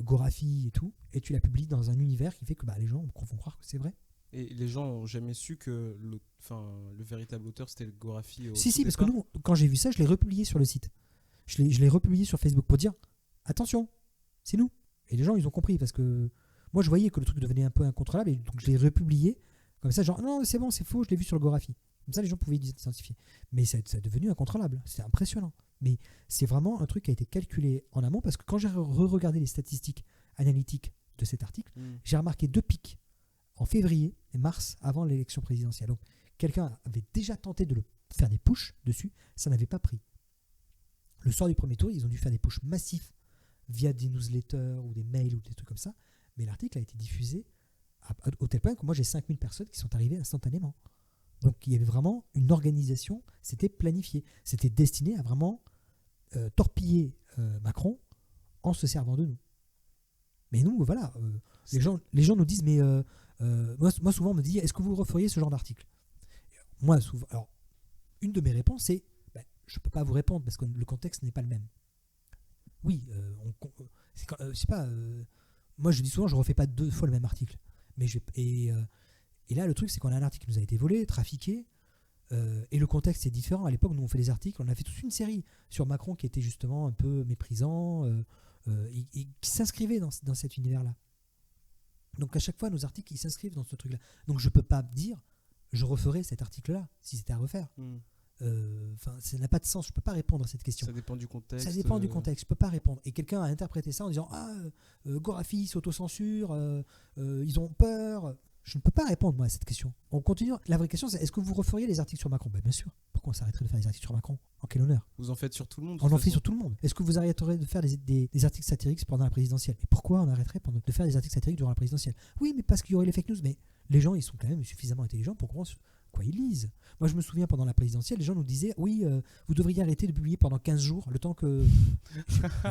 Gorafi et tout, et tu la publies dans un univers qui fait que les gens vont croire que c'est vrai. Et les gens n'ont jamais su que le véritable auteur, c'était le Gorafi. Si, parce que nous, quand j'ai vu ça, je l'ai republié sur le site. Je l'ai republié sur Facebook pour dire attention, c'est nous. Et les gens, ils ont compris parce que moi, je voyais que le truc devenait un peu incontrôlable et donc je l'ai republié comme ça, genre non, c'est bon, c'est faux, je l'ai vu sur le Gorafi. Comme ça, les gens pouvaient l'identifier. Mais ça est devenu incontrôlable. C'est impressionnant. Mais c'est vraiment un truc qui a été calculé en amont parce que quand j'ai regardé les statistiques analytiques de cet article, j'ai remarqué 2 pics en février et mars avant l'élection présidentielle. Donc, quelqu'un avait déjà tenté de faire des pushs dessus, ça n'avait pas pris. Le soir du premier tour, ils ont dû faire des pushs massifs via des newsletters ou des mails ou des trucs comme ça. Mais l'article a été diffusé au tel point que moi, j'ai 5000 personnes qui sont arrivées instantanément. Donc, il y avait vraiment une organisation, c'était planifié. C'était destiné à vraiment torpiller Macron en se servant de nous. Mais nous, voilà, les gens nous disent, mais moi, souvent, on me dit, est-ce que vous referiez ce genre d'article ? Moi, souvent, alors, une de mes réponses, c'est, je ne peux pas vous répondre parce que le contexte n'est pas le même. Oui, je sais pas, moi, je dis souvent, je ne refais pas 2 fois le même article. Mais et là, le truc, c'est qu'on a un article qui nous a été volé, trafiqué, et le contexte est différent. À l'époque, nous, on fait des articles, on a fait toute une série sur Macron qui était justement un peu méprisant, et qui s'inscrivait dans cet univers-là. Donc, à chaque fois, nos articles, ils s'inscrivent dans ce truc-là. Donc, je ne peux pas dire, je referai cet article-là, si c'était à refaire. Ça n'a pas de sens, je ne peux pas répondre à cette question. Ça dépend du contexte. Ça dépend du contexte, je ne peux pas répondre. Et quelqu'un a interprété ça en disant Gorafi s'autocensure, ils ont peur. Je ne peux pas répondre moi à cette question. On continue. La vraie question, c'est est-ce que vous referiez les articles sur Macron ? Bien sûr. Pourquoi on s'arrêterait de faire des articles sur Macron ? En quel honneur ? Vous en faites sur tout le monde. On en fait sur tout le monde. Est-ce que vous arrêteriez de faire des articles satiriques pendant la présidentielle ? Et pourquoi on arrêterait de faire des articles satiriques durant la présidentielle ? Oui, mais parce qu'il y aurait les fake news. Mais les gens, ils sont quand même suffisamment intelligents pour comprendre quoi ils lisent. Moi, je me souviens pendant la présidentielle, les gens nous disaient oui, vous devriez arrêter de publier pendant 15 jours, le temps que.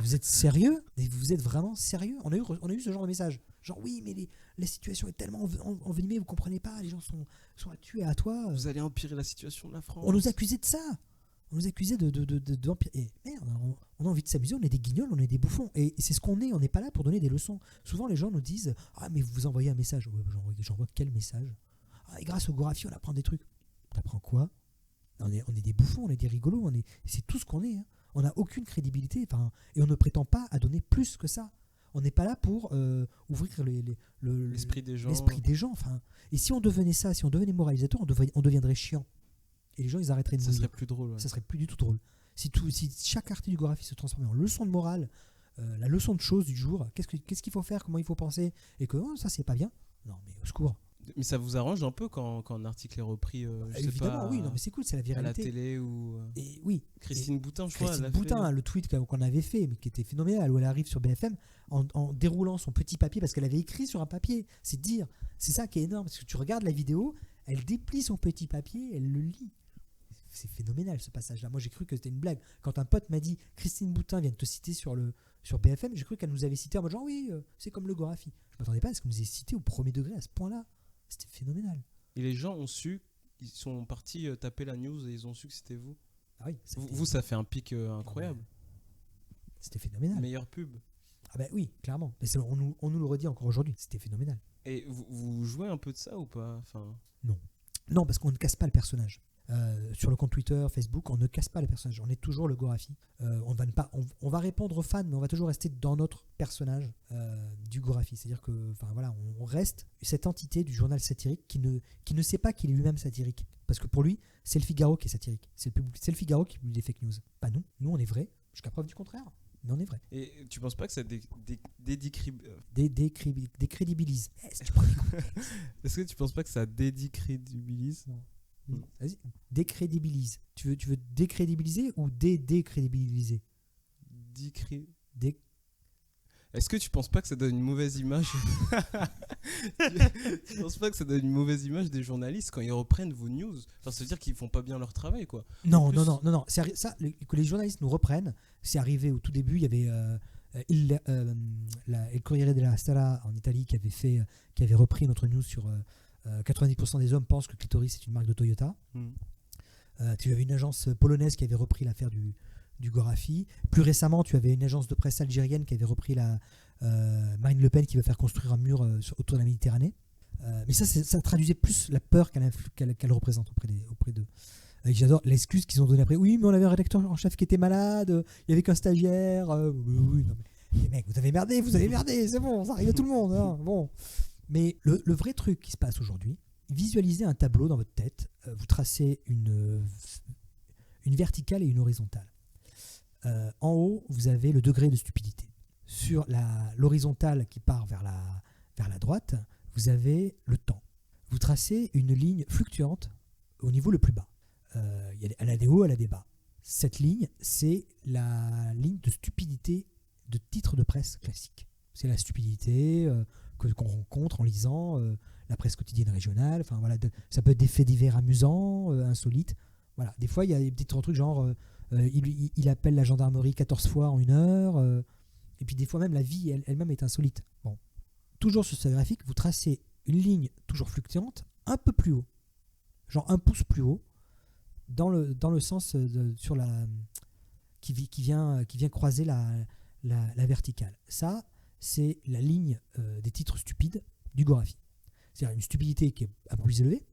Vous êtes sérieux ? Vous êtes vraiment sérieux ? On a eu ce genre de message. Genre, oui, mais la situation est tellement envenimée, vous comprenez pas, les gens sont à tuer à toi. Vous allez empirer la situation de la France. On nous accusait de ça. On nous accusait d'empirer. Et merde, on a envie de s'amuser, on est des guignols, on est des bouffons. Et c'est ce qu'on est, on n'est pas là pour donner des leçons. Souvent, les gens nous disent ah, mais vous envoyez un message. Ouais, j'envoie quel message ? Ah, et grâce au Gorafi, on apprend des trucs. On apprend quoi ? On est des bouffons, on est des rigolos, c'est tout ce qu'on est. Hein. On n'a aucune crédibilité, et on ne prétend pas à donner plus que ça. On n'est pas là pour ouvrir l'esprit des gens. Et si on devenait ça, si on devenait moralisateur, on deviendrait chiant. Et les gens, ils arrêteraient de nous. Ça serait plus drôle. Ouais. Ça serait plus du tout drôle. Si chaque article du Gorafi se transformait en leçon de morale, la leçon de choses du jour, qu'est-ce qu'il faut faire, comment il faut penser, et que ça, c'est pas bien. Non, mais au secours. Mais ça vous arrange un peu quand un article est repris évidemment, oui, non, mais c'est cool, c'est la viralité. À la télé ou. Et oui. Christine Boutin, je crois. Christine Boutin, le tweet qu'on avait fait, mais qui était phénoménal, où elle arrive sur BFM en déroulant son petit papier, parce qu'elle avait écrit sur un papier. C'est dire, c'est ça qui est énorme, parce que tu regardes la vidéo, elle déplie son petit papier, elle le lit. C'est phénoménal ce passage-là. Moi, j'ai cru que c'était une blague. Quand un pote m'a dit Christine Boutin vient de te citer sur BFM, j'ai cru qu'elle nous avait cité en mode genre oui, c'est comme le Gorafi. Je m'attendais pas à ce qu'elle nous ait cité au premier degré à ce point-là. C'était phénoménal. Et les gens ont su, ils sont partis taper la news et ils ont su que c'était vous. Ah oui. Vous, ça fait un pic incroyable. C'était phénoménal. Meilleure pub. Ah bah oui, clairement. Mais on nous le redit encore aujourd'hui. C'était phénoménal. Et vous jouez un peu de ça ou pas ? Non, parce qu'on ne casse pas le personnage. Sur le compte Twitter, Facebook, on ne casse pas le personnage. On est toujours le Gorafi. On va répondre aux fans, mais on va toujours rester dans notre personnage du Gorafi. C'est-à-dire que, on reste cette entité du journal satirique qui ne sait pas qu'il est lui-même satirique. Parce que pour lui, c'est le Figaro qui est satirique. C'est le Figaro qui publie des fake news. Pas nous. Nous, on est vrai. Jusqu'à preuve du contraire. Mais on est vrai. Et tu penses pas que ça décrédibilise Est-ce que tu penses pas que ça décrédibilise ? Non. Vas-y, décrédibilise. Tu veux décrédibiliser ou décrédibiliser ? Est-ce que tu penses pas que ça donne une mauvaise image Tu penses pas que ça donne une mauvaise image des journalistes quand ils reprennent vos news ? Enfin, ça veut dire qu'ils font pas bien leur travail, quoi. Non. Que les journalistes nous reprennent, c'est arrivé au tout début. Il y avait El Corriere della Sera en Italie qui avait repris notre news sur 90% des hommes pensent que le clitoris est une marque de Toyota. Tu avais une agence polonaise qui avait repris l'affaire du Gorafi. Plus récemment, tu avais une agence de presse algérienne qui avait repris Marine Le Pen qui veut faire construire un mur autour de la Méditerranée. Mais ça traduisait plus la peur qu'elle représente auprès d'eux. J'adore l'excuse qu'ils ont donnée après. Oui, mais on avait un rédacteur en chef qui était malade, il n'y avait qu'un stagiaire. Oui, non, mais les mecs, vous avez merdé, c'est bon, ça arrive à tout le monde. Hein, bon. Mais le vrai truc qui se passe aujourd'hui, visualisez un tableau dans votre tête, vous tracez une verticale et une horizontale. En haut, vous avez le degré de stupidité. Sur l'horizontale qui part vers la droite, vous avez le temps. Vous tracez une ligne fluctuante au niveau le plus bas. Elle a des hauts, elle a des bas. Cette ligne, c'est la ligne de stupidité de titre de presse classique. C'est la stupidité qu'on rencontre en lisant la presse quotidienne régionale. Enfin, voilà, ça peut être des faits divers amusants, insolites. Voilà. Des fois, il y a des petits trucs genre il appelle la gendarmerie 14 fois en 1 heure. Et puis des fois même, la vie elle-même est insolite. Bon. Toujours sur ce graphique, vous tracez une ligne toujours fluctuante, un peu plus haut. Genre 1 pouce plus haut, dans le sens qui vient croiser la verticale. Ça, c'est la ligne des titres stupides du Gorafi. C'est-à-dire une stupidité qui est un peu plus élevée,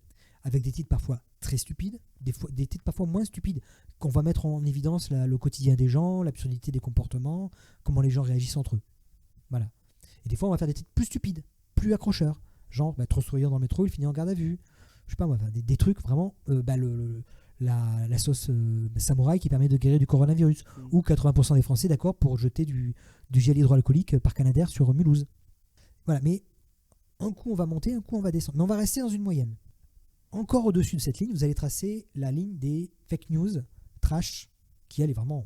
avec des titres parfois très stupides, des titres parfois moins stupides, qu'on va mettre en évidence le quotidien des gens, l'absurdité des comportements, comment les gens réagissent entre eux. Voilà. Et des fois, on va faire des titres plus stupides, plus accrocheurs. Genre, trop souriant dans le métro, il finit en garde à vue. Je sais pas, des trucs vraiment... la sauce samouraï qui permet de guérir du coronavirus. Ou 80% des Français d'accord pour jeter du gel hydroalcoolique par Canadair sur Mulhouse. Voilà, mais un coup on va monter, un coup on va descendre. Mais on va rester dans une moyenne. Encore au-dessus de cette ligne, vous allez tracer la ligne des fake news trash, qui elle est vraiment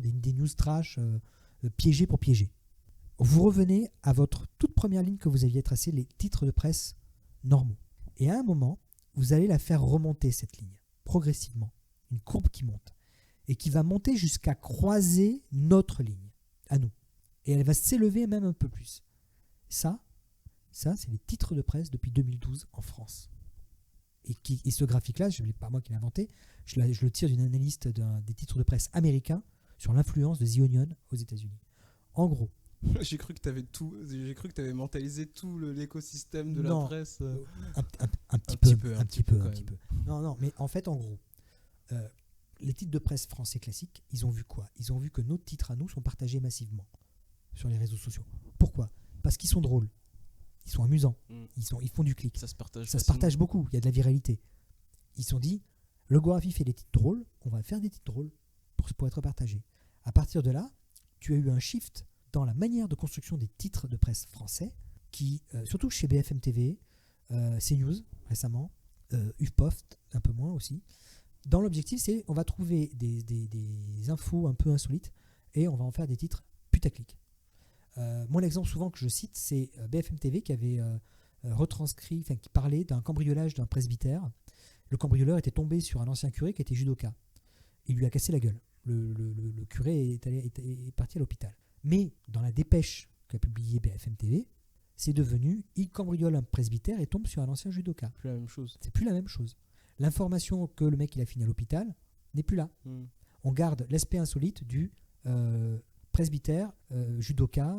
des news trash piégées pour piéger. Vous revenez à votre toute première ligne que vous aviez tracée, les titres de presse normaux. Et à un moment, vous allez la faire remonter cette ligne, progressivement. Une courbe qui monte. Et qui va monter jusqu'à croiser notre ligne, à nous. Et elle va s'élever même un peu plus. Ça c'est les titres de presse depuis 2012 en France. Et ce graphique-là, ce n'est pas moi qui l'ai inventé, je le tire d'une analyste des titres de presse américains sur l'influence de The Onion aux États-Unis. En gros, j'ai cru que tu avais mentalisé tout l'écosystème de la presse. Un petit peu. Non, mais en fait, en gros, les titres de presse français classiques, ils ont vu quoi ? Ils ont vu que nos titres à nous sont partagés massivement sur les réseaux sociaux. Pourquoi ? Parce qu'ils sont drôles, ils sont amusants, ils font du clic. Ça se partage beaucoup, il y a de la viralité. Ils se sont dit, le Gorafi fait des titres drôles, on va faire des titres drôles pour être partagés. À partir de là, tu as eu un shift dans la manière de construction des titres de presse français, qui, surtout chez BFM TV, CNews récemment, UFPost un peu moins aussi, dans l'objectif c'est on va trouver des infos un peu insolites et on va en faire des titres putaclic. Moi l'exemple souvent que je cite c'est BFM TV qui avait qui parlait d'un cambriolage d'un presbytère. Le cambrioleur était tombé sur un ancien curé qui était judoka. Il lui a cassé la gueule. Le curé est parti à l'hôpital. Mais dans la dépêche qu'a publié BFM TV, c'est devenu il cambriole un presbytère et tombe sur un ancien judoka. Plus la même chose. C'est plus la même chose. L'information que le mec il a fini à l'hôpital n'est plus là. On garde l'aspect insolite du presbytère, judoka,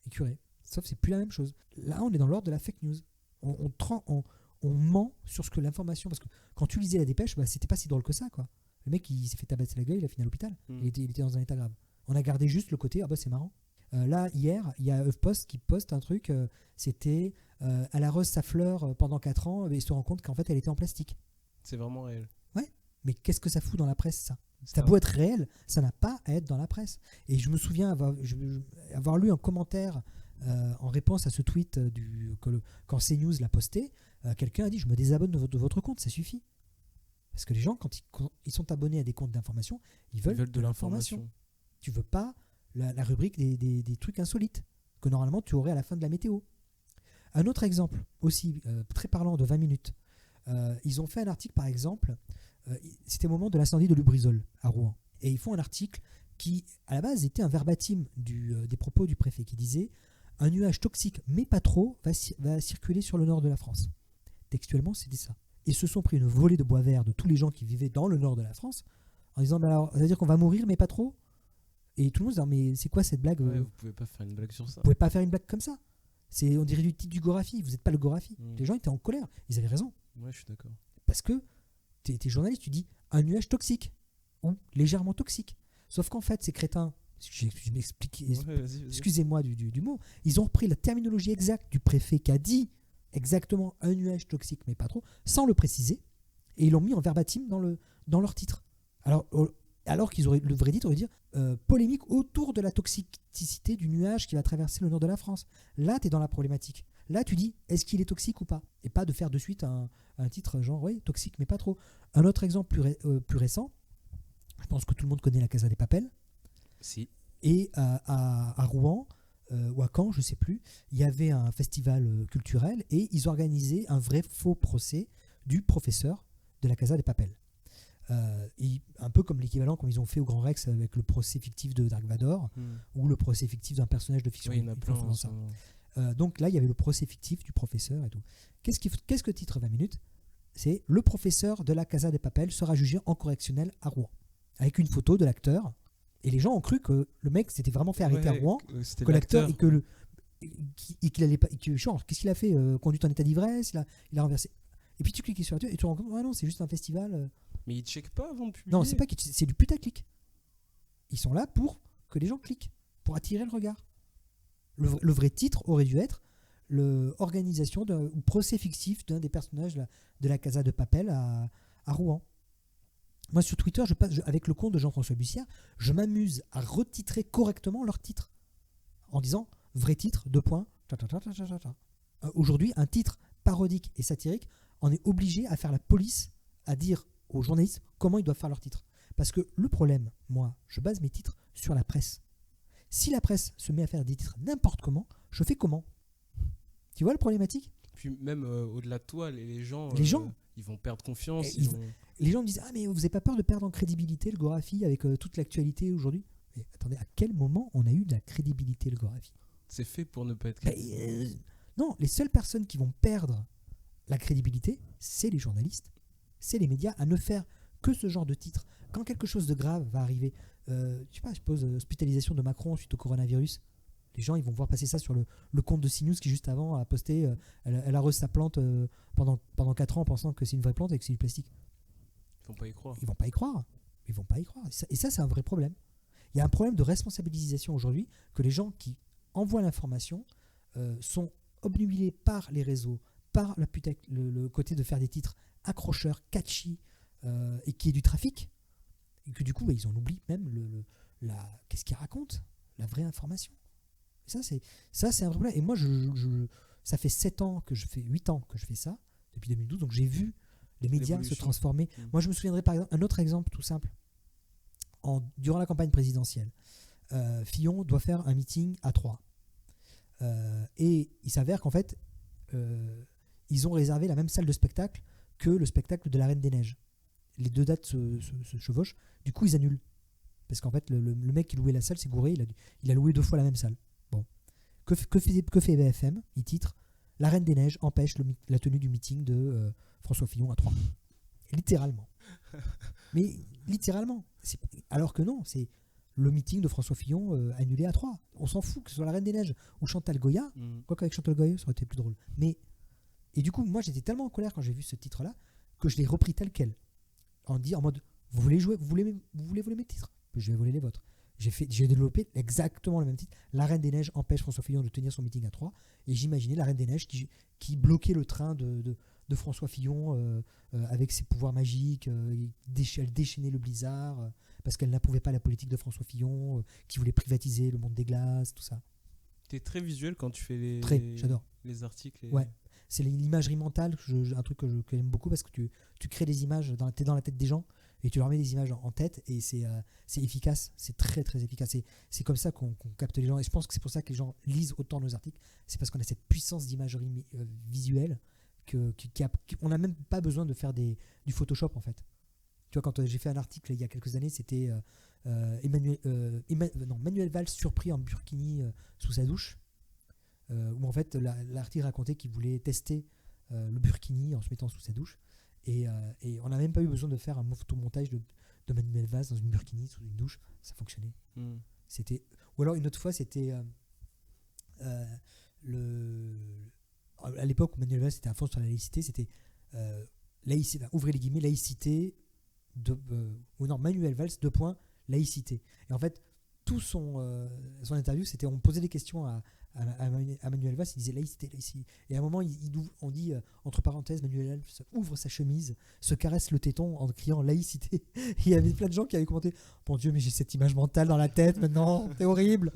et curé. Sauf que c'est plus la même chose. Là, on est dans l'ordre de la fake news. On ment sur ce que l'information... Parce que quand tu lisais la dépêche, c'était pas si drôle que ça, quoi. Le mec, il s'est fait tabasser la gueule, il a fini à l'hôpital. Il était dans un état grave. On a gardé juste le côté, c'est marrant. Là, hier, il y a HuffPost qui poste un truc, c'était elle arrose sa fleur pendant 4 ans, et il se rend compte qu'en fait, elle était en plastique. C'est vraiment réel. Ouais, mais qu'est-ce que ça fout dans la presse, ça ? Ça a beau être réel, ça n'a pas à être dans la presse. Et je me souviens avoir lu un commentaire en réponse à ce tweet quand CNews l'a posté, quelqu'un a dit « Je me désabonne de votre compte, ça suffit ». Parce que les gens, quand ils sont abonnés à des comptes d'information, ils veulent de l'information. Tu veux pas la rubrique des trucs insolites que normalement tu aurais à la fin de la météo. Un autre exemple aussi très parlant de 20 minutes. Ils ont fait un article par exemple, c'était au moment de l'incendie de Lubrizol à Rouen. Et ils font un article qui, à la base, était un verbatim des propos du préfet qui disait « Un nuage toxique, mais pas trop, va circuler sur le nord de la France ». Textuellement, c'était ça. Ils se sont pris une volée de bois vert de tous les gens qui vivaient dans le nord de la France en disant bah alors, ça veut dire qu'on va mourir, mais pas trop. Et tout le monde se dit mais c'est quoi cette blague Ouais, vous pouvez pas faire une blague sur ça. Vous pouvez pas faire une blague comme ça. On dirait du titre du Gorafi. Vous n'êtes pas le Gorafi. Les gens étaient en colère. Ils avaient raison. Ouais, je suis d'accord. Parce que tu es journaliste, tu dis un nuage toxique ou légèrement toxique. Sauf qu'en fait, ces crétins, je m'explique, Vas-y. excusez-moi du mot, ils ont repris la terminologie exacte du préfet qui a dit exactement un nuage toxique, mais pas trop, sans le préciser, et ils l'ont mis en verbatim dans leur titre. Alors qu'ils auraient, le vrai titre aurait dit polémique autour de la toxicité du nuage qui va traverser le nord de la France. Là, tu es dans la problématique. Là, tu dis, est-ce qu'il est toxique ou pas? Et pas de faire de suite un titre genre, oui, toxique, mais pas trop. Un autre exemple plus récent, je pense que tout le monde connaît la Casa des Papel. Si. Et à Rouen, ou à Caen, je ne sais plus, il y avait un festival culturel et ils organisaient un vrai faux procès du professeur de la Casa des Papel. Un peu comme l'équivalent comme ils ont fait au Grand Rex avec le procès fictif de Dark Vador ou le procès fictif d'un personnage de fiction. Oui, il y en a plein dans ça. Donc là, il y avait le procès fictif du professeur et tout. Qu'est-ce que titre 20 minutes? C'est le professeur de la Casa des Papel sera jugé en correctionnel à Rouen. Avec une photo de l'acteur. Et les gens ont cru que le mec s'était vraiment fait arrêter à Rouen, que l'acteur et qu'il allait pas. Genre, qu'est-ce qu'il a fait? Conduite en état d'ivresse, il a renversé. Et puis tu cliques sur la tête et tu te rends compte, ah non, c'est juste un festival. Mais ils checkent pas avant de publier. Non, c'est du putaclic. Ils sont là pour que les gens cliquent, pour attirer le regard. Le vrai titre aurait dû être l'organisation ou procès fictif d'un des personnages de la Casa de Papel à Rouen. Moi, sur Twitter, avec le compte de Jean-François Bussière, je m'amuse à retitrer correctement leur titre. En disant, vrai titre, : Aujourd'hui, un titre parodique et satirique, on est obligé à faire la police, à dire aux journalistes comment ils doivent faire leur titre. Parce que le problème, moi, je base mes titres sur la presse. Si la presse se met à faire des titres n'importe comment, je fais comment? Tu vois la problématique? Puis même au-delà de toi, les gens, ils vont perdre confiance. Les gens me disent « Ah mais vous n'avez pas peur de perdre en crédibilité le Gorafi avec toute l'actualité aujourd'hui ?» Mais attendez, à quel moment on a eu de la crédibilité le Gorafi? C'est fait pour ne pas être crédible. Non, les seules personnes qui vont perdre la crédibilité, c'est les journalistes, c'est les médias, à ne faire que ce genre de titre. Quand quelque chose de grave va arriver, je sais pas, je suppose hospitalisation de Macron suite au coronavirus, les gens ils vont voir passer ça sur le compte de CNews qui juste avant a posté elle arrose sa plante pendant 4 ans en pensant que c'est une vraie plante et que c'est du plastique. Ils vont pas y croire. Ils vont pas y croire. Ils vont pas y croire. Et ça, c'est un vrai problème. Il y a un problème de responsabilisation aujourd'hui que les gens qui envoient l'information sont obnubilés par les réseaux, par le côté de faire des titres accrocheurs, catchy, et qui est du trafic. Et que du coup, ils en oublient même qu'est-ce qu'ils racontent, la vraie information. Et ça, c'est un vrai problème. Et moi, ça fait 8 ans que je fais ça, depuis 2012, donc j'ai vu les médias se transformer. Moi, je me souviendrai par exemple, un autre exemple tout simple. Durant la campagne présidentielle, Fillon doit faire un meeting à Troyes. Et il s'avère qu'en fait, ils ont réservé la même salle de spectacle que le spectacle de la Reine des Neiges. Les deux dates se chevauchent. Du coup, ils annulent. Parce qu'en fait, le mec qui louait la salle s'est gouré. Il a loué 2 fois la même salle. Bon. Que fait BFM? Il titre « La Reine des Neiges empêche la tenue du meeting de François Fillon à Troyes ». Littéralement. Mais littéralement. Alors que non, c'est le meeting de François Fillon annulé à Troyes. On s'en fout que ce soit la Reine des Neiges ou Chantal Goya. Quoique avec Chantal Goya, ça aurait été plus drôle. Et du coup, moi, j'étais tellement en colère quand j'ai vu ce titre-là que je l'ai repris tel quel. En mode, vous voulez voler mes titres? Je vais voler les vôtres. J'ai développé exactement le même titre. La Reine des Neiges empêche François Fillon de tenir son meeting à Troyes. Et j'imaginais la Reine des Neiges qui bloquait le train de François Fillon avec ses pouvoirs magiques. Elle déchaînait le blizzard parce qu'elle n'approuvait pas la politique de François Fillon, qui voulait privatiser le monde des glaces, tout ça. T'es très visuel quand tu fais j'adore. Les articles. Ouais. C'est l'imagerie mentale, un truc que j'aime beaucoup parce que tu crées des images, t'es dans la tête des gens et tu leur mets des images en tête et c'est efficace, c'est très très efficace. C'est comme ça qu'on capte les gens et je pense que c'est pour ça que les gens lisent autant nos articles, c'est parce qu'on a cette puissance d'imagerie visuelle qu'on n'a même pas besoin de faire du Photoshop en fait. Tu vois, quand j'ai fait un article il y a quelques années, c'était Manuel Valls surpris en burkini sous sa douche, où en fait l'article racontait qu'il voulait tester le burkini en se mettant sous sa douche, et on n'a même pas eu besoin de faire un photomontage de Manuel Valls dans une burkini sous une douche, ça fonctionnait. C'était, ou alors une autre fois c'était à l'époque où Manuel Valls était à fond sur la laïcité, c'était ouvrez les guillemets, laïcité Manuel Valls, laïcité. Et en fait, tout son interview, c'était, on posait des questions à Manuel Valls, il disait laïcité. Et à un moment, on dit, entre parenthèses, Manuel Valls ouvre sa chemise, se caresse le téton en criant laïcité. Et il y avait plein de gens qui avaient commenté, mon Dieu, mais j'ai cette image mentale dans la tête maintenant, c'est horrible.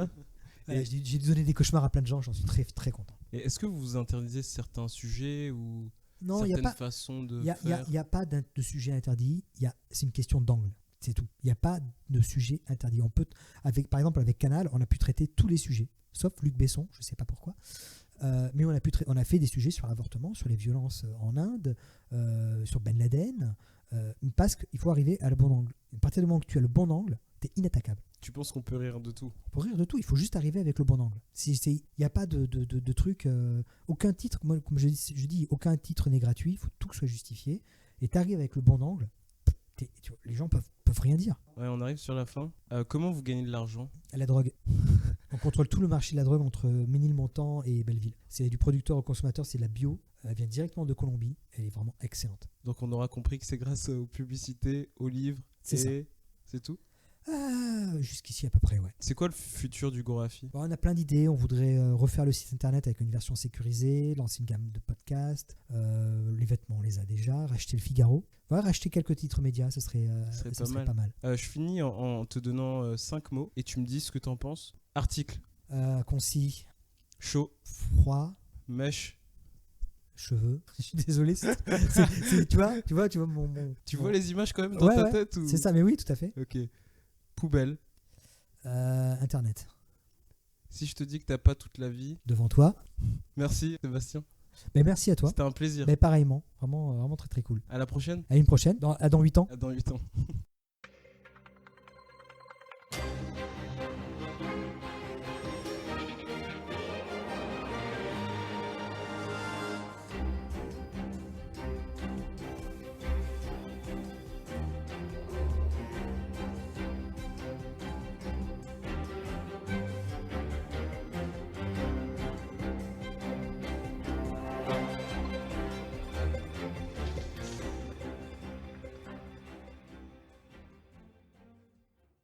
J'ai donné des cauchemars à plein de gens, j'en suis très, très content. Et est-ce que vous interdisez certains sujets ou non, certaines façons de faire? Il n'y a pas de sujet interdit, c'est une question d'angle, c'est tout. Il n'y a pas de sujet interdit. Par exemple, avec Canal, on a pu traiter tous les sujets, sauf Luc Besson, je ne sais pas pourquoi. Mais on a fait des sujets sur l'avortement, sur les violences en Inde, sur Ben Laden, parce qu'il faut arriver à le bon angle. À partir du moment que tu as le bon angle, tu es inattaquable. Tu penses qu'on peut rire de tout? Pour rire de tout, il faut juste arriver avec le bon angle. Il n'y a pas de truc, aucun titre, moi, comme je dis, aucun titre n'est gratuit, il faut tout que soit justifié. Et tu arrives avec le bon angle, les gens peuvent rien dire. Ouais, on arrive sur la fin. Comment vous gagnez de l'argent? La drogue. On contrôle tout le marché de la drogue entre Ménilmontant et Belleville. C'est du producteur au consommateur, c'est de la bio. Elle vient directement de Colombie. Elle est vraiment excellente. Donc on aura compris que c'est grâce aux publicités, aux livres. C'est tout? Jusqu'ici à peu près, ouais. C'est quoi le futur du Gorafi? On a plein d'idées. On voudrait refaire le site internet avec une version sécurisée, lancer une gamme de podcasts. Les vêtements, on les a déjà. Racheter le Figaro. Racheter quelques titres médias, ça serait pas mal. Je finis en te donnant 5 mots et tu me dis ce que t'en penses. Article. Concis. Chaud. Froid. Mèche. Cheveux. Je suis désolé. Tu vois Tu vois les images quand même dans ta tête ou... C'est ça, mais oui, tout à fait. Ok. Poubelle. Internet. Si je te dis que t'as pas toute la vie. Devant toi. Merci Sébastien. Mais merci à toi. C'était un plaisir. Mais pareillement, vraiment très très cool. À la prochaine. À une prochaine, dans 8 ans. Dans 8 ans.